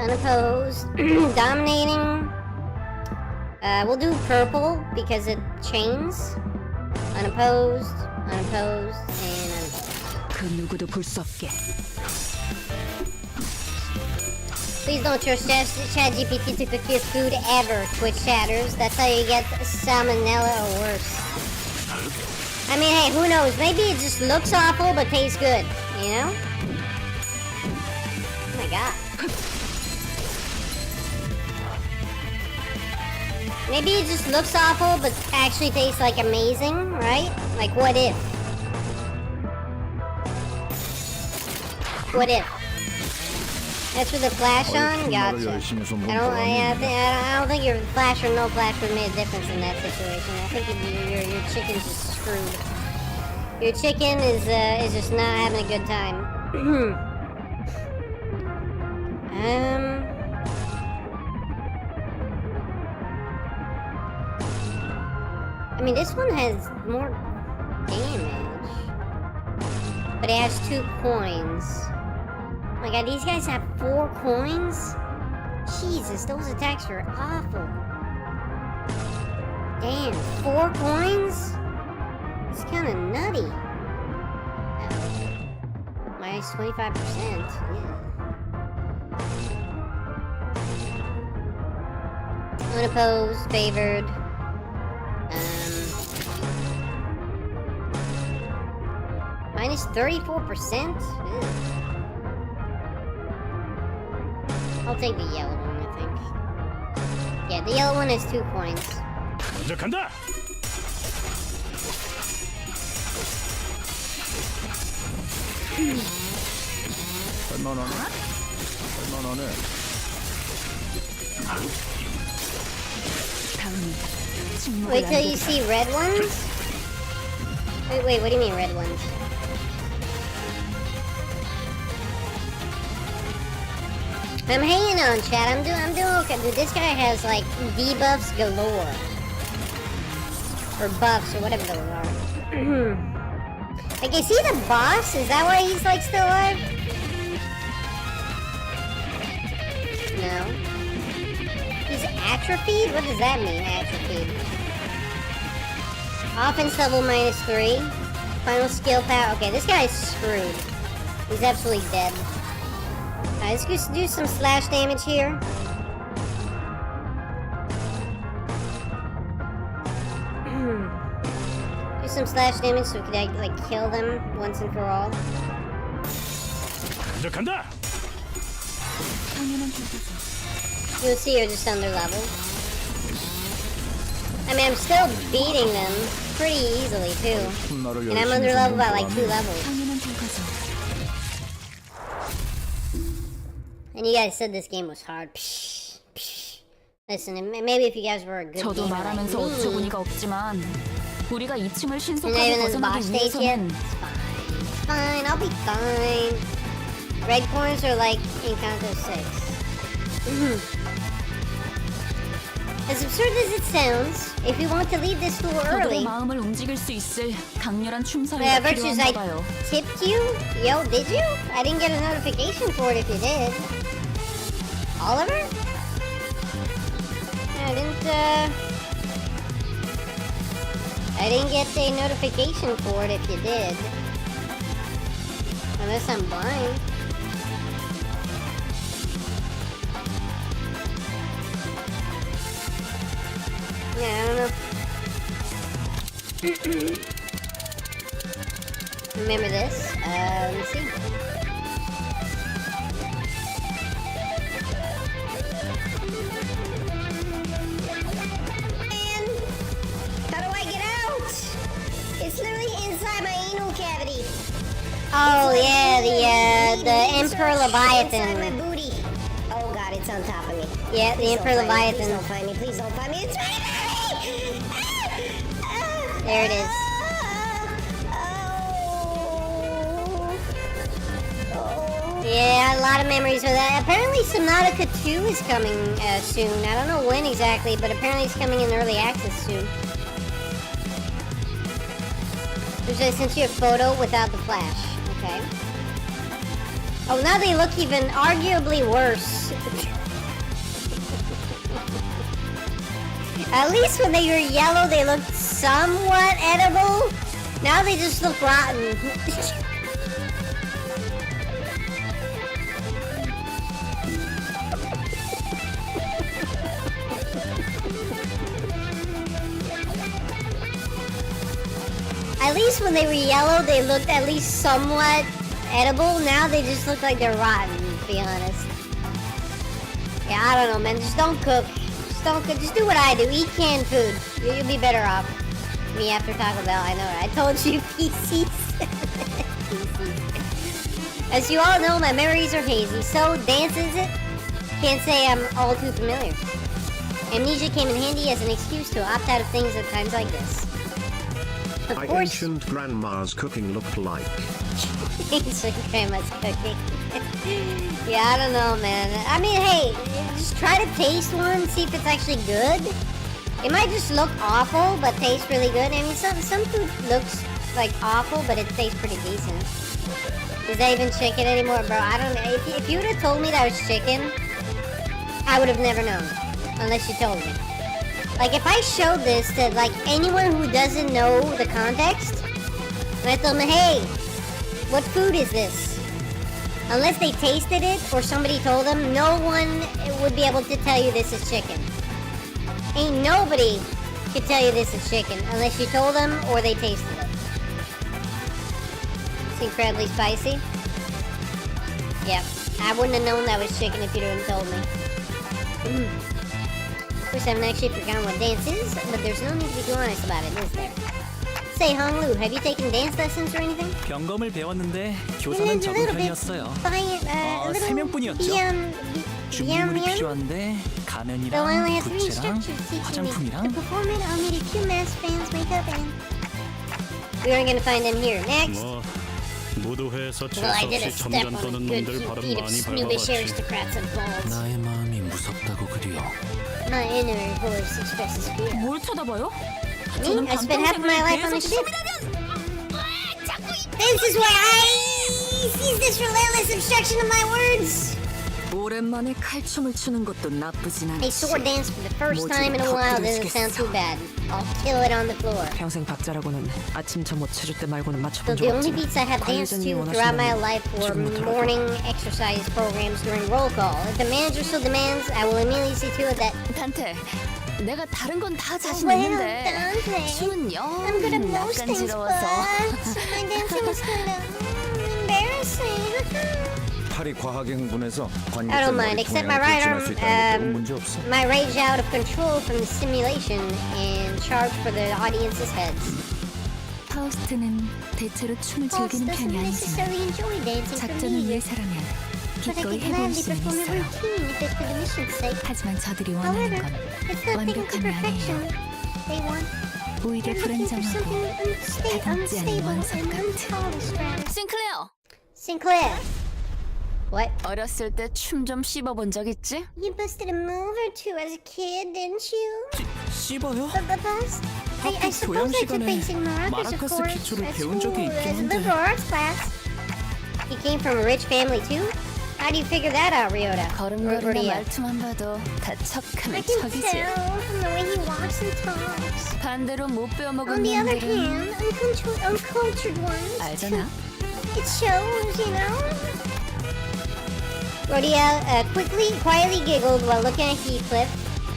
dominating. We'll do purple because it chains. Unopposed, and unopposed. 그 누구도 볼 수 없게. Please don't trust ChatGPT to cook your food ever, Twitch chatters. That's how you get salmonella or worse. I mean, hey, who knows? Maybe it just looks awful but tastes good, you know? Oh my god. Maybe it just looks awful but actually tastes like amazing, right? Like, what if? What if? That's with the flash on? Gotcha. I don't think your flash or no flash would make a difference in that situation. I think your chicken's just screwed. Your chicken is just not having a good time. I mean, this one has more damage, but it has 2 coins. Oh my god, these guys have 4 coins? Jesus, those attacks are awful. Damn, 4 coins? It's kinda nutty. Minus 25%, yeah. Unopposed, favored. Minus 34%? Ew. I'll take the yellow one, I think. Yeah, the yellow one has 2 coins. 먼저 간다. 할만하네. Wait till you see red ones? Wait, what do you mean red ones? I'm hanging on, chat. I'm doing okay. Dude, this guy has like debuffs galore. Or buffs, or whatever those are. Like, is he the boss? Is that why he's like still alive? No. He's atrophied? What does that mean, atrophied? Offense level minus 3. Final skill power. Okay, this guy's screwed. He's absolutely dead. Alright, let's just do some slash damage here. Do some slash damage so we can like kill them once and for all. 먼저 간다. You'll see you're just under level. I mean, I'm still beating them pretty easily too. And I'm under level by like 2 levels. And you guys said this game was hard. Psh, psh. Listen, maybe if you guys were a good 저도 gamer 말하면서 like me. 어처구니가 없지만 우리가 2층을 You're not 신속하게 even in the boss 벗어나기 stage yet? 위해서는 It's fine, I'll be fine. Red coins are like in Canto 6. As absurd as it sounds, if you want to leave this tour 저들의 early, 마음을 움직일 수 있을 강렬한 yeah, 춤사위가 Virtue's 필요한가 like, 봐요. tipped you? Yo, did you? I didn't get a notification for it if you did. Oliver? I didn't get a notification for it if you did. Unless I'm blind. Yeah, I don't know. Remember this? Let me see. Man, how do I get out? It's literally inside my anal cavity. Oh yeah, the Emperor Leviathan. Inside my booty. Oh god, it's on top of me. Yeah, the Emperor Leviathan. Please don't find me. Please don't find me. It's right there. There it is. Yeah, a lot of memories of that. Apparently Subnautica 2 is coming soon. I don't know when exactly, but apparently it's coming in early access soon. Which I sent you a photo without the flash. Okay. Oh, now they look even arguably worse. At least when they were yellow, they looked somewhat edible. Now they just look rotten. least when they were yellow, they looked at least somewhat edible. Now they just look like they're rotten, to be honest. Yeah, I don't know, man. Just don't cook. Just don't cook. Just do what I do. Eat canned food. You'll be better off. Me after Taco Bell, I know. I told you, PCs. As you all know, my memories are hazy. So, dance is it? Can't say I'm all too familiar. Amnesia came in handy as an excuse to opt out of things at times like this. Of My course, ancient grandma's cooking looked like. ancient grandma's cooking. Yeah, I don't know, man. I mean, hey, just try to taste one, see if it's actually good. It might just look awful, but taste really good. I mean, some food looks like awful, but it tastes pretty decent. Is that even chicken anymore, bro? I don't know. If you would have told me that was chicken, I would have never known, unless you told me. Like, if I showed this to, like, anyone who doesn't know the context, and I told them, hey, what food is this? Unless they tasted it, or somebody told them, no one would be able to tell you this is chicken. Ain't nobody could tell you this is chicken, unless you told them, or they tasted it. It's incredibly spicy. Yep, I wouldn't have known that was chicken if you hadn't told me. Of course, I haven't actually forgotten what dance is, but there's no need to be too honest about it, is there? Say, Honglu, have you taken dance lessons or anything? 경검을 배웠는데 교사는 적은 편이었어요. 3명뿐이었죠. 준비물이 필요한데 가면이랑 부채랑 화장품이랑. We aren't gonna find them here. Next. 무도회에서 Well, I did a step on a good feet of snoobish aristocrats and balls. 나의 마음이 무섭다고 그리요. My inner voice expresses fear. 뭘 쳐다봐요? Me? I spent half of my life on the ship. This is why I seize this relentless obstruction of my words. 오랜만에 칼춤을 추는 것도 나쁘진 않지. A sword dance for the first time in a while doesn't sound too bad. I'll kill it on the floor. 평생 박자라고는 아침 점호 체조 때 말고는 So 맞춰본 적 the only 없지만 beats I have danced 관리자님이 to throughout my 원하시는 life were 지금부터 morning exercise programs during roll call. If the manager so demands, I will immediately see to it that. 단테, 내가 다른 건 다 자신 Well, 있는데 Dante, 춤은 I'm good at 영 most 약간 things, but 지러워서. my dancing is kind of embarrassing. 팔이 과하게 흥분해서 I don't mind, except my right arm, 문제 없어. my rage out of control from the stimulation and charge for the audience's heads. 파우스트는 대체로 춤을 Pulse 즐기는 doesn't 편이 아니지만 necessarily enjoy dancing for 작전을 me, 위해서라면 but I 기꺼이 can 해볼 gladly 수는 perform a 있어요. routine if it's for the mission's sake. 하지만 저들이 원하는 However, 건 it's not taken to 완벽함이 perfection. 아니에요. They want. 오히려 They're looking for 불안정하고 something 다듬지 않은 unstable 원석 and 같은. unpolished, rather. 싱클레어, Sinclair. What? 어렸을 때 춤 좀 씹어본 적 있지? You busted a move or two as a kid, didn't you? 씹어요? Bust? I suppose I took basic maracas, of 마라카스 course, 기초를 at 배운 적이 school, 있긴 as a 한데. liberal arts class. He came from a rich family too? How do you figure that out, Ryota? 걸음걸이나 Ryota. 말투만 봐도 다 I 척하면 can 척이지. tell from the way he walks and talks. 반대로 못 배워먹은 On the other 놈들은 hand, uncultured ones, 알잖아. it shows, you know? Rhodia quietly giggled while looking at Heathcliff,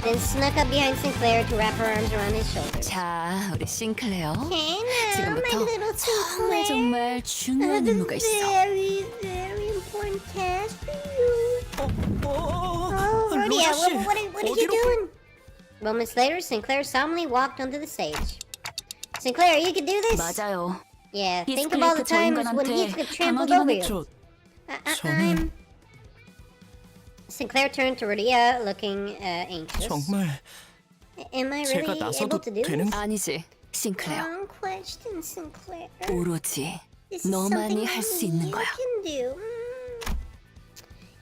then snuck up behind Sinclair to wrap her arms around his shoulders. 자, 우리 싱클레어. Okay, now, my 지금부터 little 정말 Sinclair. 정말 I 중요한 have a 임무가 있어. very important task for you. Oh, Rhodia, what are you doing? Moments later, Sinclair solemnly walked onto the stage. Sinclair, you can do this? 맞아요. Yeah, think of all the times when Heathcliff trampled over you. I'm... Sinclair turned to Rhodia, looking anxious. 정말 Am I 제가 really 나서도 able to do 되는 this? 아니지, 싱클레어. Wrong question, Sinclair. 오로지 This is 너만이 something 할 수 only 있는 you 거야. can do.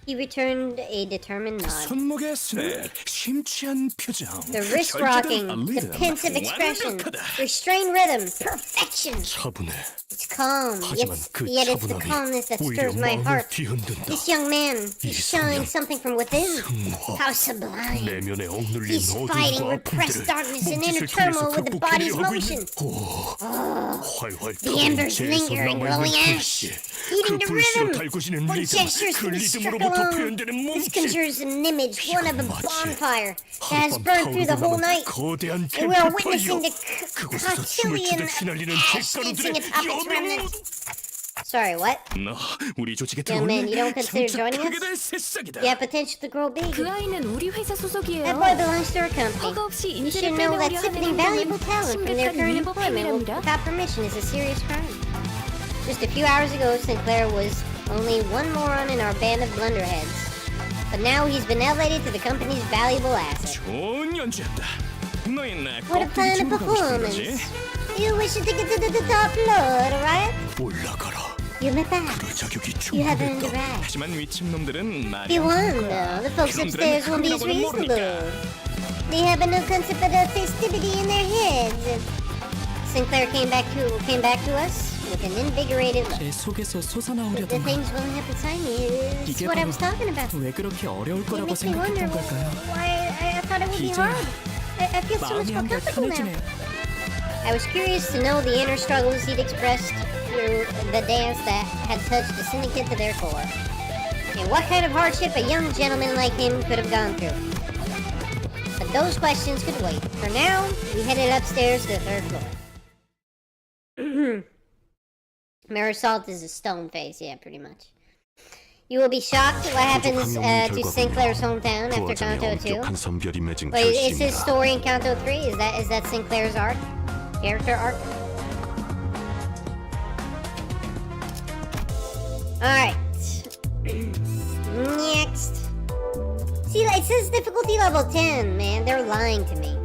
He returned a determined nod. 손목에 스낵, 심취한 표정. The wrist rocking, 절제된 the 리듬, pensive expression, 완벽하다. restrained rhythm, perfection. 차분해. It's calm, 하지만 그 yet it's the 차분함이 calmness that 오히려 stirs my 마음을 heart. 뒤흔든다. This young man is showing 성령, something from within. 승화, How sublime. 내면에 억눌린 He's fighting 어둠과 repressed 아픔들을 darkness and 몸짓을 inner 통해서 turmoil with the body's 극복하려 하고 motion. 있는 활활 The embers 타오른 재에서 linger in 남아있는 glowing ash, 불씨, eating 그 the 불씨로 rhythm. 달구지는 What 리듬, gestures 그 to be struck 리듬으로부터 표현되는 This 몸짓. conjures an image, one of a bonfire that has 한밤 burned through the whole 타오르고 night. 거대한 And we are 캠프파이어. witnessing the 그곳에서 춤을 Cotillion 추듯 휘날리는 ash dancing 객가루들의 atop its 여명. remnants. Sorry, what? 나 우리 조직에 Young man, 들어오면 you don't consider 점차 joining 크게 us? 될 새싹이다. You have potential to grow big. 그 아이는 우리 회사 소속이에요. That boy belongs to our company. 허가 없이 You should 인재를 know that 빼내오려 하는 siphoning valuable 행동은 talent from their 심각한 current 위법 employment 행위랍니다. without permission is a serious crime. Just a few hours ago, Sinclair was only one moron in our band of blunderheads. But now he's been elevated to the company's valuable asset. 좋은 연주였다. 너희 나 What a 껍데기 fun 친구 가고 싶은 거지? performance. You wish to get to the top floor, alright? 올라가라. You met that. 그 자격이 You have earned the 충분했다. right. 하지만 위층 놈들은 말이 You 안 won, 되는 거야. though. The folks 그놈들은 upstairs won't be as 흥이라고는 모르니까. reasonable. They have no concept of the festivity in their heads. Sinclair came back to us with an invigorated look. 제 속에서 The 솟아나오려던 things willing up inside me is 이게 what I 바로 was talking about. 왜 그렇게 어려울 It 거라고 makes me wonder 생각했던 걸까요? why I thought it would be 이제 hard. I feel so much 마음이 more 한결 comfortable now. 편해지네요. I was curious to know the inner struggles he'd expressed through the dance that had touched the syndicate to their core. And what kind of hardship a young gentleman like him could have gone through. But those questions could wait. For now, we headed upstairs to the third floor. Mirror Salt is a stone face, yeah, pretty much. You will be shocked at what happens to Sinclair's hometown after Canto 2. 선별이 맺은 Wait, is his story in Canto 3? Is that Sinclair's arc? Character arc? Alright. Next. See, it says difficulty level 10, man. They're lying to me.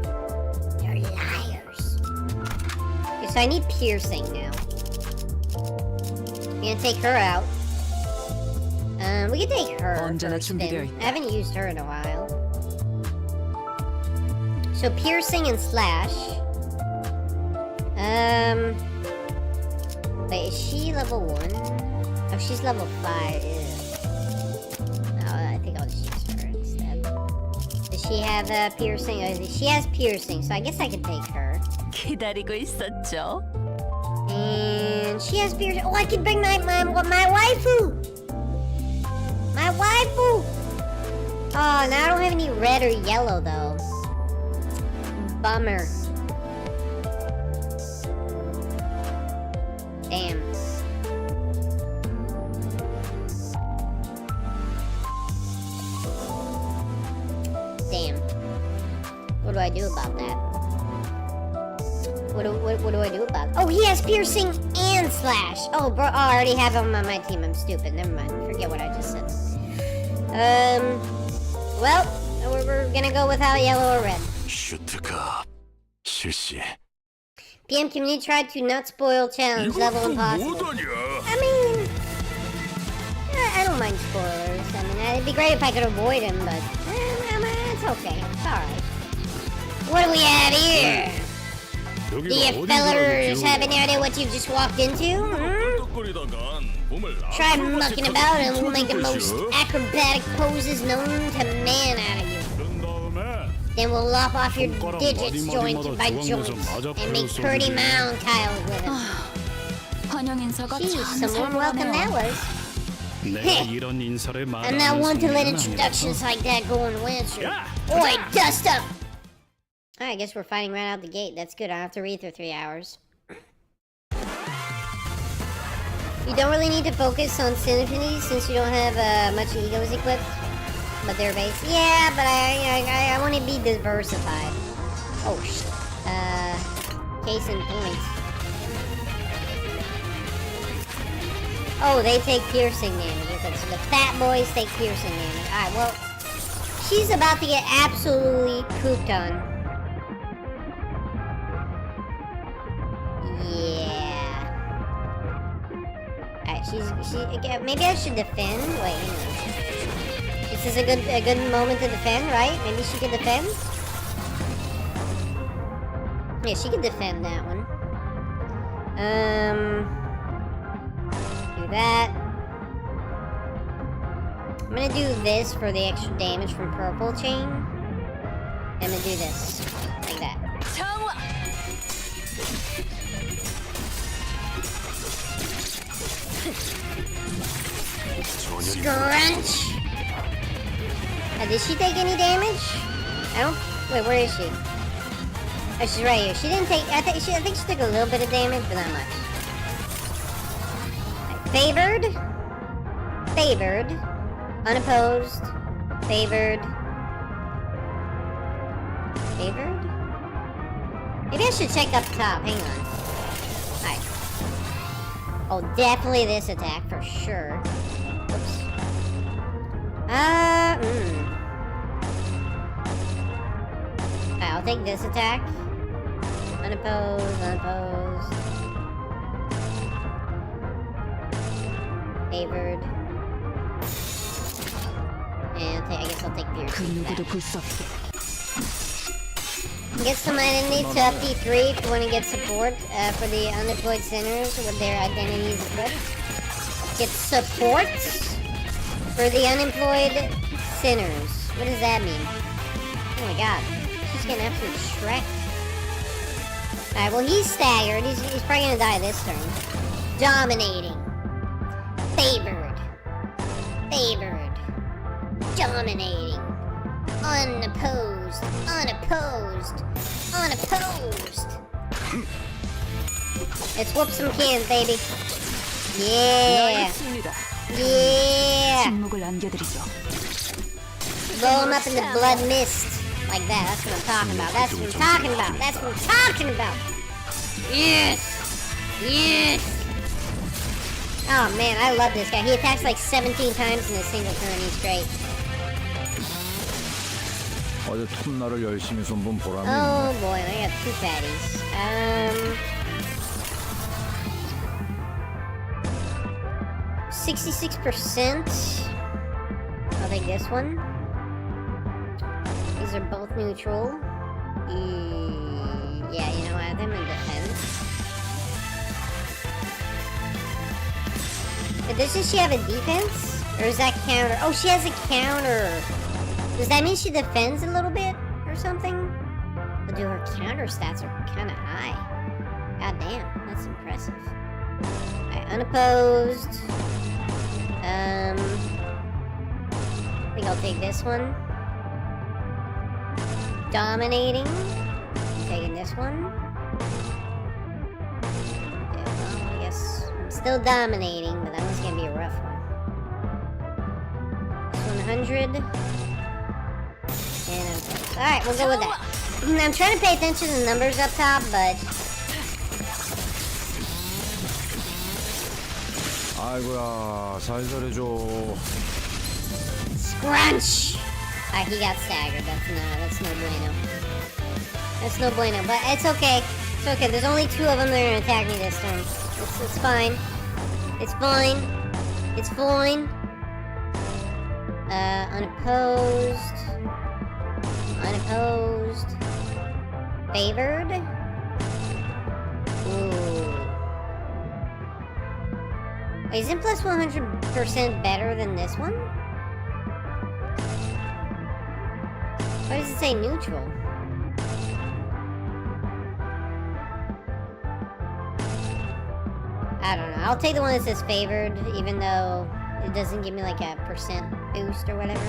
They're liars. Okay, so I need piercing now. I'm gonna take her out. We can take her 언제나 first 준비되어 then. 있다. I haven't used her in a while. So piercing and slash. Wait, is she level 1? Oh, she's level 5. Ew. Oh, I think I'll just use her instead. Does she have piercing? Oh, she has piercing, so I guess I can take her. 기다리고 있었죠. And she has piercing. Oh, I can bring my waifu! My waifu! Oh, now I don't have any red or yellow, though. Bummer. Damn. Damn. What do I do about that? What do I do about it? Oh, he has piercing and slash. Oh, bro, I already have him on my team. I'm stupid. Never mind. Forget what I just said. Well, we're gonna go without yellow or red. 슈트가 실시. PM community tried to not spoil challenge level impossible. 뭐하냐? I mean, I don't mind spoilers. I mean, it'd be great if I could avoid him, but it's okay. It's alright. What do we have here? Do you fellas have any idea what you've just walked into? Try mucking about and we'll make the most acrobatic poses known to man out of you. Then we'll lop off your digits joint by joint and make pretty mound tiles with them. 환영 인사가 Jeez, 참 some warm welcome that 살벌하네요. was. 내가 이런 인사를 I'm not one to let introductions like that go unanswered. Oi, dust up! Alright, I guess we're fighting right out the gate. That's good. I don't have to read for 3 hours. You don't really need to focus on symphonies since you don't have much egos equipped. But they're base. Yeah, but I want to be diversified. Oh, case in point. Oh, they take piercing damage. Okay, so the fat boys take piercing damage. Alright, well, she's about to get absolutely pooped on. Yeah. Alright, she maybe I should defend? Wait, hang on. This is a good moment to defend, right? Maybe she could defend? Yeah, she could defend that one. Do that. I'm gonna do this for the extra damage from purple chain. I'm gonna do this. Like that. Scrunch! Did she take any damage? I don't. Wait, where is she? Oh, she's right here. She didn't take. I think she took a little bit of damage, but not much. Right, favored, unopposed, favored. Maybe I should check up top. Hang on. Alright. Oh, definitely this attack for sure. Oops. Alright, I'll take this attack. Unopposed. Favored. And I guess I'll take Pierce. Get some enemies to up D3 if you want to get support for the unemployed sinners with their identities equipped. Get support for the unemployed sinners. What does that mean? Oh my god. She's getting absolute shrecked. Alright, well he's staggered. He's probably gonna die this turn. Dominating. Favored. Dominating. Unopposed. Let's whoop some cans, baby. Yeah. Blow him up in the blood mist. Like that. That's what I'm talking about. Yes. Oh man, I love this guy. He attacks like 17 times in a single turn. He's great. 어제 톱날을 열심히 손본 보람이 Oh boy, I got two patties. 66%. I'll take this one. These are both neutral. Yeah, you know, I have them in defense. But doesn't she have a defense? Or is that counter? Oh, she has a counter. Does that mean she defends a little bit or something? But her counter stats are kind of high. God damn, that's impressive. Alright, unopposed. I think I'll take this one. Dominating. Taking this one. Yeah, well, I guess I'm still dominating, but that one's gonna be a rough one. This 100. And alright, we'll go with that. I'm trying to pay attention to the numbers up top, but... 아이고야 살살 해줘. Scrunch! Alright, he got staggered. That's no bueno. That's no bueno, but it's okay. It's okay. There's only two of them that are gonna attack me this turn. It's fine. It's fine. It's fine. Unopposed. Favored. Ooh. Wait, isn't plus 100% better than this one? Why does it say neutral? I don't know. I'll take the one that says favored, even though it doesn't give me like a percent boost or whatever.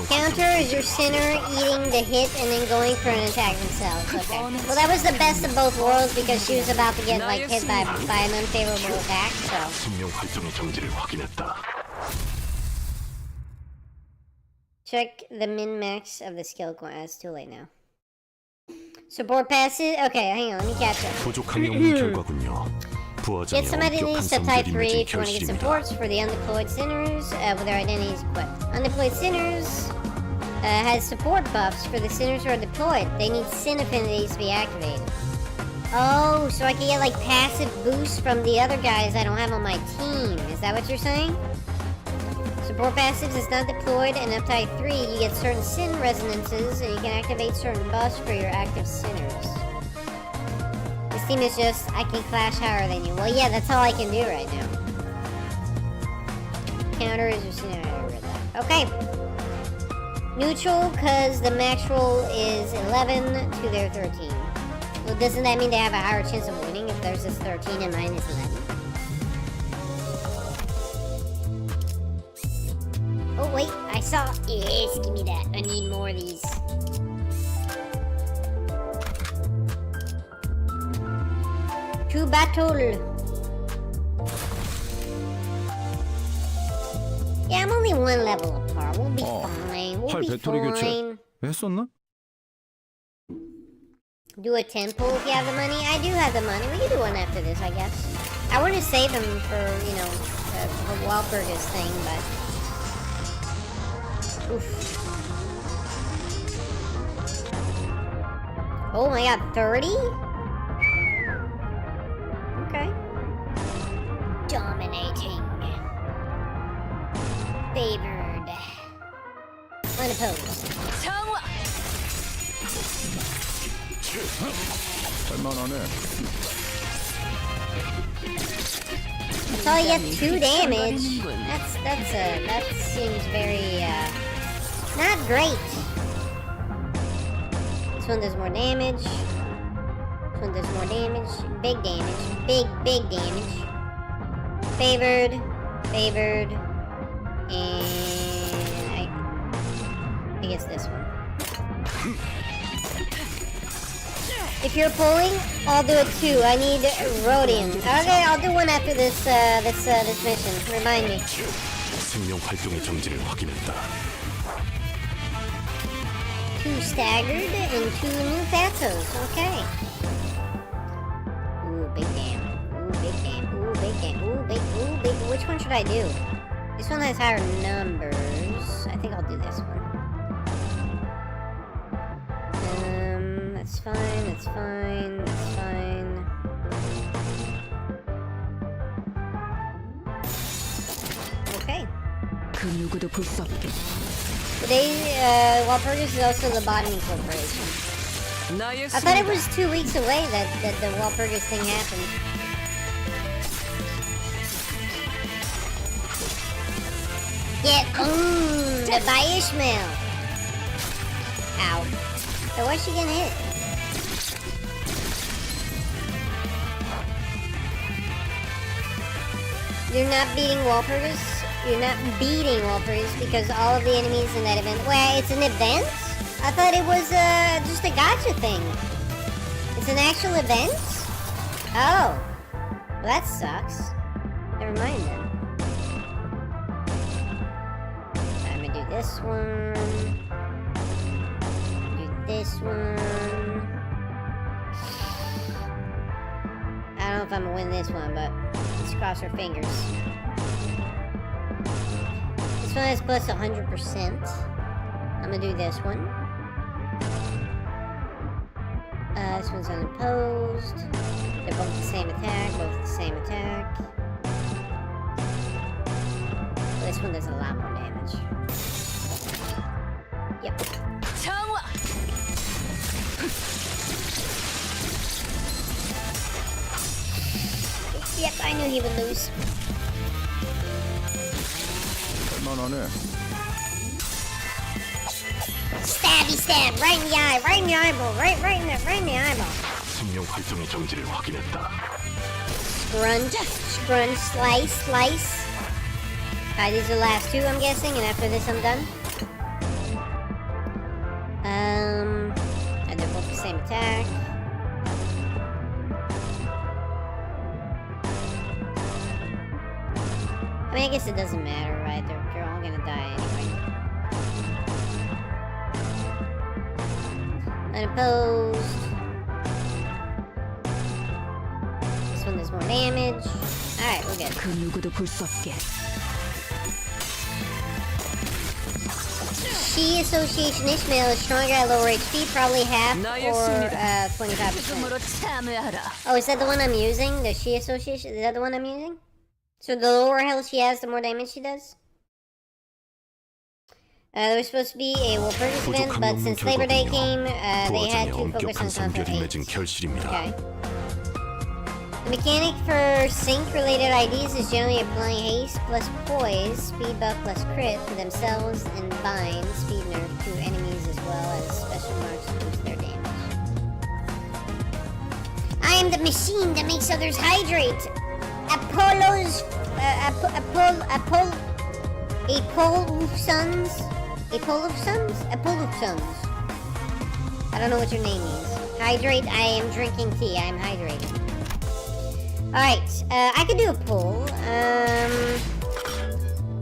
Counter is your sinner eating the hit and then going for an attack themselves. Okay. Well, that was the best of both worlds because she was about to get like hit by an unfavorable attack. So. Check the min-max of the skill coin. It's too late now. Support passive. Okay, hang on. Let me catch up. Get some identities to type 3 if you want to get supports for the undeployed sinners with their identities equipped. Undeployed sinners has support buffs for the sinners who are deployed. They need sin affinities to be activated. Oh, so I can get like passive boosts from the other guys I don't have on my team. Is that what you're saying? Support passives is not deployed, and up type 3 you get certain sin resonances and you can activate certain buffs for your active sinners. This team is just, I can clash higher than you. Well, yeah, that's all I can do right now. Counter is your sinner. I read that. Okay. Neutral, because the max roll is 11 to their 13. Well, doesn't that mean they have a higher chance of winning if there's this 13 and mine is 11? I saw. Yes, give me that. I need more of these. To battle. Yeah, I'm only one level apart. We'll be fine. We'll 팔 be 배터리 교체 fine. 했었나? Do a temple if you have the money. I do have the money. We can do one after this, I guess. I want to save them for, you know, the Walpurgis thing, but... Oof. Oh my god, 30? Okay. Dominating. Favored. Unopposed. 할만하네. I saw you have 2 damage. That seems very not great. This one does more damage. This one does more damage. Big damage. Big damage. Favored. And I guess this one. If you're pulling, I'll do it too. I need Rhodium. Okay, I'll do one after this this mission. Remind me. 생명 활동의 정지를 확인했다. 2 staggered and 2 new fatos. Okay. Ooh, big damn. Ooh, big damn. Ooh, big damn. Ooh, big. Which one should I do? This one has higher numbers. I think I'll do this one. That's fine, that's fine, that's fine. Okay. Today, Walpurgis is also the botany corporation. I thought it was 2 weeks away that the Walpurgis thing happened. Get owned by Ishmael! Ow. So why's she getting hit? You're not beating Walpurgis? You're not beating Walpurgis because all of the enemies in that event... Wait, it's an event? I thought it was just a gacha thing. It's an actual event? Oh. Well, that sucks. Never mind then. I'm gonna do this one. This one. I don't know if I'm gonna win this one, but let's cross our fingers. This one has plus 100%. I'm gonna do this one. This one's unopposed. They're both the same attack, This one does a lot more damage. Yep. Yep, I knew he would lose. 할만하네. Stabby stab, right in the eye, right in the eyeball, right in the eyeball. 생명 활동의 정지를 확인했다. Scrunch, slice. Alright, these are the last 2, I'm guessing, and after this I'm done. And they're both the same attack. I mean, I guess it doesn't matter, right? They're all gonna die anyway. Unopposed. This one does more damage. Alright, we're good. She Association Ishmael is stronger at lower HP, probably half or 25%. Oh, is that the one I'm using? The She Association? Is that the one I'm using? So the lower health she has, the more damage she does? There was supposed to be a Walpurgis event, but since Labor Day came, they had to focus on Canto 8. Okay. The mechanic for sync-related IDs is generally applying haste plus poise, speed buff plus crit to themselves, and bind, speed nerf to enemies as well as special marks to boost their damage. I am the machine that makes others hydrate! I don't know what your name is. Hydrate. I am drinking tea. I am hydrated. Alright, I could do a poll.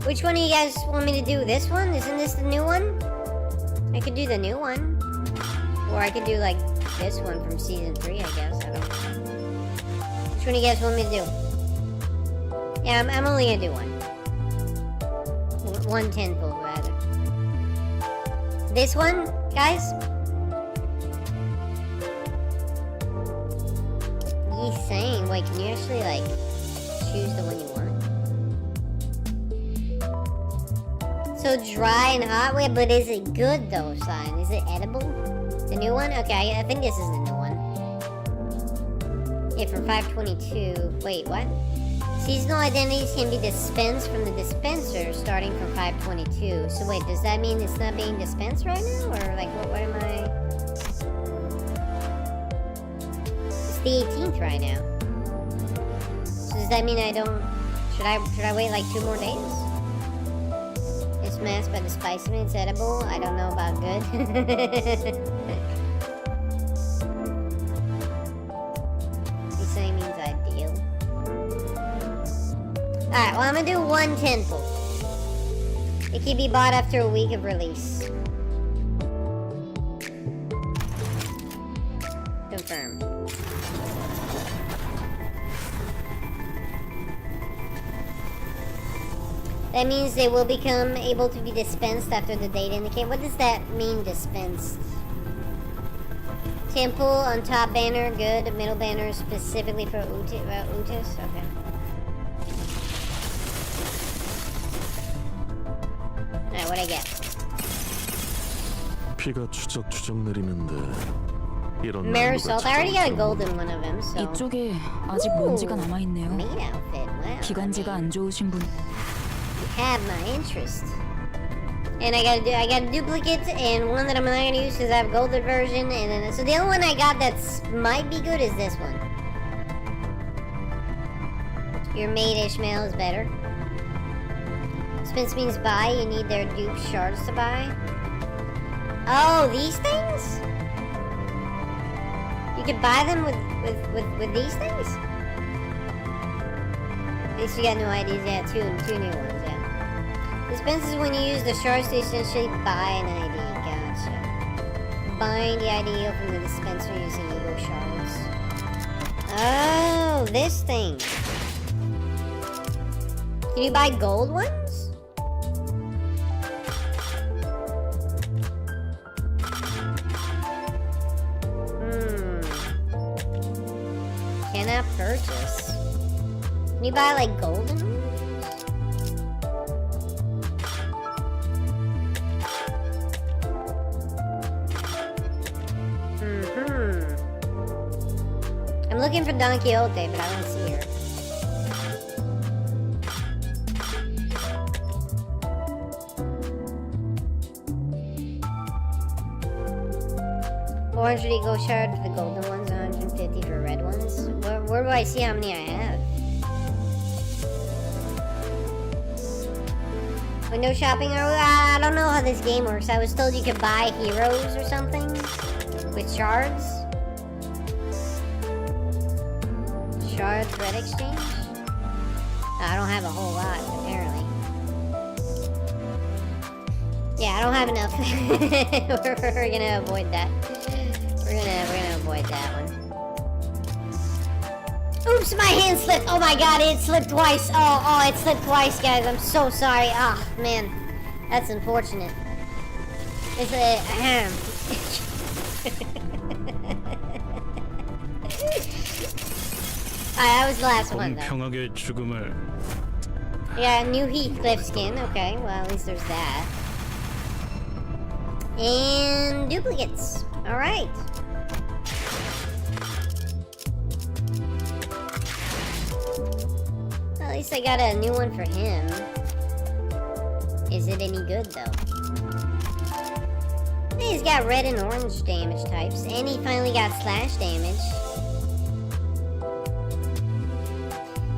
Which one do you guys want me to do? This one? Isn't this the new one? I could do the new one. Or I could do, like, this one from Season 3, I guess. I don't know. Which one do you guys want me to do? Yeah, I'm only gonna do one. 110 poll, rather. This one, guys? He's saying, wait, can you actually, like, choose the one you want? So dry and hot, wait, but is it good though, Sign? Is it edible? The new one? Okay, I think this is the new one. Yeah, from 522. Wait, what? Seasonal identities can be dispensed from the dispenser starting from 522. So wait, does that mean it's not being dispensed right now? Or like, what am I... the 18th right now. So does that mean I don't... Should I wait like 2 more days? It's masked by the spice. It's edible. I don't know about good. He's saying means ideal. Alright, well I'm gonna do 110 poll. It can be bought after a week of release. Confirm. That means they will become able to be dispensed after the date indicate. What does that mean, dispensed? Temple on top banner, good. Middle banner specifically for Utis? Okay. Alright, what'd I get? 비가 추적추적 내리는데 이런 Marisol. I already got a golden one of them, so. 이쪽에 아직 먼지가 남아 있네요. Maid outfit. Wow. 기관지가 안 좋으신 분. Have my interest. And I got a duplicate and one that I'm not gonna use because I have golden version, and then so the only one I got that's might be good is this one. Your maid Ishmael is better. Dispense means buy. You need their dupe shards to buy. Oh, these things? You could buy them with these things? At least you got new IDs. Yeah, two new ones. Yeah. Dispenses when you use the shards to essentially buy an ID. Gotcha. Buying the ID from the dispenser using ego shards. Oh, this thing. Can you buy gold ones? Cannot purchase. Can you buy like golden ones? I'm looking for Don Quixote, but I don't see her. $400 ego shard for the golden ones, 150 for red ones. Where do I see how many I have? Window shopping? I don't know how this game works. I was told you could buy heroes or something with shards. Shards red exchange? I don't have a whole lot, apparently. Yeah, I don't have enough. We're gonna avoid that. We're gonna avoid that one. Oops, my hand slipped. Oh my god, it slipped twice. Oh, it slipped twice, guys. I'm so sorry. Ah, man. That's unfortunate. It's a that was the last one, though. 공평하게 죽음을. Yeah, new Heathcliff skin. Okay, well, at least there's that. And duplicates. Alright. Well, at least I got a new one for him. Is it any good, though? Hey, he's got red and orange damage types, and he finally got slash damage.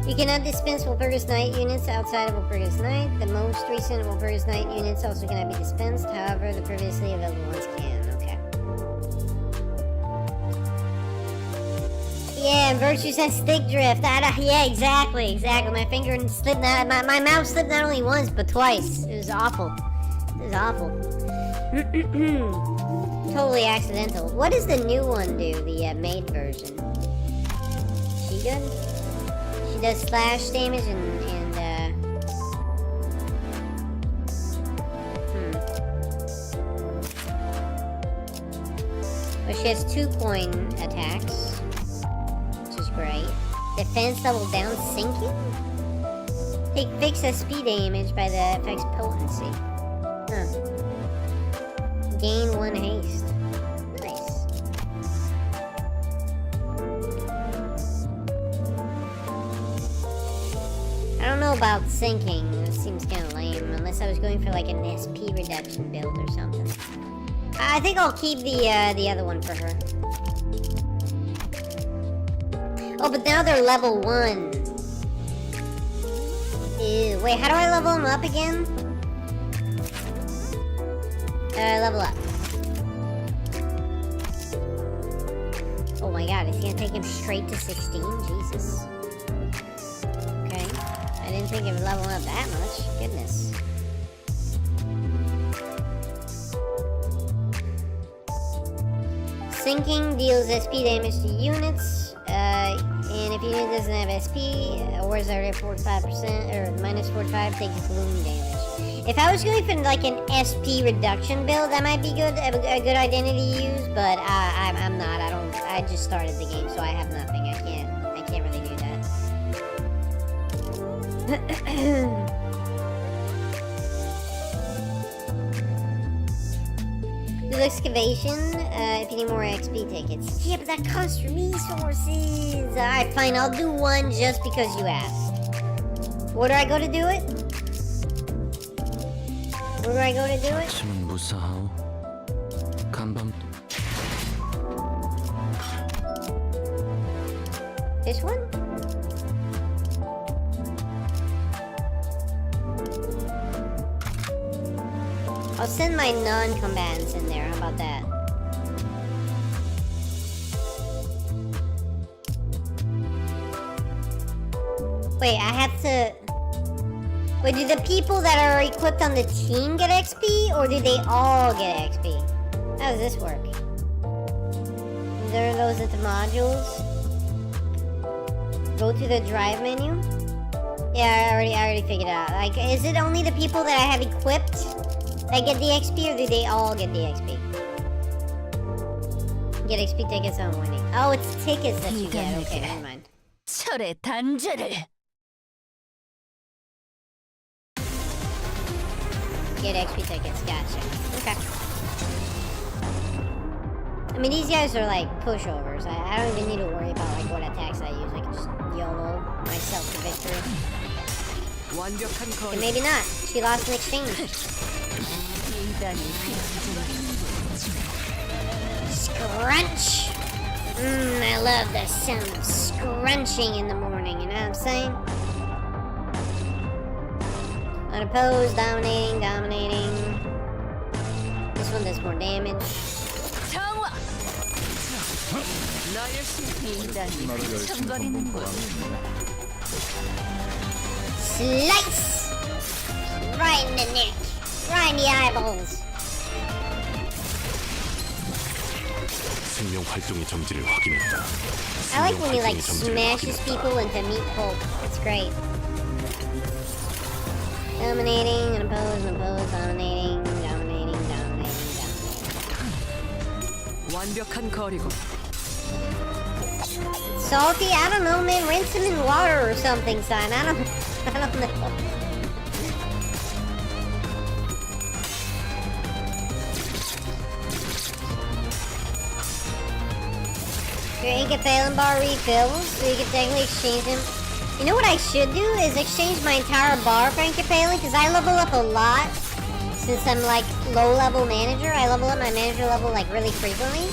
You cannot dispense Walpurgis Night units outside of Walpurgis Night. The most recent Walpurgis Night units also cannot be dispensed. However, the previously available ones can. Okay. Yeah, Virtue says stick drift. Yeah, exactly. My finger slipped. My mouse slipped not only once but twice. It was awful. It was awful. Totally accidental. What does the new one do? The maid version. She good? She does slash damage Well, she has 2 coin attacks, which is great. Defense level down sinking? Take fixed SP damage by the effect's potency. Huh. Gain 1 haste. Nice. I don't know about sinking. That seems kind of lame. Unless I was going for like an SP reduction build or something. I think I'll keep the other one for her. Oh, but now they're level 1. Ew. Wait, how do I level them up again? Level up. Oh my god, is he gonna take him straight to 16? Jesus. Okay. I didn't think it would level up that much. Goodness. Sinking deals SP damage to units, and if your unit doesn't have SP, or is already 45% or minus 45, takes gloom damage. If I was going for like an SP reduction build, that might be good, a good identity to use, but I'm not. I just started the game, so I have nothing. I can't really do that. Do excavation, if you need more XP tickets. Yeah, but that costs resources. Alright, fine, I'll do one just because you asked. Where do I go to do it? Where do I go to do it? 아침은 무사하오. 간밤. This one? I'll send my non-combatants in there, how about that? Wait, I have to... Wait, do the people that are equipped on the team get XP, or do they all get XP? How does this work? Is there those at the modules? Go to the drive menu? Yeah, I already figured it out. Like, is it only the people that I have equipped that get the XP, or do they all get the XP? Get XP tickets on winning. Oh, it's tickets that you get. Okay, never mind. 철의 단죄를. Get XP tickets, gotcha. Okay. I mean, these guys are like pushovers. I don't even need to worry about like what attacks I use. I can just YOLO myself to victory. Okay, maybe not. She lost an exchange. Scrunch! I love the sound of scrunching in the morning, you know what I'm saying? Unopposed, dominating. This one does more damage. Slice! Right in the neck. Right in the eyeballs. 생명 활동의 정지를 확인했다. I like when he like smashes people into meat pulp. It's great. Dominating, unopposed, dominating. 완벽한 거리고. Salty? I don't know, man. Rinse him in water or something, son. I don't know. Your Incaphalin bar refills, so you can technically exchange them. You know what I should do is exchange my entire bar for Incaphalin, because I level up a lot. Since I'm like low-level manager, I level up my manager level like really frequently.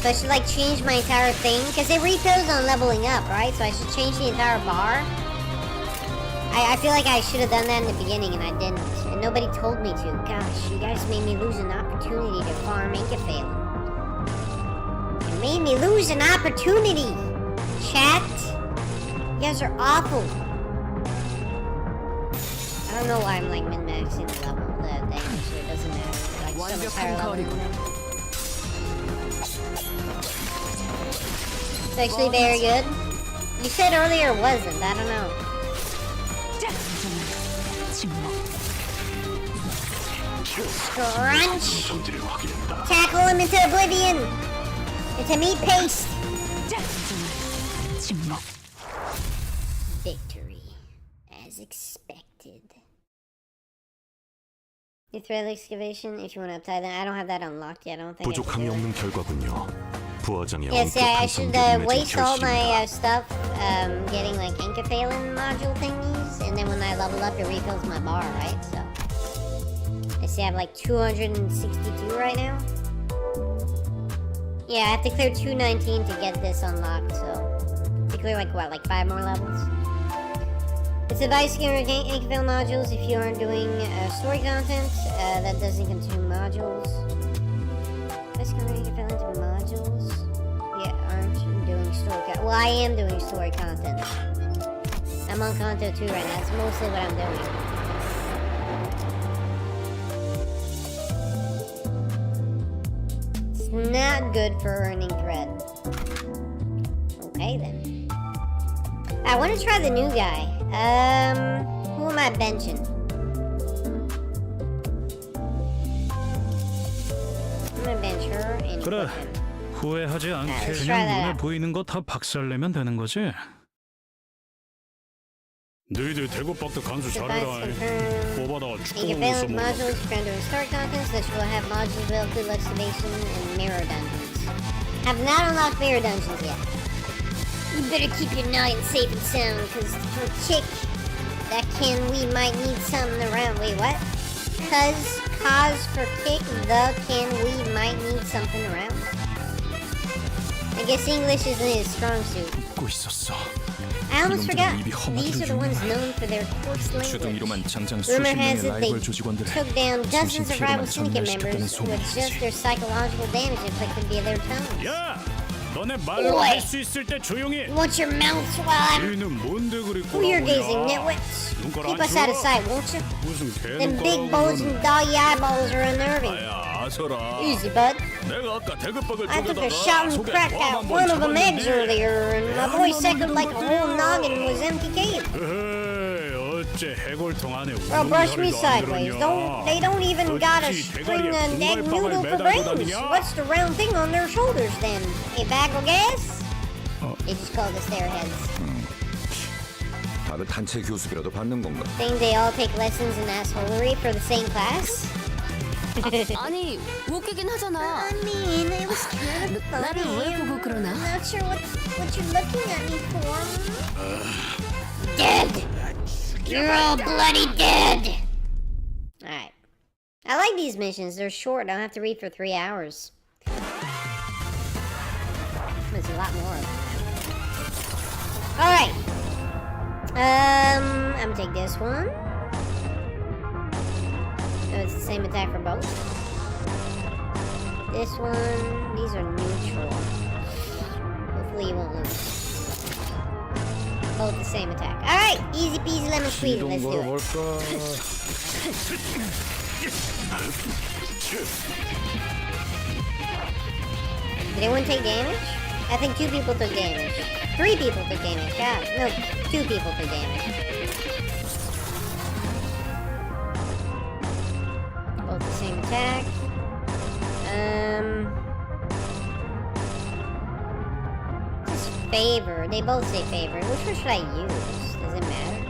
So I should like change my entire thing, because it refills on leveling up, right? So I should change the entire bar I feel like I should have done that in the beginning and I didn't. And nobody told me to. Gosh, you guys made me lose an opportunity to farm Inkaphalin. You made me lose an opportunity! Chat! You guys are awful. I don't know why I'm like min-maxing the level, the damage, so it doesn't matter. Like so much higher level than that. It's actually very good. You said earlier it wasn't, I don't know. Crunch! 정지를 확인했다. Tackle him into oblivion! Into meat paste! Victory. As expected. Your thread excavation, if you want to apply that. I don't have that unlocked yet, I don't think 부족함이 I can do 없는 결과군요. 부하장의 Yes, yeah, I 엄격한 should 성격이 맺은 waste all my 결실입니다. stuff getting like Inkaphalin module thingies, and then when I level up, it refills my bar, right? So I see I have like 262 right now. Yeah, I have to clear 219 to get this unlocked, so to clear like what, like 5 more levels? It's advice to get Inkaphalin modules if you aren't doing story content that doesn't consume modules. Advice to get Inkaphalin into modules. Yeah, aren't you doing story content? Well, I am doing story content. I'm on Canto 2 right now. That's mostly what I'm doing. It's not good for earning thread. Okay then. I want to try the new guy. Who am I benching? I'm gonna bench her and 그래. equip him. 후회하지 않게 let's try 그냥 that 눈에 out. 보이는 거 다 박살내면 되는 거지. 너희들 대구박도 간수 Device 잘해라. confirmed. 뽑아다가 축구공 Inkaphalin 써먹는 modules for doing story contents that will have modules available to excavation and mirror dungeons. Have not unlocked mirror dungeons yet. You better keep your noggin safe and sound, cause for chick that we might need something around. Wait, what? Cause for kick we might need something around. I guess English isn't his strong suit. 잊고 있었어. I almost forgot. 이놈들은 입이 These are the ones known for their coarse language. 주둥이로만 장장 수십 Rumor has 명의 it they 라이벌 조직원들을 took down dozens of rival 정신피로만 syndicate members 전멸시켰다는 with 소문이지. just their psychological damage inflicted via their tongues. 야! 너네 말로 할 수 있을 때 조용히. Watch your mouths while I'm... 너희는 뭔데 그리 Who you're gazing, 꼬라보냐? nitwits. 눈깔 Keep 안 us out of 치워? sight, won't you? 무슨 Them big 개눈깔하고 bows and 그러는. doggy eyeballs are unnerving. 아야 아서라. Easy, bud. 내가 아까 대급박을 I took a 쪼개다가 shot and 속에 cracked out 꽝 one 한번 of them eggs 잡았는데. earlier, and my voice echoed like the whole noggin was empty cave. 에헤이, 어째 해골통 안에 Bro, brush me 우동사리도 안 sideways. 들었냐? They don't even got a 어찌 string 대가리에 and egg 분갈빵을 noodle for 매달고 brains. 다니냐? What's the round thing on their shoulders then? A bag of gas? They just called us their heads. 다들 단체 교습이라도 받는 건가? Think they all take lessons in assholery for the same class? 아니 웃기긴 하잖아. I mean, it was kind of funny. 나를 왜 보고 그러나? I'm not sure what you're looking at me for. Dead! You're all bloody dead! Alright. I like these missions. They're short. I don't have to read for 3 hours. There's a lot more of them. Alright. I'm gonna take this one. Oh, it's the same attack for both. This one, these are neutral. Hopefully you won't lose. Both the same attack. Alright, easy peasy lemon squeezy, let's do it. 걸어볼까? Did anyone take damage? I think 2 people took damage. 3 people took damage, God. No, 2 people took damage. Both the same attack. Just favor. They both say favor. Which one should I use? Does it matter?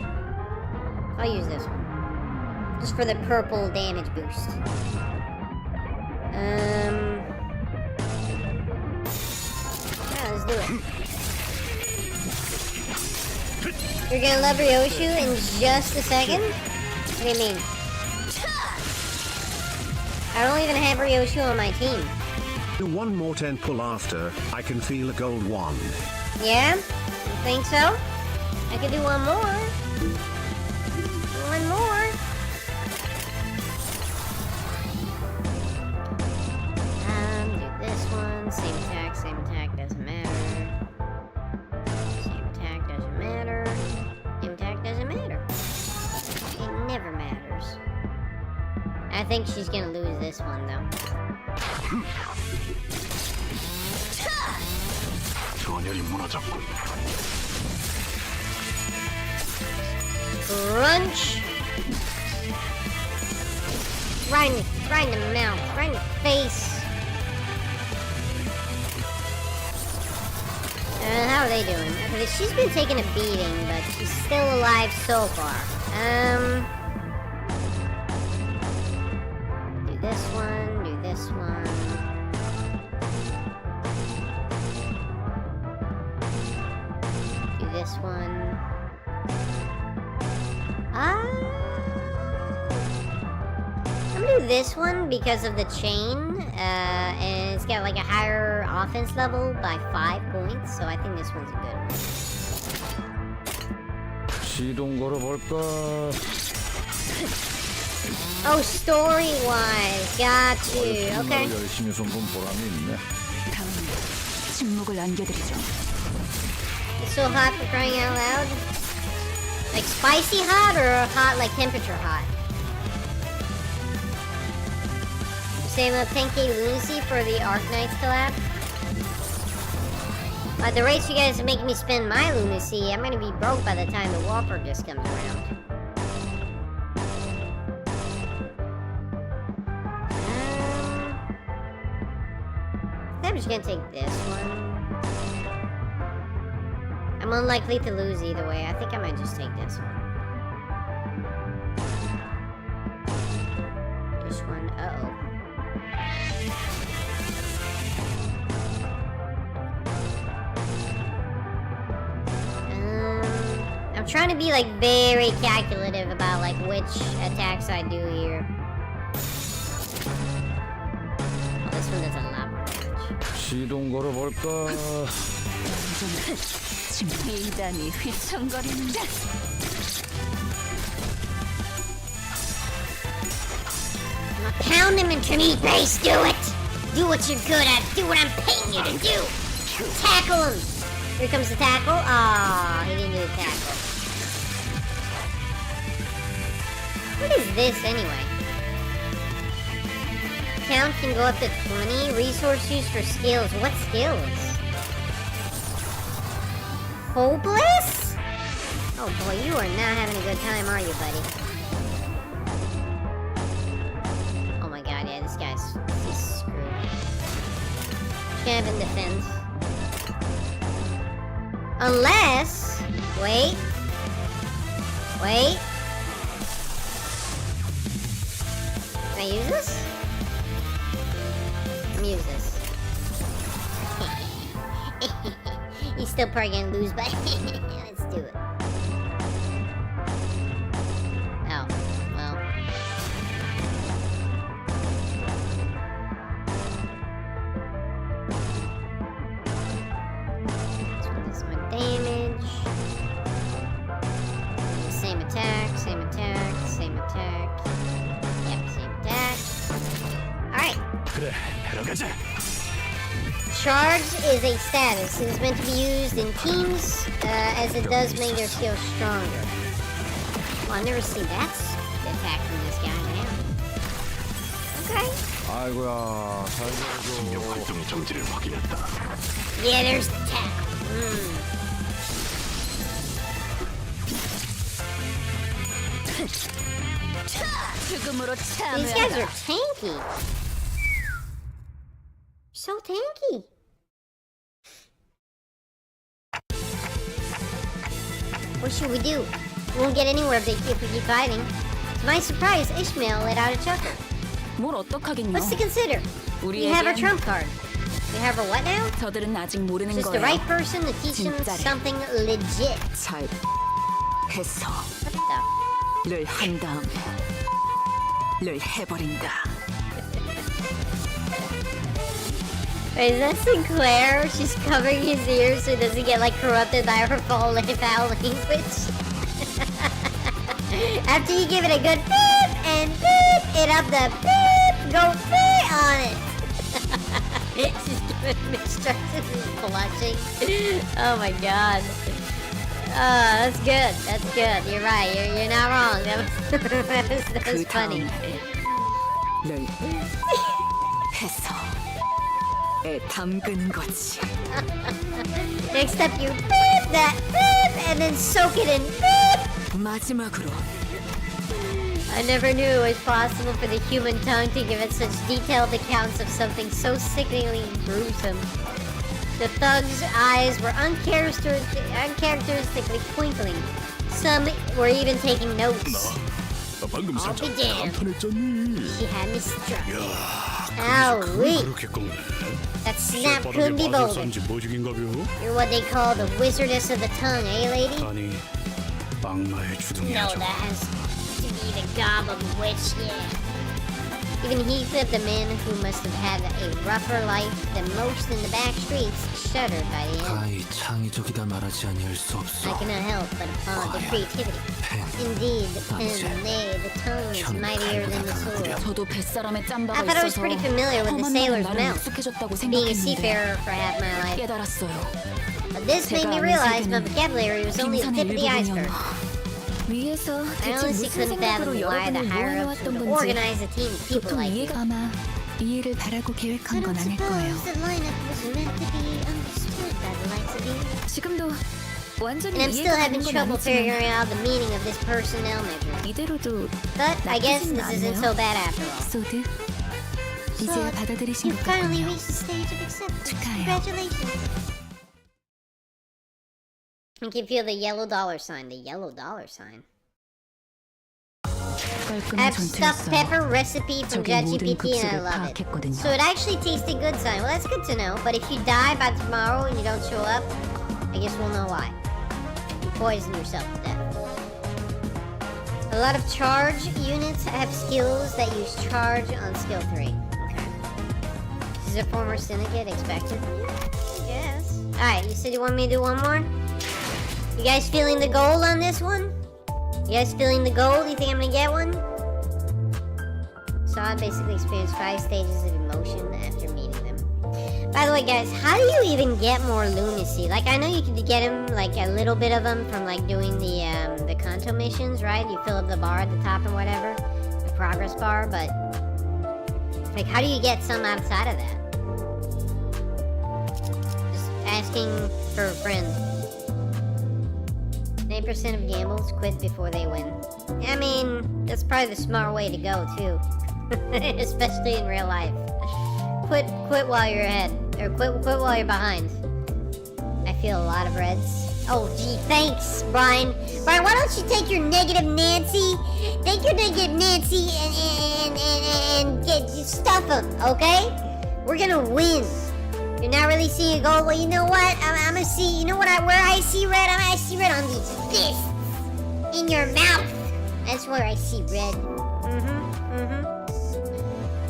I'll use this one. Just for the purple damage boost. Yeah, let's do it. You're gonna love Ryoshu in just a second? What do you mean? I don't even have Ryoshu on my team. Do one more 10 pull after, I can feel a gold wand. Yeah? You think so? I could do one more. I think she's gonna lose this one though. Crunch! Right in the mouth, right in the face. How are they doing? Okay, she's been taking a beating, but she's still alive so far. Do this one, do this one. Do this one. I'm gonna do this one because of the chain, and it's got like a higher offense level by 5 points, so I think this one's a good one. 시동 걸어볼까? Oh, story-wise, got you. Okay. 열심히 손본 보람이 있네. 다음은 침묵을 안겨드리죠. It's so hot for crying out loud. Like spicy hot or hot like temperature hot? Same up 10k lunacy for the Arc Knights collab. At the rates you guys are making me spend my lunacy, I'm gonna be broke by the time the Whopper disc comes around. I'm just gonna take this one. I'm unlikely to lose either way. I think I might just take this one. This one. Uh-oh. I'm trying to be like very calculative about like which attacks I do here. Oh, this one does a lot more damage. 시동 걸어볼까? 이단이 휘청거리는데. Pound him into meat base, do it! Do what you're good at, do what I'm paying you to do! Tackle him! Here comes the tackle. Ah, he didn't do the tackle. What is this anyway? Count can go up to 20. Resource use for skills. What skills? Hopeless? Oh boy, you are not having a good time, are you, buddy? Oh my god, yeah, this guy's he's screwed. Can't even defend. Unless... Wait. Wait. Can I use this? Let me use this. He's still probably gonna lose, but let's do it. Oh, well. This one does my damage. Same attack, same attack, same attack. Yep, same attack. Alright. 그래, 배러 가자. Charge is a status. It is meant to be used in teams, as it does make their skills stronger. Well, I've never seen that attack from this guy now. Okay. 아이고야, 잘 가고. Yeah, there's the tackle. These guys are tanky. So tanky. What should we do? We won't get anywhere if we keep fighting. To my surprise, Ishmael let out a chuckle. 뭘 어떡하겠노? What's to consider? We have our trump card. We have our what now? 저들은 아직 모르는 Just the 거예요. right person to teach them 진짜래. something legit. 잘 해서 What the? 를 한 다음에 를 해버린다. Wait, is that Sinclair? She's covering his ears so he doesn't get like corrupted by her foul language. After you give it a good beep and beep it up the beep, go beep on it. She's giving instructions and blushing. Oh my god. That's good. That's good. You're right. You're not wrong. That was funny. 를 해서 에 담그는 거지. Next up, you beep that beep and then soak it in beep. 마지막으로 I never knew it was possible for the human tongue to give us such detailed accounts of something so sickeningly gruesome. The thug's eyes were uncharacteristically twinkling. Some were even taking notes. 방금 I'll 살짝 be damned. 간판했잖니. She had me struck. 야, Owie! 그렇게 꺾네. That snap 바닥에 couldn't be bolder. 마술사인지 뭐지긴가벼? You're what they call the wizardess of the tongue, eh, lady? 아니, 악마의 No, 주둥이야죠. that has to be the goblin witch, yeah. Even Heathcliff, the man who must have had a rougher life than most in the back streets, shuddered by the end. 가히 창의적이다 말하지 아니할 수 없어. I cannot help but applaud the creativity. Indeed, the pen, nay, the tongue is mightier than the sword. 저도 뱃사람의 I 짬바가 thought I was 있어서 pretty familiar with the 험한 sailor's 나는 mouth, 익숙해졌다고 being a 생각했는데 seafarer for half my life. 깨달았어요. But this made me realize my vocabulary was only the tip of the iceberg. 위에서 I 대체 honestly 무슨 couldn't fathom 생각으로 why the 여러분을 higher-ups 모아놓았던 would 건지 organize a team of people 보통 like you. 이해가 아마 이해를 바라고 I 계획한 건 don't 아닐 거예요. suppose the lineup was meant to be understood by the likes of you. 지금도 완전히 And I'm still 이해가 having 가는 건 trouble 아니지만 figuring out the meaning of this personnel measure. 이대로도 But I guess 나쁘진 this isn't so bad after all. 소드 이제야 받아들이신 You've 것 finally 같군요. reached the stage of acceptance. 축하해요. Congratulations. You can feel the yellow dollar sign. The yellow dollar sign. 깔끔한 I have stuffed 전투였어요. pepper recipe from 저게 모든 ChatGPT and I 급식을 love it. 파악했거든요. So it actually tasted good sign. Well, that's good to know. But if you die by tomorrow and you don't show up, I guess we'll know why. You poisoned yourself to death. A lot of charge units have skills that use charge on skill 3. Okay. This is a former syndicate expected. Yes. Alright, you said you want me to do one more? You guys feeling the gold on this one? You guys feeling the gold? You think I'm gonna get one? So I basically experienced 5 stages of emotion after meeting them. By the way, guys, how do you even get more lunacy? Like, I know you can get them, like, a little bit of them from, like, doing the Canto missions, right? You fill up the bar at the top and whatever. The progress bar, but... Like, how do you get some outside of that? Just asking for a friend. 9% of gambles quit before they win. I mean, that's probably the smart way to go, too. Especially in real life. Quit while you're ahead. Or quit while you're behind. I feel a lot of reds. Oh, gee, thanks, Brian. Brian, why don't you take your negative Nancy? Take your negative Nancy and get stuff them, okay? We're gonna win. You're not really seeing a goal. Well, you know what? I'm gonna see. You know what? Where I see red? I see red on these fists in your mouth. That's where I see red.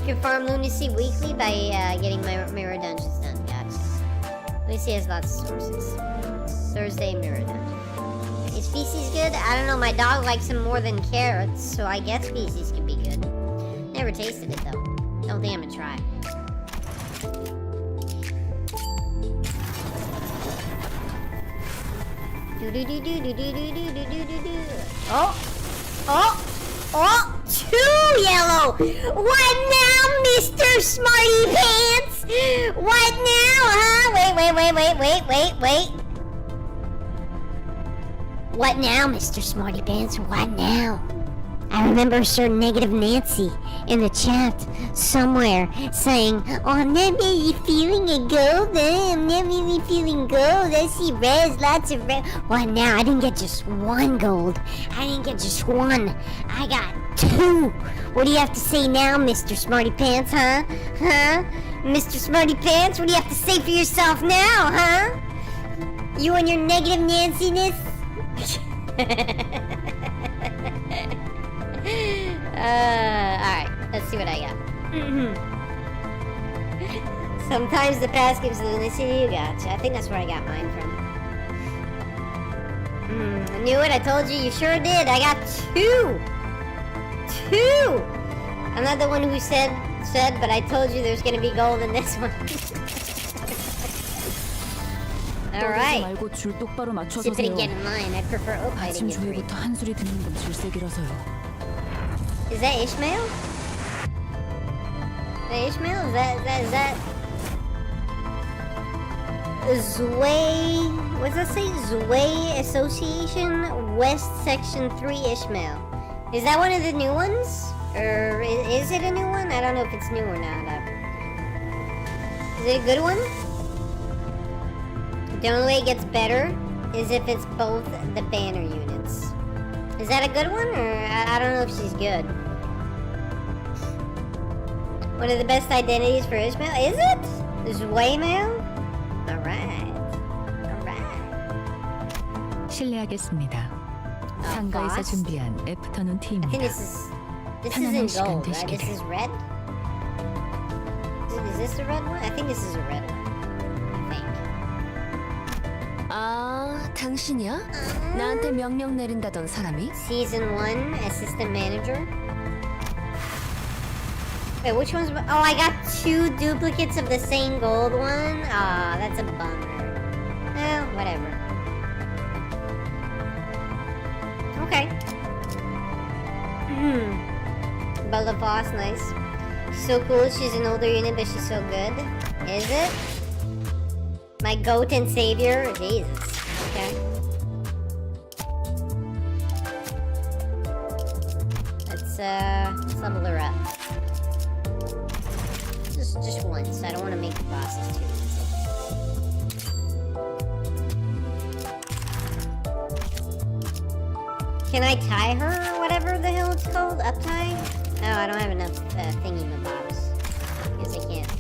You can farm lunacy weekly by getting my mirror dungeons done. Gotcha. Lunacy has lots of sources. Thursday mirror dungeon. Is feces good? I don't know. My dog likes them more than carrots, so I guess feces can be good. Never tasted it though. Don't think I'm gonna try. Oh, 2 yellow. What now, Mr. Smarty Pants? What now, huh? Wait. What now, Mr. Smarty Pants? What now? I remember a certain negative Nancy in the chat somewhere saying, "Oh, I'm not really feeling a gold. I'm not really feeling gold. I see reds, lots of red." What now? I didn't get just 1 gold. I didn't get just 1. I got 2. What do you have to say now, Mr. Smarty Pants, huh? Huh? Mr. Smarty Pants, what do you have to say for yourself now, huh? You and your negative Nancy-ness? Alright, let's see what I got. Sometimes the past gives lunacy. You gotcha. I think that's where I got mine from. I knew it. I told you. You sure did. I got 2. 2. I'm not the one who said, but I told you there's gonna be gold in this one. Alright. 말고 줄 똑바로 맞춰 See if I 서세요. can get in line. I prefer. Oh, I 아침 didn't get 3. 조회부터 한 소리 듣는 건 질색이라서요. Is that Ishmael? The Ishmael? Is that Zway, what's that say? Zway Association West Section 3 Ishmael. Is that one of the new ones? Or is it a new one? I don't know if it's new or not. Is it a good one? The only way it gets better is if it's both the banner units. Is that a good one? Or I don't know if she's good. One of the best identities for Ishmael? Is it? Zway Mail? Alright. 실례하겠습니다. 상가에서 준비한 애프터눈 I think 티입니다. this is in gold, right? This is red? Is this the red one? I think this is a red one. I think. 아, 당신이야? 나한테 명령 내린다던 사람이? Season 1 Assistant Manager. Wait, which one's... Oh, I got 2 duplicates of the same gold one? Aw, that's a bummer. Well, whatever. Okay. But the boss, nice. She's so cool. She's an older unit, but she's so good. Is it? My goat and savior? Jesus. Okay. Let's level her up. Just once. I don't want to make the bosses too easy. Can I tie her or whatever the hell it's called? Up tie? Oh, I don't have enough thingy-mabobs. Guess I can't.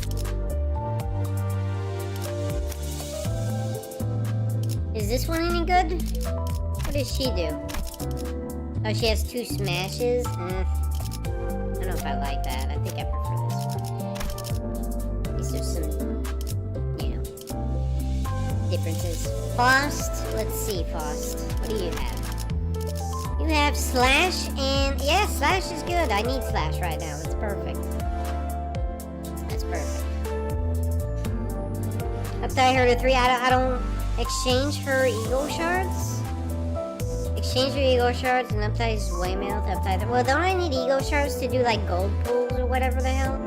Is this one any good? What does she do? Oh, she has 2 smashes? I don't know if I like that. I think I prefer this one. At least there's some, you know, differences. Faust? Let's see, Faust. What do you have? You have Slash and... Yeah, Slash is good. I need Slash right now. It's perfect. That's perfect. Uptie her to 3. I don't exchange her ego shards? Exchange your ego shards and uptie Zwaymail to uptie them. Well, don't I need ego shards to do like gold pools or whatever the hell?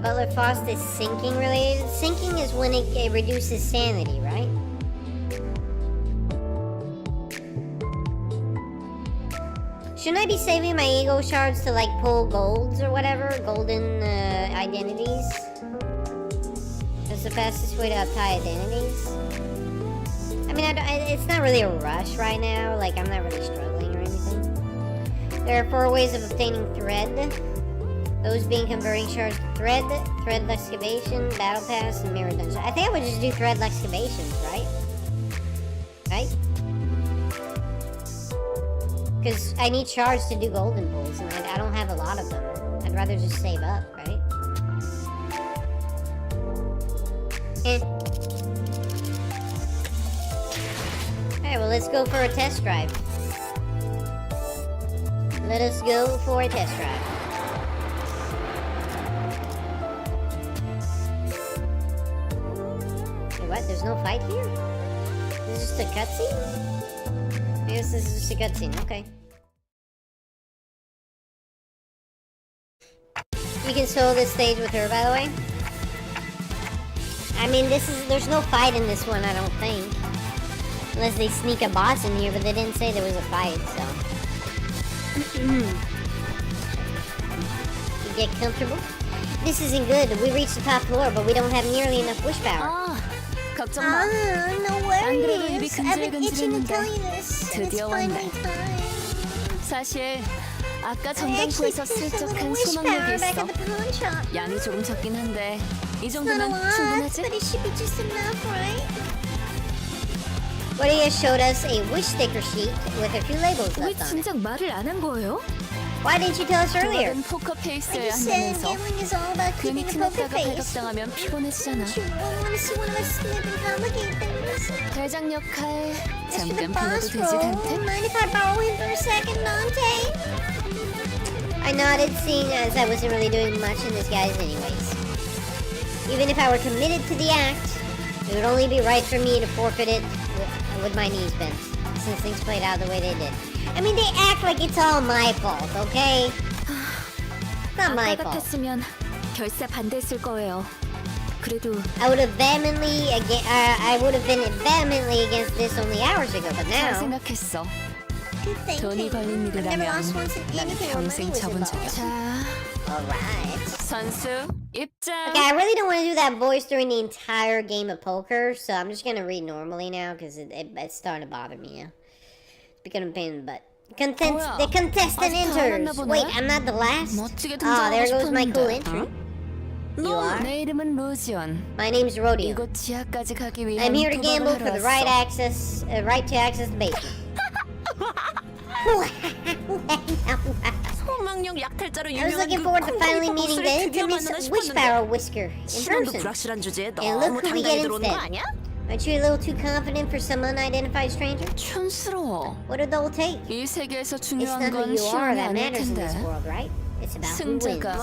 Butler Faust is sinking related. Sinking is when it reduces sanity, right? Shouldn't I be saving my ego shards to like pull golds or whatever? Golden identities? That's the fastest way to uptie identities. I mean, it's not really a rush right now. Like, I'm not really struggling or anything. There are 4 ways of obtaining thread. Those being converting shards to thread, thread excavation, battle pass, and mirror dungeon. I think I would just do thread excavations, right? Right? Because I need shards to do golden pools, and I don't have a lot of them. I'd rather just save up, right? Alright, well, let's go for a test drive. Let us go for a test drive. What? There's no fight here? This is just a cutscene? I guess this is just a cutscene, okay. You can solo this stage with her, by the way. I mean, there's no fight in this one, I don't think. Unless they sneak a boss in here, but they didn't say there was a fight, so. You get comfortable? This isn't good. We reached the top floor, but we don't have nearly enough wish power. 걱정 마. No 안 그래도 입이 worries. I've been itching to tell you 근질근질했는데 this. 드디어 It's 왔네. finally time. 사실 아까 I actually 전당포에서 put this 슬쩍한 wish 소망력이 power back 있어. at the pawn shop. 양이 조금 적긴 한데 이 It's not a 정도면 lot, 충분하지? but it should be just enough, right? Woody showed us a wish sticker sheet with a few labels 왜 left on it. 진작 말을 안 한 거예요? Why didn't you tell us earlier? 그거는 포커 I 페이스를 just said 한다면서 gambling is all about 괜히 keeping a poker 티났다가 face. 발각당하면 피곤해지잖아. You won't want to see one of us slip and complicate things. 대장 역할 As for the 잠깐 빌려도 boss 되지 role, 단테? mind if I borrow him for a second, Dante? I nodded, seeing as I wasn't really doing much in disguise anyways. Even if I were committed to the act, it would only be right for me to forfeit it with my knees bent since things played out the way they did. I mean, they act like it's all my fault, okay? It's not my 아까 fault. 같았으면 결사 반대했을 거예요. 그래도 I would have been vehemently against this only hours ago, but 잘 now. 생각했어. Thank 돈이 you. 걸린 I've never lost 일이라면 once in 난 anything when money 평생 was 접은 적이야. involved. 자, Alright. 선수 입장. Okay, I really don't want to do that voice during the entire game of poker, so I'm just gonna read normally now because it's starting to bother me now. It's becoming a pain in the butt. 뭐야? The contestant 아직 다 알았나 enters. 보네? Wait, I'm not the last. 멋지게 Oh, there 등장하고 goes my cool 싶었는데. entry. You are? 내 이름은 로지온. My name's Rodeo. 이곳 지하까지 가기 위한 I'm here to 도박을 gamble 하러 for the 왔어. right to access the basement. 소망력 약탈자로 I was 유명한 looking 그 forward to finally 콩콩이 meeting 버스를 the 드디어 infamous 만나나 Wish 싶었는데 Barrel Whisker in 신혼도 person. 불확실한 주제에 And 너무 look who we 당당히 get 들어오는 거 instead. 아니야? Aren't you a little too confident for some unidentified stranger? 촌스러워. What did they'll take? 이 세계에서 It's 중요한 not who 건 you are 시험이 that 아닐 matters in this 텐데. world, right? It's about who wins. 승자가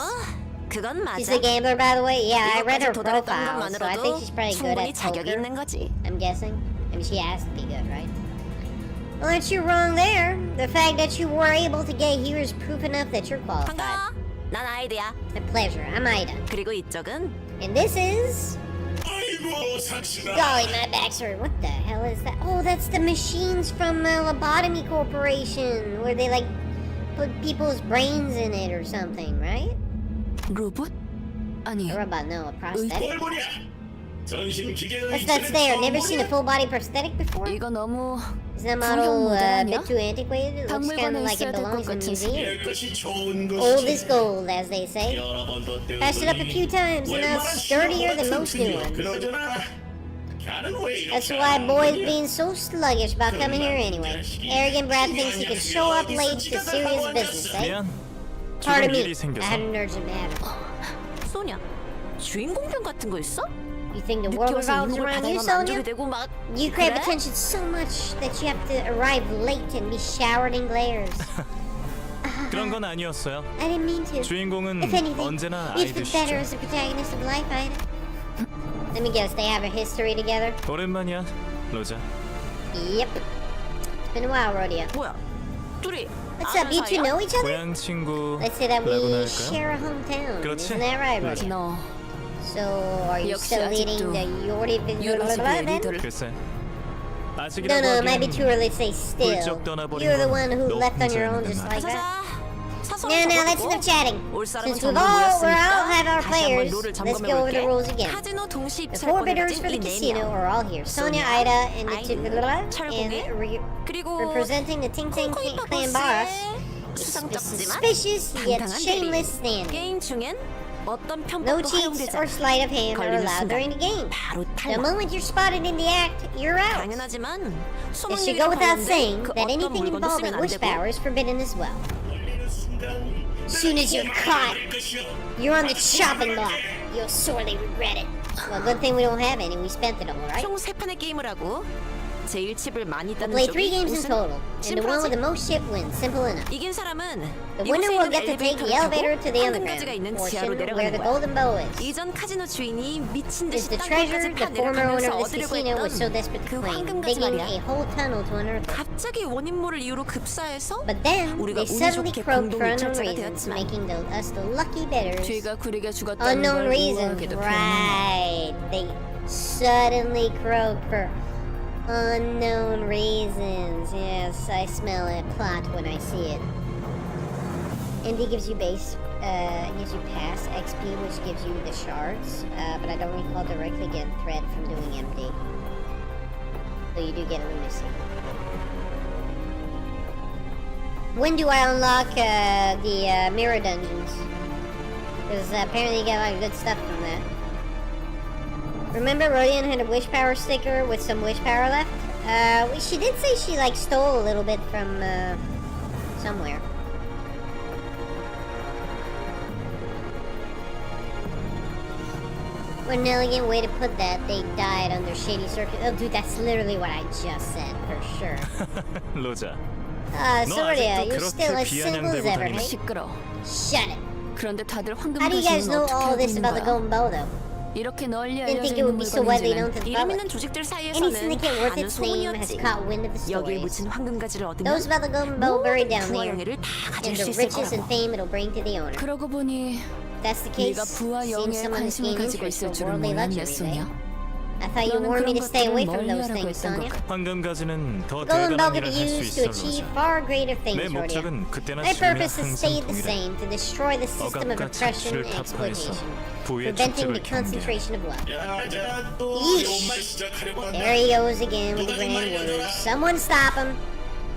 그건 맞아. She's a gambler, by the way. Yeah, I read her 이것까지 도달했던 profile, so I think 것만으로도 she's probably good 충분히 at 자격이 poker. 있는 거지. I'm guessing. I mean, she has to be good, right? Well, aren't you wrong there? The fact that you were able to get here is proof enough that you're qualified. 반가워. 난 아이드야. My pleasure. I'm Ida. 그리고 이쪽은 And this is... Golly, my back's hurt. What the hell is that? Oh, that's the machines from Lobotomy Corporation, where they, like, put people's brains in it or something, right? 로봇? 아니, A robot, no, a prosthetic. What's What's that there? Never seen a full body prosthetic before? 이거 너무 Is that model 모델 a 아니야? bit too antiquated? It looks kind of 박물관에 like it 있어야 될 belongs 것 in a 같은 museum. Old is gold, as they say. Passed it up a few times, and now it's sturdier than most new ones. That's why boys being so sluggish about coming here anyway. Arrogant brat thinks he can show up late to serious business, eh? 미안. Pardon 조금 me, 일이 I 생겨서. had an urgent matter. 소냐. 주인공병 같은 거 있어? You think the world 늦게 와서 revolves 이놈을 around you, 바다에만 만져도 Sonia? 되고 막 You crave 그래? attention so much that you have to arrive late and be showered in glares. 그런 건 아니었어요. I didn't mean to. 주인공은 If anything, 언제나 it's the better 아이드시죠. as the protagonist of life, Ida. Let me guess, they have a history together? 오랜만이야, 로자. Yep. It's been a while, Rodeo. 뭐야? 둘이 What's up, you two know each other? 고향 친구. Let's say that 라고나 we 할까요? share a hometown. 그렇지? Isn't that right, Rodeo? 너 So, are you 역시 still leading 아직도 the Yorty 유로집의 then? 리더를 글쎄. No, 아직이라고 no, it might be 하기엔 too early to say still. 훌쩍 떠나버린 You're the 건 one who 너 left on your own 혼자였는데 just 말이야. like that. 사소한 Now, let's enough chatting. 올 사람은 Since we're 전부 all 모였으니까 have our 다시 한번 players, 룰을 let's 점검해 go over the 볼게. rules again. 카지노 동시 The 입찰권을 four bidders for 가진 the 이 casino 4명. are all here. Sonia, 소냐, Ida, and the 아이드, 철공이, and 그리고 representing the Ting Ting 콩콩이 Clan 버스의 boss. 수상쩍지만 Suspicious yet 당당한 shameless 대리. standing. 게임 중엔 어떤 No 편법도 cheats 허용되지 or 않아. sleight of hand are 걸리는 allowed during the game. 바로 The 탈락. moment you're spotted in the act, you're out. 당연하지만 It should 소망력이랑 go without 관련된 saying 그 that 어떤 anything 물건도 involving 쓰면 안 wish 되고 power is forbidden as well. Soon as you're caught, you're on the chopping block. You'll sorely regret it. Well, good thing we don't have any. We spent it all, right? 총 3판의 게임을 하고 제일 칩을 많이 We'll 따는 play 3 쪽이 games in 우승. total, and the one with the most chip wins. Simple enough. 이긴 사람은 The winner will get to take the elevator to the 황금가지가 있는 underground 지하로 portion where 내려가는 the 거야. golden bow is. 이전 카지노 주인이 미친 Is 듯이 the treasure 땅굴까지 the former owner 파내려가면서 of this 얻으려고 casino was so 했던 desperate to 그 claim, 황금가지 digging 말이야. a whole tunnel to unearth it. 갑자기 원인모를 이유로 급사해서 But then, 우리가 they 운이 suddenly 좋게 croaked 공동 for unknown 유찰자가 reasons, 되었지만 making us the lucky bidders. 뒤가 구리게 죽었다는 Unknown 걸 reasons, 우아하게도 표현하네. right. They suddenly croaked for unknown reasons. Yes, I smell a plot when I see it. Indy gives you gives you pass XP, which gives you the shards, but I don't recall directly getting thread from doing MD. So you do get lunacy. When do I unlock the mirror dungeons? Because apparently you get a lot of good stuff from that. Remember Rodian had a wish power sticker with some wish power left? She did say she like stole a little bit from somewhere. What an elegant way to put that. They died under shady circumstances. Oh dude, that's literally what I just said, for sure. 로자. Soria, 아직도 you're 그렇게 still as simple as 비아냥대고 ever, 다니는 hey? 시끄러. Shut it. 그런데 다들 How do you guys 황금가지는 know 어떻게 all 알고 this 있는 about the 거야? golden bow, though? 이렇게 널리 Didn't think 알려져 it would 있는 be so widely known 물건인지는 to the 이름 public. 있는 조직들 Any 사이에서는 syndicate worth 아는 its name has 소문이었지. caught wind of the 여기에 stories. 묻힌 황금가지를 얻으면 Those about the gumbo buried down 부와 there, 영예를 다 가질 and 수 the 있을 riches and 거라고. fame it'll bring to the owner. 그러고 보니 If that's the case, 네가 부와 seems 영예에 someone has 관심을 gained 가지고 interest 있을 for 줄은 worldly 몰랐네, luxury, right? 소냐. I thought you 너는 warned me 그런 to stay away 것들을 from those 멀리하라고 things, 했던 Sonia. 것 같아. 황금가지는 더 Golden 대단한 bell could 일을 be 할 수 used to 있어, achieve 로자. far greater 내 things, Rhodia. 목적은 그때나 My 지금이나 purpose has 항상 stayed the 동일해. same, to destroy the system of 억압과 oppression 착취를 and 타파해서 exploitation, 부의 preventing 축적을 the 경계하는. concentration of wealth. Yeesh! There he goes again with the grand words. Someone stop him!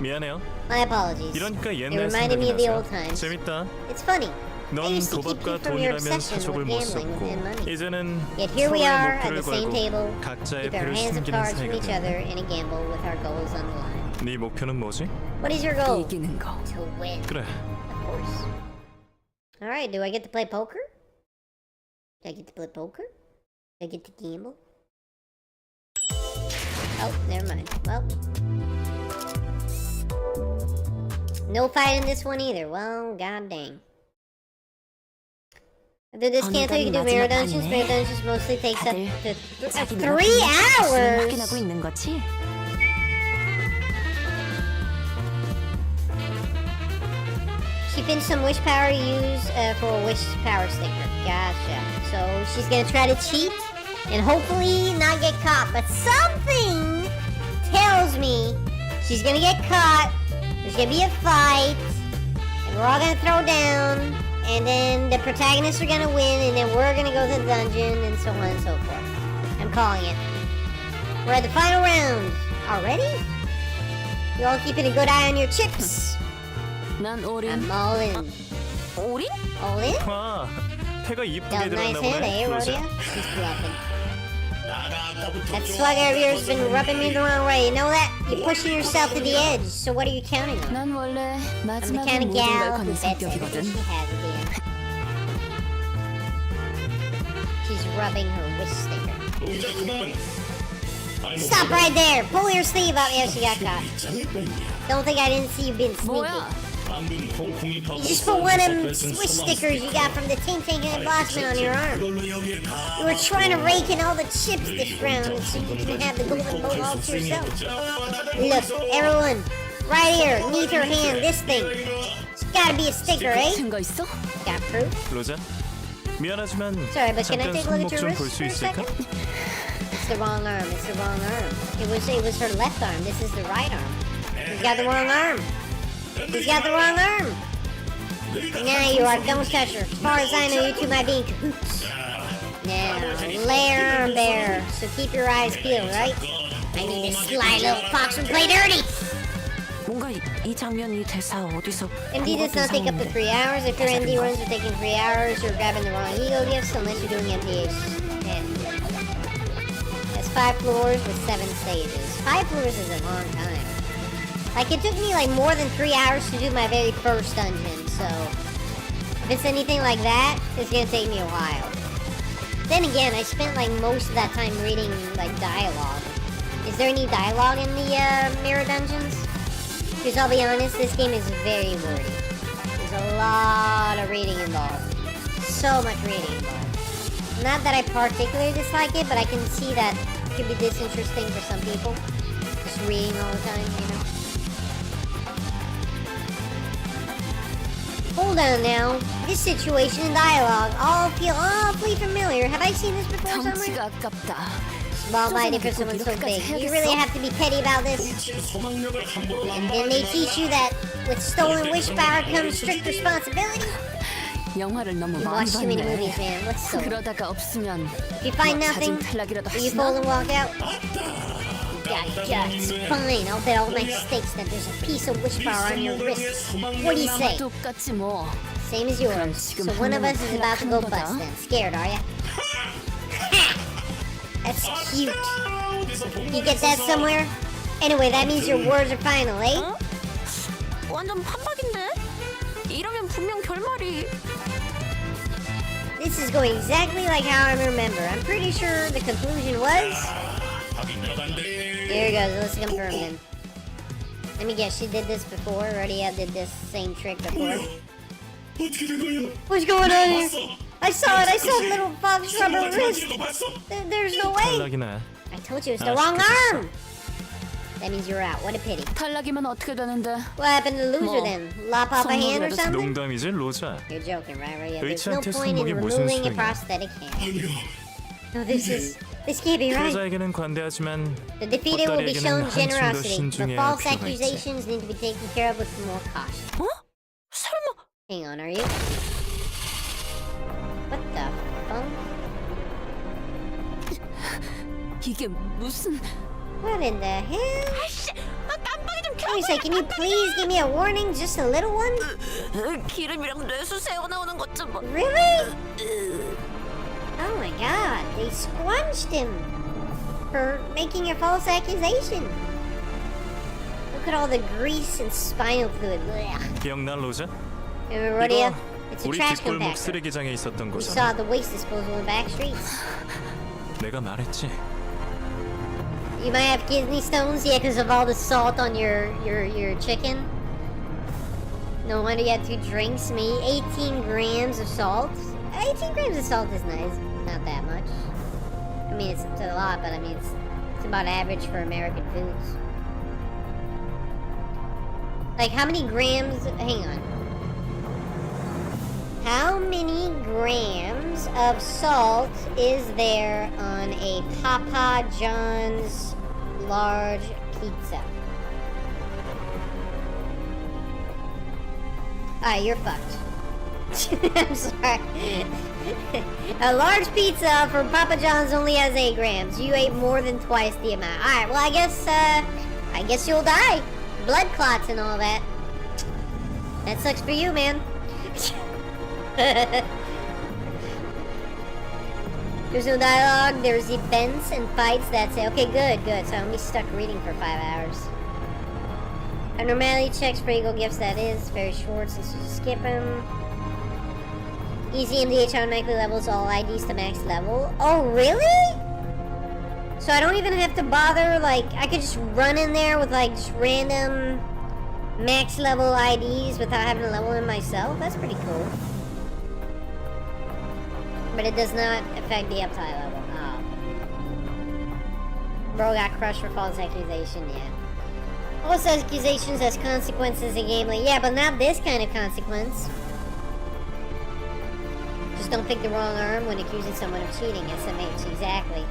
미안해요. My apologies. 이러니까 It 옛날 reminded me of 생각이 the 나서 old times. 재밌다. It's funny. I 넌 used to keep you 도박과 from your 돈이라면 obsession 사족을 with 못 gambling 썼고 and money. 이제는 Yet here we 서로의 are at 목표를 the same table, 걸고 각자의 keep our 배를 hands of 숨기는 cards from 사이가 each 돼. other in a gamble with our goals on the line. 네 목표는 뭐지? What is your goal? 이기는 거. To win, 그래. of course. Alright, do I get to play poker? Do I get to play poker? Do I get to gamble? Oh, never mind. Well. No fight in this one either. Well, god dang. After this Canto, you can do mirror dungeons. Mirror dungeons mostly takes up to 3 hours! 확인하고 있는 거지? She pinched some wish power to use for a wish power sticker. Gotcha. So she's gonna try to cheat and hopefully not get caught. But something tells me she's gonna get caught. There's gonna be a fight, and we're all gonna throw down, and then the protagonists are gonna win, and then we're gonna go to the dungeon, and so on and so forth. I'm calling it. We're at the final round. Already? You all keeping a good eye on your chips. 난 올인. I'm all in. 올인? All in? 와, 패가 이쁘게 Dealt nice 들어갔나 hand, 보네. eh, 로자. Rhodia? She's bluffing. That swagger of yours has been rubbing me the wrong way. You know that? You're pushing yourself to the edge. So what are you counting on? 난 원래 I'm the 마지막에 kind of 모든 걸 gal who 거는 bets everything 성격이거든. she has at the end. She's rubbing her wrist sticker. Stop right there! Pull your sleeve up! Yeah, she got caught. Don't think I didn't see you being sneaky. 뭐야? You just put one of them swish stickers you got from the Ting Ting and Blossman on your arm. You were trying to rake in all the chips this round so you can have the golden bowl all to yourself. Look, everyone, right here, neath her hand, this thing. It's gotta be a sticker, eh? 증거 있어? Got proof? 로자, 미안하지만 Sorry, but can I 잠깐 take a look 손목 at your 좀 볼 wrist 수 for a 있을까? second? It's the wrong arm. It's the wrong arm. It was her left arm. This is the right arm. He's got the wrong arm. He's got the wrong arm. Now you are. Don't touch her. As far as I know, you two might be in cahoots. Now, lay her arm bare. So keep your eyes peeled, right? I need this sly little fox to play dirty. 뭔가 이 장면 이 대사 어디서 MD does not take up to 3 hours. If your MD runs are taking 3 hours, you're grabbing the wrong ego gifts unless you're doing MDH. That's 5 floors with 7 stages. 5 floors is a long time. Like, it took me like more than 3 hours to do my very first dungeon, so if it's anything like that, it's gonna take me a while. Then again, I spent like most of that time reading like dialogue. Is there any dialogue in the mirror dungeons? Because I'll be honest, this game is very wordy. There's a lot of reading involved. So much reading involved. Not that I particularly dislike it, but I can see that it could be disinteresting for some people. Just reading all the time, you know? Hold on now. This situation and dialogue all feel awfully familiar. Have I seen this before somewhere? 덩치가 아깝다. Small-minded for someone so big. You really have to be petty about this? And then they teach you that with stolen wish power comes strict responsibility? 영화를 너무 You 많이 watch too many 봤네. movies, man. What's so? 그러다가 없으면 If you find 너 nothing, 자진 탈락이라도 will you 하시나? fold and walk out? You got guts. Fine, I'll bet all my stakes that there's a piece of wish power on your wrist. What do you say? 똑같지 뭐. Same as yours. So one of us is about to go bust then. Scared, are ya? That's cute. You get that somewhere? Anyway, that means your words are final, eh? 완전 판박인데? 이러면 분명 결말이 This is going exactly like how I remember. I'm pretty sure the conclusion was... Here it goes, let's confirm then. Let me guess, she did this before? Already did this same trick before. What's going on here? I saw it. I saw the little fox rubber wrist. There's no way. 탈락이네. I told you it's the wrong arm. That means you're out. What a pity. 탈락이면 어떻게 되는데? What happened to the loser then? Lop off a hand or something? 농담이지, 로자. You're joking, right? Yeah, there's no 의치한테 point in 손목이 무슨 removing a 소용이야. prosthetic hand. No, this can't be right. 피해자에게는 관대하지만 The defeated will be shown 헛다리에게는 한층 더 generosity. The 신중해야 할 false 필요가 있지. accusations need to be taken care of with more caution. 어? 설마? Hang on, are you? What the fuck? 이게 무슨? What in the hell? 아이씨, 나 깜빡이 좀 켜. Wait a second, can you please give me a warning? Just a little one? 기름이랑 뇌수 새어 나오는 것 좀 봐. Really? Oh my god, they squanched him for making a false accusation. Look at all the grease and spinal fluid. Blech. 기억나, 로자? Remember, Rodeo? 이거 It's a 우리 trash 뒷골목 compactor. 쓰레기장에 있었던 We saw 거잖아. the waste disposal in back streets. 내가 말했지. You might have kidney stones, yeah, because of all the salt on your chicken. No wonder you had 2 drinks. Me, 18 grams of salt. 18 grams of salt is nice. Not that much. I mean, it's a lot, but I mean, it's about average for American foods. Like, how many grams? Hang on. How many grams of salt is there on a Papa John's large pizza? Alright, you're fucked. I'm sorry. A large pizza from Papa John's only has 8 grams. You ate more than twice the amount. Alright, well, I guess you'll die. Blood clots and all that. That sucks for you, man. There's no dialogue, there's events and fights, that's it. Okay, good. So I'm be stuck reading for 5 hours. Abnormality checks for eagle gifts, that is very short, so just skip them. Easy MDH automatically levels all IDs to max level. Oh, really? So I don't even have to bother, like, I could just run in there with, like, just random max level IDs without having to level them myself? That's pretty cool. But it does not affect the uptime level. Oh. Bro got crushed for false accusation, yeah. False accusations has consequences in game, like, yeah, but not this kind of consequence. Just don't pick the wrong arm when accusing someone of cheating, SMH, exactly.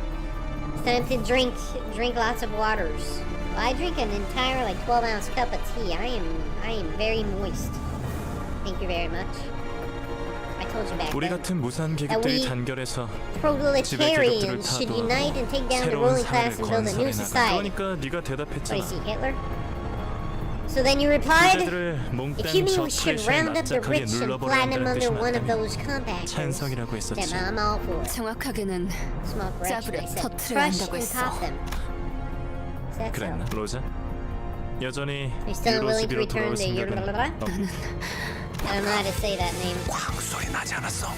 It's time to drink lots of waters. Well, I drink an entire, like, 12-ounce cup of tea. I am very moist. Thank you very much. I told you back 우리 then. 같은 무산 계급들이 단결해서 Proletarians should unite and take down the 새로운 ruling class 사회를 and build a new 건설해 나가. society. 그러니까 네가 What 대답했잖아. is he, Hitler? So then you replied, 부자들을 if 몽땅 you mean 저 we should 프레셔에 round up the 납작하게 rich and 눌러버려야 flatten them 한다는 under 뜻이 one of 맞다면 those compactors, 찬성이라고 then 했었지. I'm all for it. 정확하게는 Small correction, 짜부려 I said 터트려야 crush 한다고 and 했어. pop them. Is that so? 그랬나, 로자? 여전히 Are you still willing to 유로시티로 return 돌아올 to your 생각은 없니? I don't know how to say that name. 꽝 소리 나지 않았어?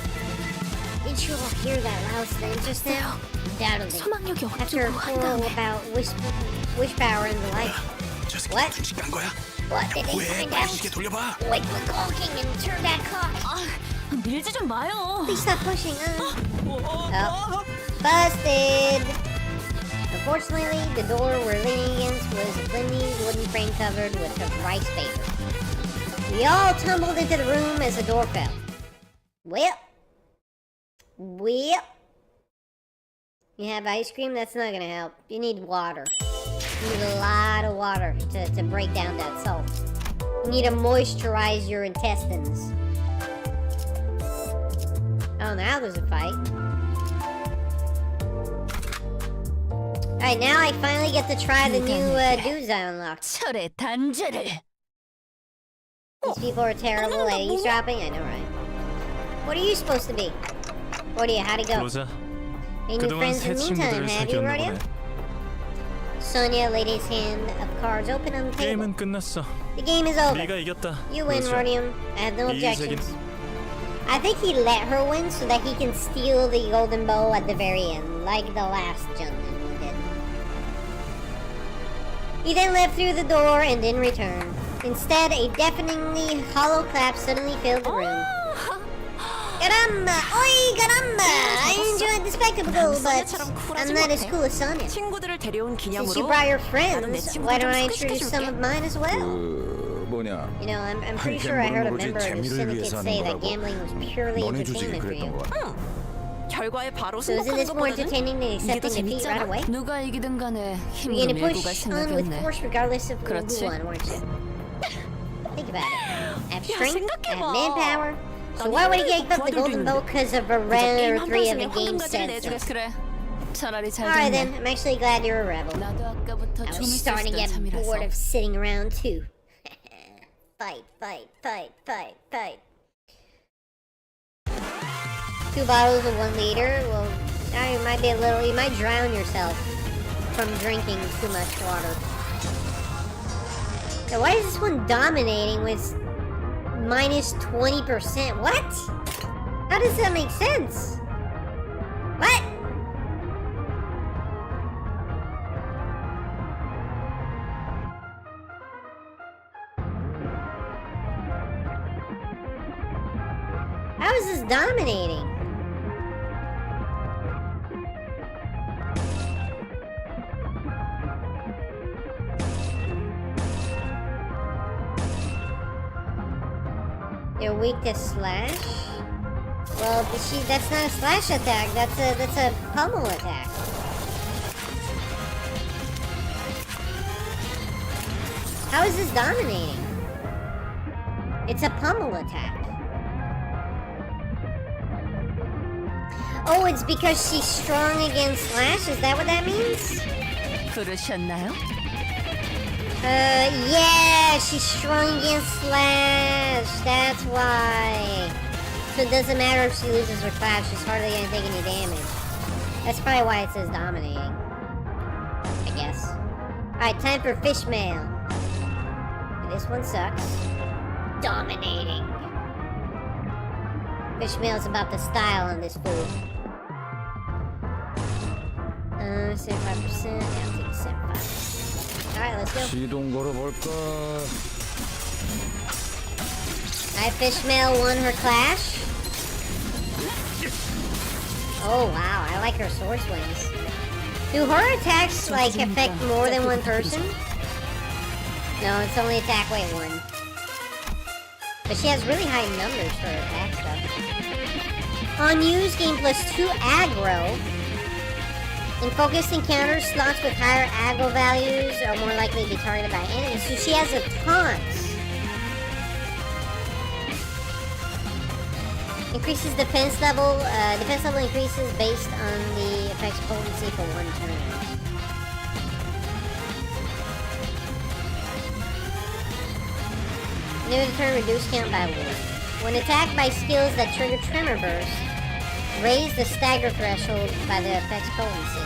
Did you all hear that loud thing just now? Undoubtedly. 소망력이 After a 어쩌고 한 quarrel 다음에 about wish power and the like. 저 새끼 What? 눈치 깐 거야? What did they 왜 find 빨리 out? 시계 돌려봐. Wait, we're gawking and turn that clock. 밀지 좀 마요. Please stop pushing, Oh. Busted! Unfortunately, the door we're leaning against was a flimsy wooden frame covered with a rice paper. We all tumbled into the room as the door fell. Well. You have ice cream? That's not gonna help. You need water. You need a lot of water to break down that salt. You need to moisturize your intestines. Oh, now there's a fight. Alright, now I finally get to try the new dudes I unlocked. 철의 단죄를. These people are terrible at eavesdropping, I know, right? What are you supposed to be? Rodeo, how'd it go? 로자, Any new 그동안 friends in 새 the meantime, 친구들을 have you, 사귀었나 Rodeo? 보네. Sonia laid his hand of cards open on the table. 게임은 끝났어. The game is over. 네가 이겼다. You win, 로자. Rodium. I have no 이의적인- objections. I think he let her win so that he can steal the golden bow at the very end, like the last gentleman he did. He then left through the door and didn't return. Instead, a deafeningly hollow clap suddenly filled the room. Caramba! Oi, caramba! I enjoyed the spectacle, but I'm not as cool as Sonya. 친구들을 데려온 Since you 기념으로 brought your 나도 내 friends, why 친구들 don't I 좀 introduce some of 소개시켜줄게. mine as well? 뭐냐? You know, I'm pretty sure I heard a member of the syndicate say that gambling was purely 너네 주식이 entertainment for you. 그랬던 거야. 결과에 바로 So isn't 승복하는 this more 것보다는 entertaining than 이게 더 accepting defeat right 재밌잖아. away? 누가 이기든 간에 You're 힘으로 gonna 밀고 갈 push on with 생각이었네. force regardless of who 그렇지. won, weren't you? Think about it. I have 야, strength, I 생각해봐. have manpower. So 난 why would he 힘들고 give up the 도와줄 golden 수 bow 있는데. because of a 게임 rare 한 3 of the 판승에 game 황금가지를 said 내주겠어. so? 그래. 차라리 잘 Alright 됐네. then, I'm actually glad you're a rebel. 나도 아까부터 I 좀 was starting to 있었던 get bored 참이라서. of sitting around too. Fight, fight, fight, fight, fight. 2 bottles of 1 liter? Well, now you might be a little, you might drown yourself from drinking too much water. So why is this one dominating with minus 20%? What? How does that make sense? What? How is this dominating? They're weak to slash? Well, that's not a slash attack, that's a pummel attack. How is this dominating? It's a pummel attack. Oh, it's because she's strong against slash? Is that what that means? 부르셨나요? Yeah, she's strong against slash. That's why. So it doesn't matter if she loses her class, she's hardly gonna take any damage. That's probably why it says dominating. I guess. Alright, time for fish mail. This one sucks. Dominating. Fish mail is about the style on this food. 75%. Yeah, I'll take 75%. Alright, let's go. 시동 걸어볼까? I Fishmail won her clash. Oh wow, I like her sword swings. Do her attacks like affect more than one person? No, it's only attack weight 1. But she has really high numbers for her attack stuff. Unused gain +2 aggro. In focused encounters, slots with higher aggro values are more likely to be targeted by enemies. So she has a taunt. Increases defense level. Defense level increases based on the effect's potency for 1 turn. New turn, reduce count by 1. When attacked by skills that trigger Tremor Burst, raise the stagger threshold by the effect's potency.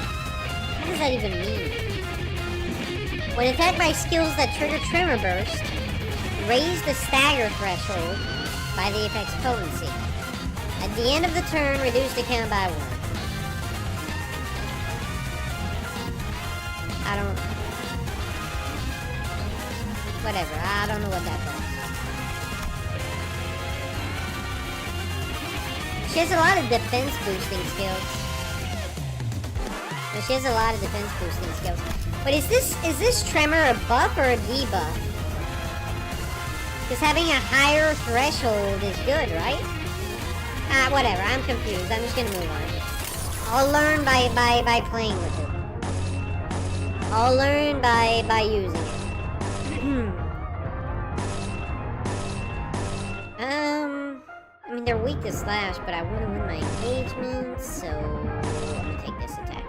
What does that even mean? When attacked by skills that trigger Tremor Burst, raise the stagger threshold by the effect's potency. At the end of the turn, reduce the count by 1. I don't... Whatever, I don't know what that does. She has a lot of defense boosting skills. No, she has a lot of defense boosting skills. But is this Tremor a buff or a debuff? Because having a higher threshold is good, right? Whatever, I'm confused. I'm just gonna move on. I'll learn by playing with it. I'll learn by using it. I mean, they're weak to slash, but I want to win my engagement, so I'm gonna take this attack.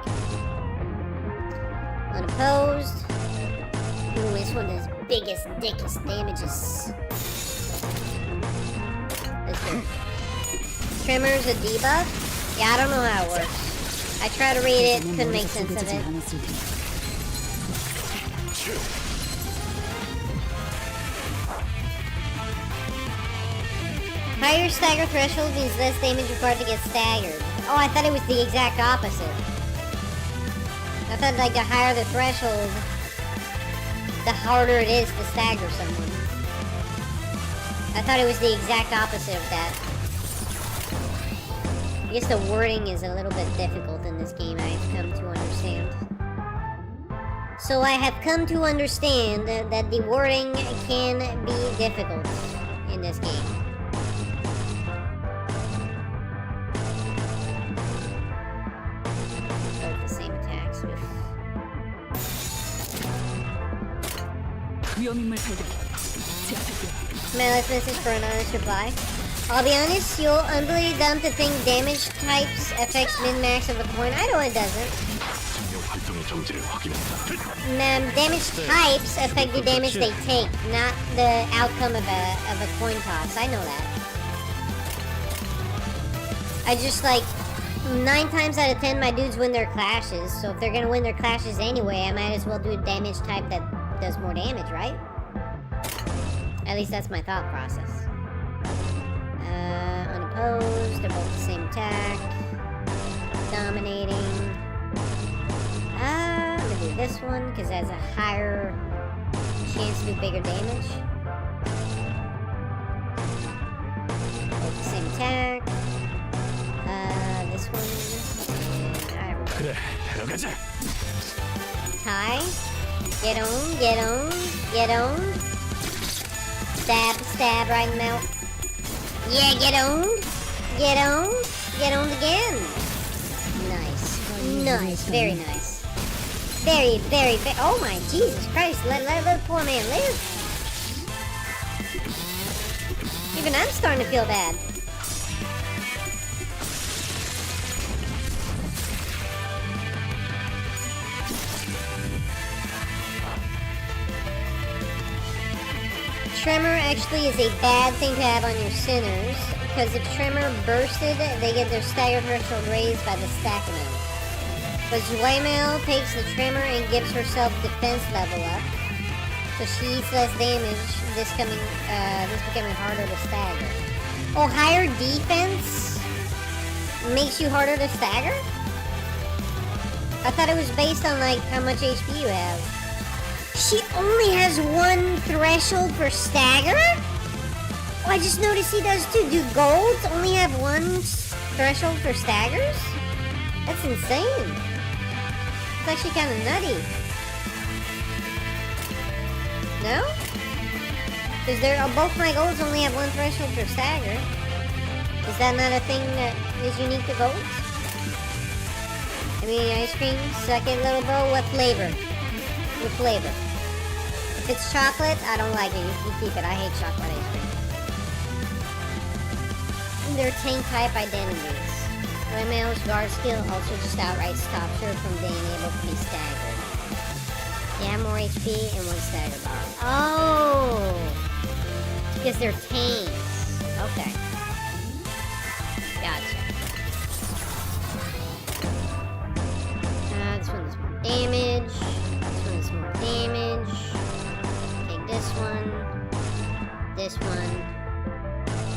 Unopposed. Ooh, this one is biggest, dickest damages. Let's do it. Tremor's a debuff? Yeah, I don't know how it works. I tried to read it, couldn't make sense of it. Higher stagger threshold means less damage required to get staggered. Oh, I thought it was the exact opposite. I thought like the higher the threshold, the harder it is to stagger someone. I thought it was the exact opposite of that. I guess the wording is a little bit difficult in this game, I've come to understand. So I have come to understand that the wording can be difficult in this game. Both the same attacks. 위험인물 발견. My last message for an honest reply. I'll be honest, you're unbelievably dumb to think damage types affects min-max of a coin. I know it doesn't. Damage types affect the damage they take, not the outcome of a coin toss. I know that. I just like 9 times out of 10 my dudes win their clashes, so if they're gonna win their clashes anyway, I might as well do a damage type that does more damage, right? At least that's my thought process. Unopposed, they're both the same attack. Dominating. I'm gonna do this one because it has a higher chance to do bigger damage. Both the same attack. This one. 그래, 들어가자. Tie. Get on, get on, get on. Stab, stab right in the mouth. Yeah, get on, get on, get on again. Nice, nice, very nice. Very, very, very. Oh my Jesus Christ! Let the poor man live. Even I'm starting to feel bad. Tremor actually is a bad thing to have on your sinners, because if Tremor bursted, they get their stagger threshold raised by the stack amount. But Zuaimel takes the Tremor and gives herself defense level up, so she eats less damage, this becoming harder to stagger. Oh, higher defense makes you harder to stagger? I thought it was based on like how much HP you have. She only has 1 threshold for stagger? Oh, I just noticed he does too. Do golds only have 1 threshold for staggers? That's insane. It's actually kind of nutty. No? Because both my golds only have 1 threshold for stagger. Is that not a thing that is unique to golds? I mean, ice cream, suck it, little bro. What flavor? What flavor? If it's chocolate, I don't like it. You keep it. I hate chocolate ice cream. And they're tank type identities. Windmill's guard skill also just outright stops her from being able to be staggered. Yeah, more HP and 1 stagger bar. Oh! Because they're tanks. Okay. Gotcha. This one does more damage. This one does more damage. Take this one. This one.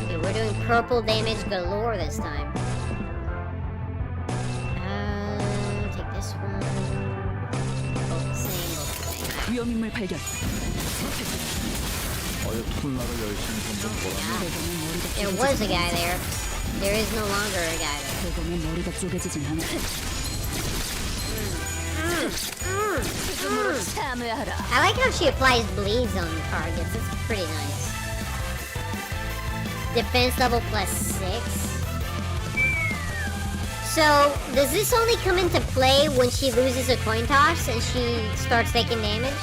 Okay, we're doing purple damage galore this time. Take this one. Both the same. 위험인물 발견. There was a guy there. There is no longer a guy there. 머리가 쪼개지진 않아. I like how she applies bleeds on the targets. It's pretty nice. Defense level +6. So, does this only come into play when she loses a coin toss and she starts taking damage?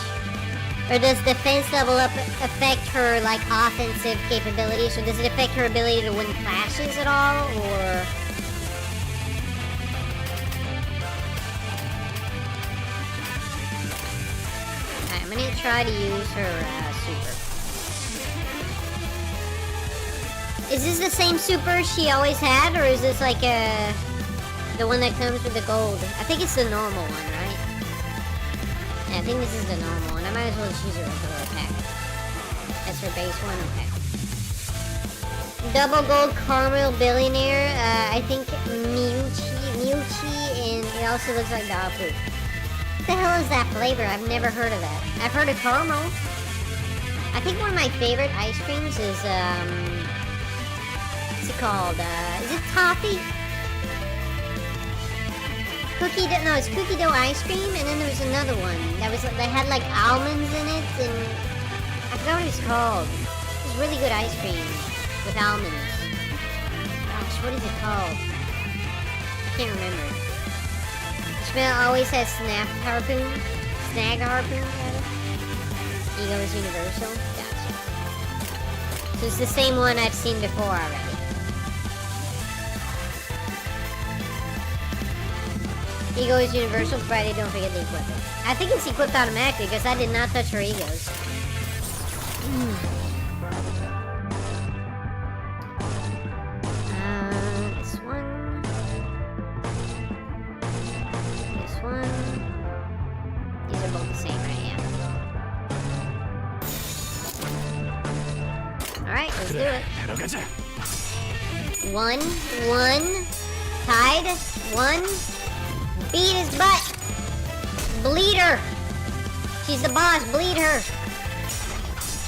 Or does defense level up affect her, like, offensive capabilities? Or does it affect her ability to win clashes at all? Or... Alright, I'm gonna try to use her, super. Is this the same super she always had? Or is this, like, the one that comes with the gold? I think it's the normal one, right? Yeah, I think this is the normal one. I might as well just use her regular attack. That's her base one, okay. Double gold caramel billionaire. I think Miuchi, and it also looks like dog food. What the hell is that flavor? I've never heard of that. I've heard of caramel. I think one of my favorite ice creams is what's it called? Is it toffee? cookie dough. No, it's cookie dough ice cream, and then there was another one that had like almonds in it, and I forgot what it's called. It was really good ice cream with almonds. Gosh, what is it called? I can't remember. The smell always has snag harpoon, rather. Ego is universal. Gotcha. So it's the same one I've seen before already. Ego is universal, provided don't forget to equip it. I think it's equipped automatically because I did not touch her egos. This one. This one. These are both the same, right? Yeah. Alright, let's do it. One. Tied. One. Beat his butt! Bleed her! She's the boss, bleed her!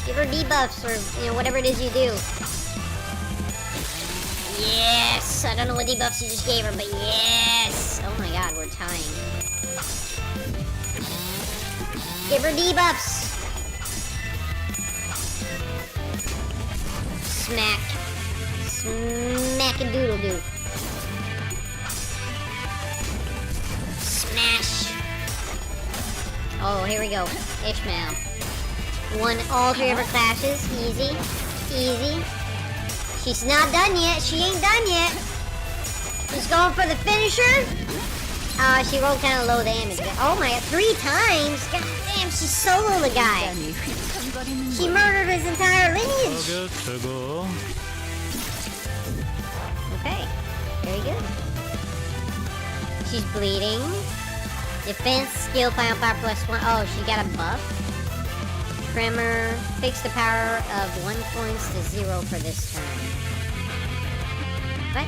Give her debuffs, or, whatever it is you do. Yes! I don't know what debuffs you just gave her, but yes! Oh my god, we're tying. Give her debuffs! Smack. Smack-a-doodle-doo. Smash! Oh, here we go. Ishmael. Won all 3 of her clashes. Easy. Easy. She's not done yet. She ain't done yet. She's going for the finisher. She rolled kind of low damage. Oh my god, 3 times? God damn, she soloed the guy. She murdered his entire lineage. Okay. Very good. She's bleeding. Defense, skill, final power +1. Oh, she got a buff. Tremor. Fix the power of 1 points to 0 for this turn. What?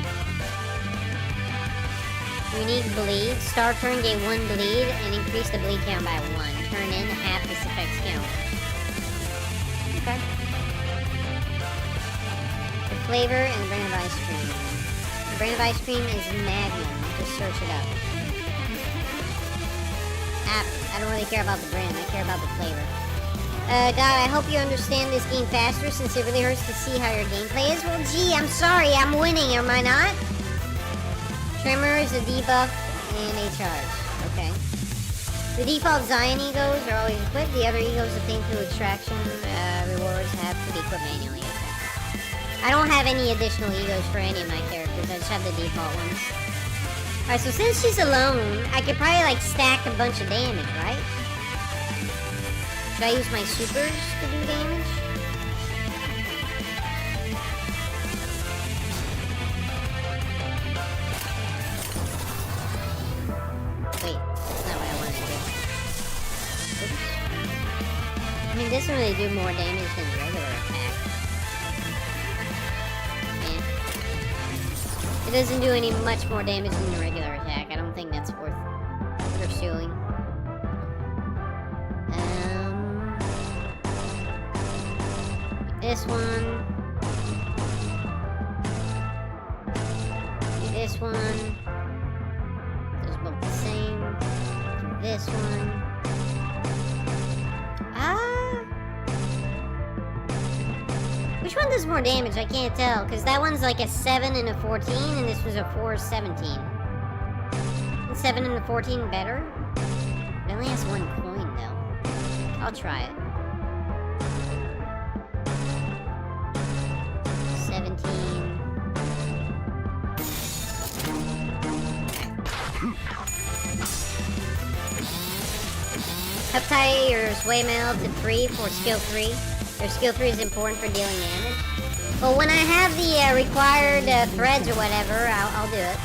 Unique bleed. Start turn, gain 1 bleed, and increase the bleed count by 1. Turn in half this effect's count. Okay. The flavor and the brand of ice cream. The brand of ice cream is Magnum. Just search it up. I don't really care about the brand, I care about the flavor. God, I hope you understand this game faster since it really hurts to see how your gameplay is. Well, gee, I'm sorry, I'm winning, am I not? Tremor is a debuff and a charge. Okay. The default Zion egos are always equipped. The other egos obtained through extraction rewards have to be equipped manually. Okay. I don't have any additional egos for any of my characters, I just have the default ones. Alright, so since she's alone, I could probably like stack a bunch of damage, right? Should I use my supers to do damage? Wait, that's not what I wanted to do. Oops. I mean, this doesn't really do more damage than the regular attack. It doesn't do any much more damage than the regular attack. I don't think that's worth pursuing. This one. Do this one. Those both the same. Do this one. Which one does more damage? I can't tell, because that one's like a 7 and a 14, and this was a 4, 17. Is 7 and a 14 better? It only has 1 coin, though. I'll try it. 17. Up tie your sway mail to 3 for skill 3. Your skill 3 is important for dealing damage. Well, when I have the required threads or whatever, I'll do it.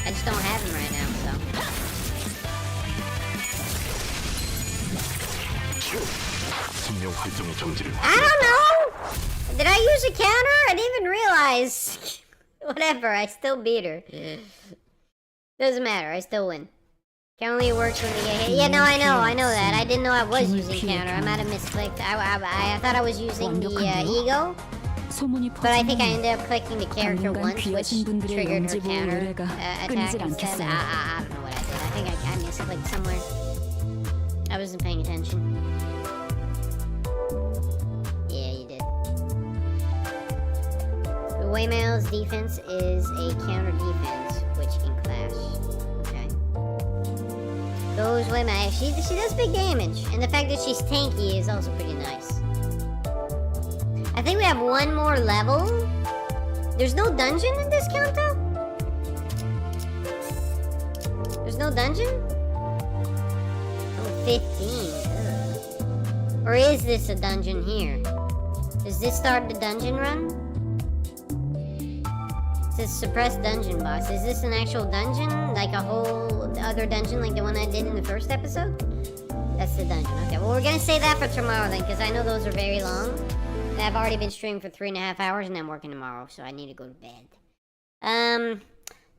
I just don't have them right now, so. I don't know! Did I use a counter? I didn't even realize. Whatever, I still beat her. Doesn't matter, I still win. Can only works when they get hit. Yeah, no, I know that. I didn't know I was using counter. I might have misclicked. I thought I was using the ego. But I think I ended up clicking the character once, which triggered her counter attack instead. I don't know what I did. misclicked somewhere. I wasn't paying attention. Yeah, you did. The Waymail's defense is a counter defense, which can clash. Okay. Goes Waymail. She does big damage, and the fact that she's tanky is also pretty nice. I think we have one more level. There's no dungeon in this Canto? There's no dungeon? Oh, 15. Ugh. Or is this a dungeon here? Does this start the dungeon run? It says suppressed dungeon boss. Is this an actual dungeon? Like a whole other dungeon like the one I did in the first episode? That's the dungeon. Okay, well we're gonna save that for tomorrow then, because I know those are very long. I've already been streaming for 3.5 hours and I'm working tomorrow, so I need to go to bed.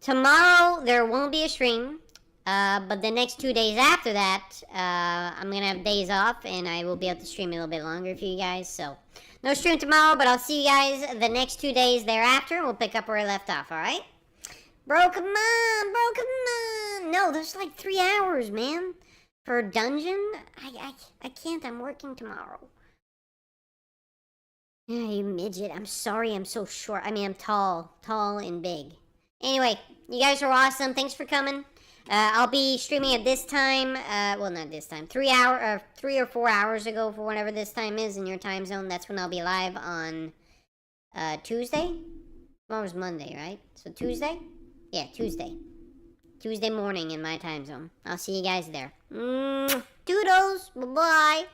Tomorrow there won't be a stream. But the next 2 days after that, I'm gonna have days off, and I will be able to stream a little bit longer for you guys. So, no stream tomorrow, but I'll see you guys the next 2 days thereafter, and we'll pick up where I left off, alright? Bro, come on! Bro, come on! No, there's like 3 hours, man. For a dungeon? I can't, I'm working tomorrow. Yeah, you midget. I'm sorry I'm so short. I mean, I'm tall and big. Anyway, you guys are awesome. Thanks for coming. I'll be streaming at this time, well, not this time, 3 or 4 hours ago for whatever this time is in your time zone. That's when I'll be live on, Tuesday? Tomorrow's Monday, right? So Tuesday? Yeah, Tuesday. Tuesday morning in my time zone. I'll see you guys there. Toodles! Bye-bye!